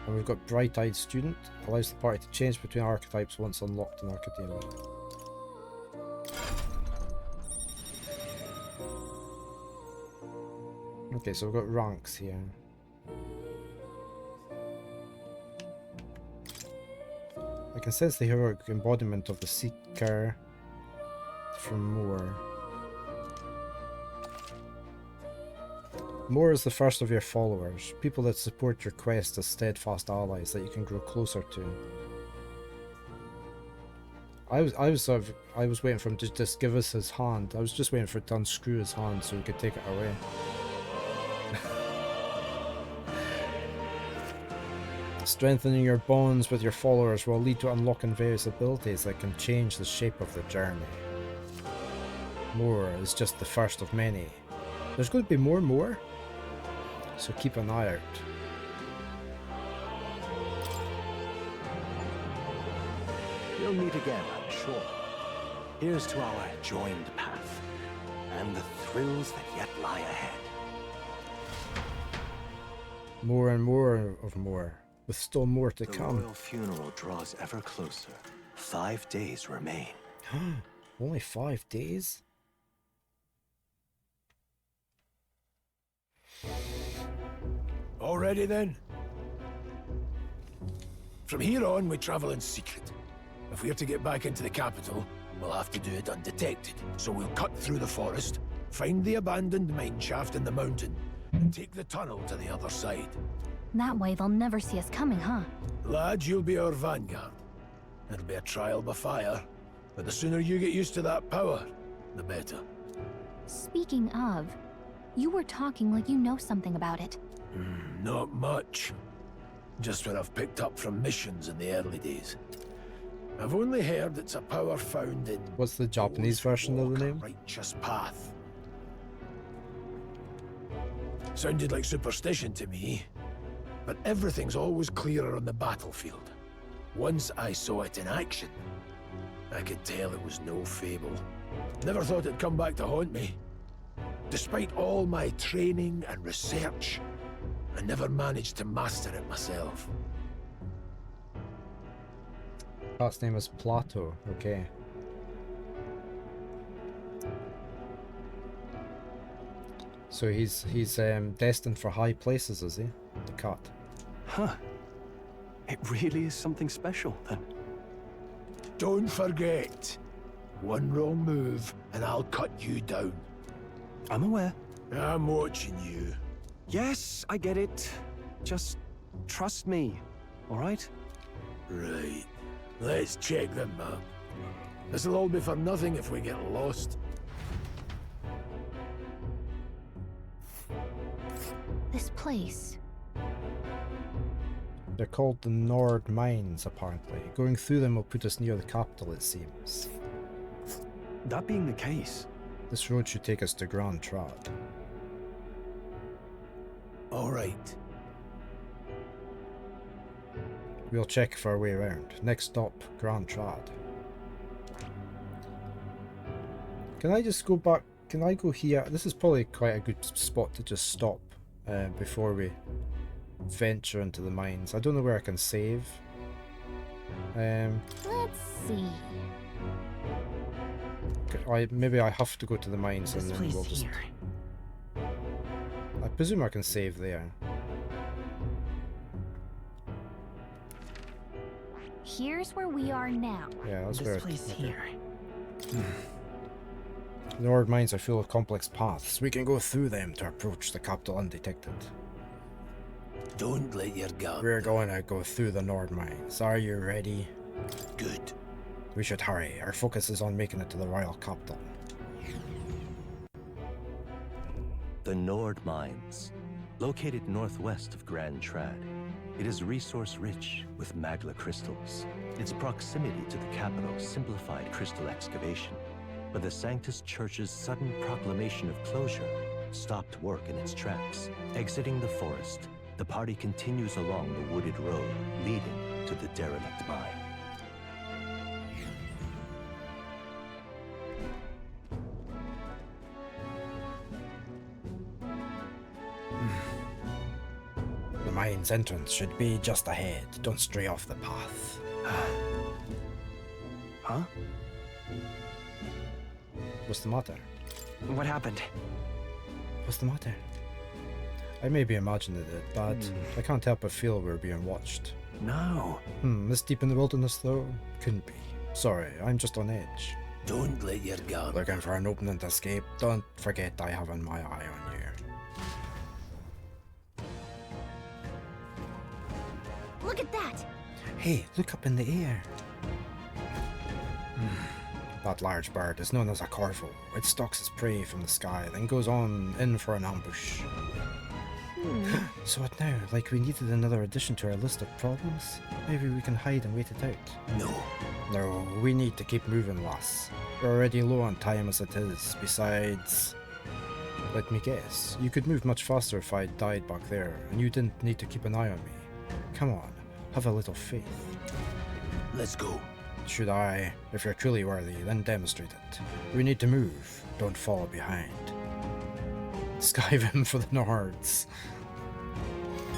And we've got Bright-Eyed Student. Allows the party to change between archetypes once unlocked in Academia. Okay, so we've got ranks here. I can sense the heroic embodiment of the Seeker from Moore. Moore is the first of your followers, people that support your quest as steadfast allies that you can grow closer to. I was waiting for him to just give us his hand. I was just waiting for it to unscrew his hand so we could take it away. Strengthening your bonds with your followers will lead to unlocking various abilities that can change the shape of the journey. More is just the first of many. There's going to be more, so keep an eye out. We'll meet again, I'm sure. Here's to our joined path, and the thrills that yet lie ahead. More and more of more, with still more to come. The royal funeral draws ever closer. 5 days remain. Only 5 days? All ready then? From here on, we travel in secret. If we're to get back into the capital, we'll have to do it undetected. So we'll cut through the forest, find the abandoned mine shaft in the mountain, and take the tunnel to the other side. That way they'll never see us coming, huh? Lad, you'll be our vanguard. It'll be a trial by fire, but the sooner you get used to that power, the better. Speaking of, you were talking like you know something about it. Not much. Just what I've picked up from missions in the early days. I've only heard it's a power found in... What's the Japanese version of the name? Righteous path. Sounded like superstition to me, but everything's always clearer on the battlefield. Once I saw it in action, I could tell it was no fable. Never thought it'd come back to haunt me. Despite all my training and research, I never managed to master it myself. Cat's name is Plato, okay. So he's destined for high places, is he? The cat. Huh. It really is something special, then. Don't forget, one wrong move and I'll cut you down. I'm aware. I'm watching you. Yes, I get it. Just trust me, all right? Right. Let's check the map. This'll all be for nothing if we get lost. This place. They're called the Nord Mines, apparently. Going through them will put us near the capital, it seems. That being the case... This road should take us to Grand Trad. All right. We'll check for our way around. Next stop, Grand Trad. Can I just go back? Can I go here? This is probably quite a good spot to just stop before we venture into the mines. I don't know where I can save. Let's see. Maybe I have to go to the mines and then we'll just... I presume I can save there. Here's where we are now. Yeah, that's this where. place here. The Nord mines are full of complex paths. We can go through them to approach the capital undetected. Don't let your guard. We're going to go through the Nord mines. Are you ready? Good. We should hurry. Our focus is on making it to the royal capital. The Nord Mines. Located northwest of Grand Trad, it is resource-rich with magla crystals. Its proximity to the capital simplified crystal excavation, but the Sanctus Church's sudden proclamation of closure stopped work in its tracks. Exiting the forest, the party continues along the wooded road leading to the derelict mine. The mine's entrance should be just ahead. Don't stray off the path. Huh? What's the matter? What happened? What's the matter? I may be imagining it, but I can't help but feel we're being watched. No. This deep in the wilderness, though? Couldn't be. Sorry, I'm just on edge. Don't let your guard. Looking for an opening to escape? Don't forget I have my eye on you. Look at that! Hey, look up in the air. That large bird is known as a corvo. It stalks its prey from the sky, then goes on in for an ambush. So what now? Like we needed another addition to our list of problems? Maybe we can hide and wait it out. No. No, we need to keep moving, lass. We're already low on time as it is. Besides, let me guess, you could move much faster if I died back there, and you didn't need to keep an eye on me. Come on, have a little faith. Let's go. Should I? If you're truly worthy, then demonstrate it. We need to move, don't fall behind. Skyrim for the Nords.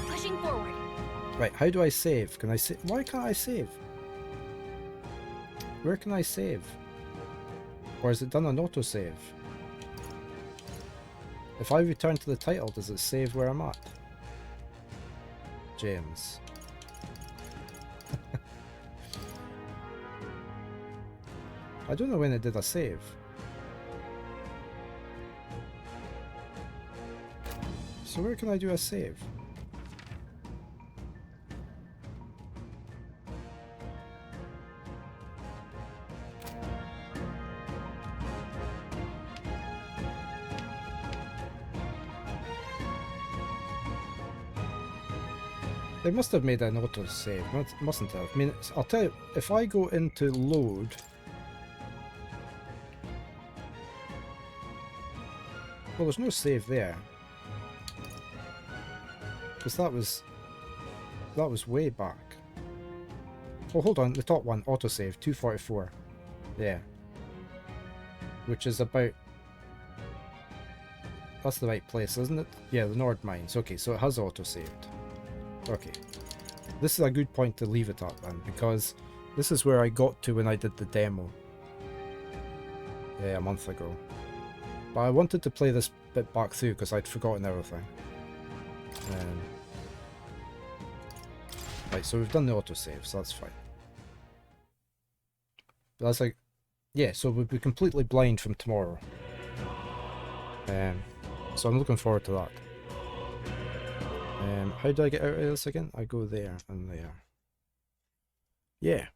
Pushing forward. Right, how do I save? Can I save? Why can't I save? Where can I save? Or is it done on autosave? If I return to the title, does it save where I'm at? James. I don't know when it did a save. So where can I do a save? They must have made an auto save, mustn't have? I mean, I'll tell you, if I go into load, well, there's no save there, because that was way back. Oh, hold on, the top one, autosave, 244, yeah, which is about, that's the right place, isn't it? Yeah, the Nord Mines. Okay, so it has autosaved. Okay, this is a good point to leave it at then, because this is where I got to when I did the demo, yeah, a month ago. But I wanted to play this bit back through because I'd forgotten everything. Right, so we've done the autosave, so that's fine. But that's like, yeah, so we'll be completely blind from tomorrow. So I'm looking forward to that. How do I get out of this again? I go there and there. Yeah,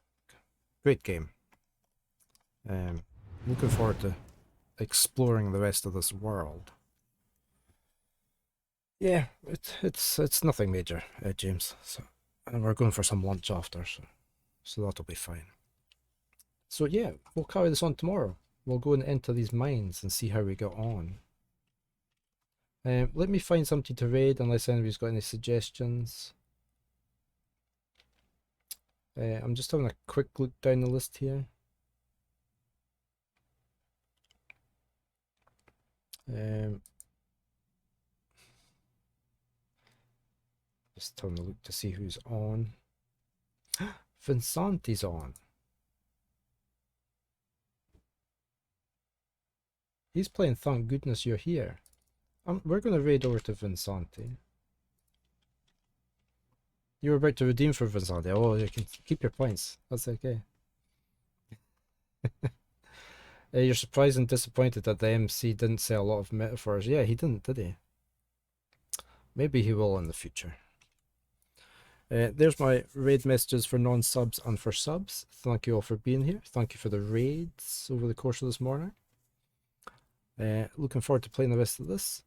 great game. Looking forward to exploring the rest of this world. Yeah, it's nothing major, James. So, and we're going for some lunch after, so that'll be fine. So yeah, we'll carry this on tomorrow. We'll go and enter these mines and see how we get on. Let me find something to raid unless anybody's got any suggestions. I'm just having a quick look down the list here. Just having a look to see who's on. Vinsanti's on. He's playing Thank Goodness You're Here. We're going to raid over to Vinsanti. You were about to redeem for Vinsanti. Oh, you can keep your points. That's okay. You're surprised and disappointed that the MC didn't say a lot of metaphors. Yeah, he didn't, did he? Maybe he will in the future. There's my raid messages for non-subs and for subs. Thank you all for being here. Thank you for the raids over the course of this morning. Looking forward to playing the rest of this.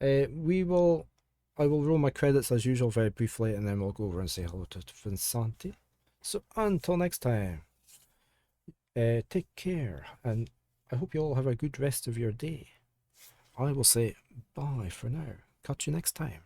I will roll my credits as usual very briefly, and then we'll go over and say hello to Vincenti. So until next time, take care, and I hope you all have a good rest of your day. I will say bye for now. Catch you next time.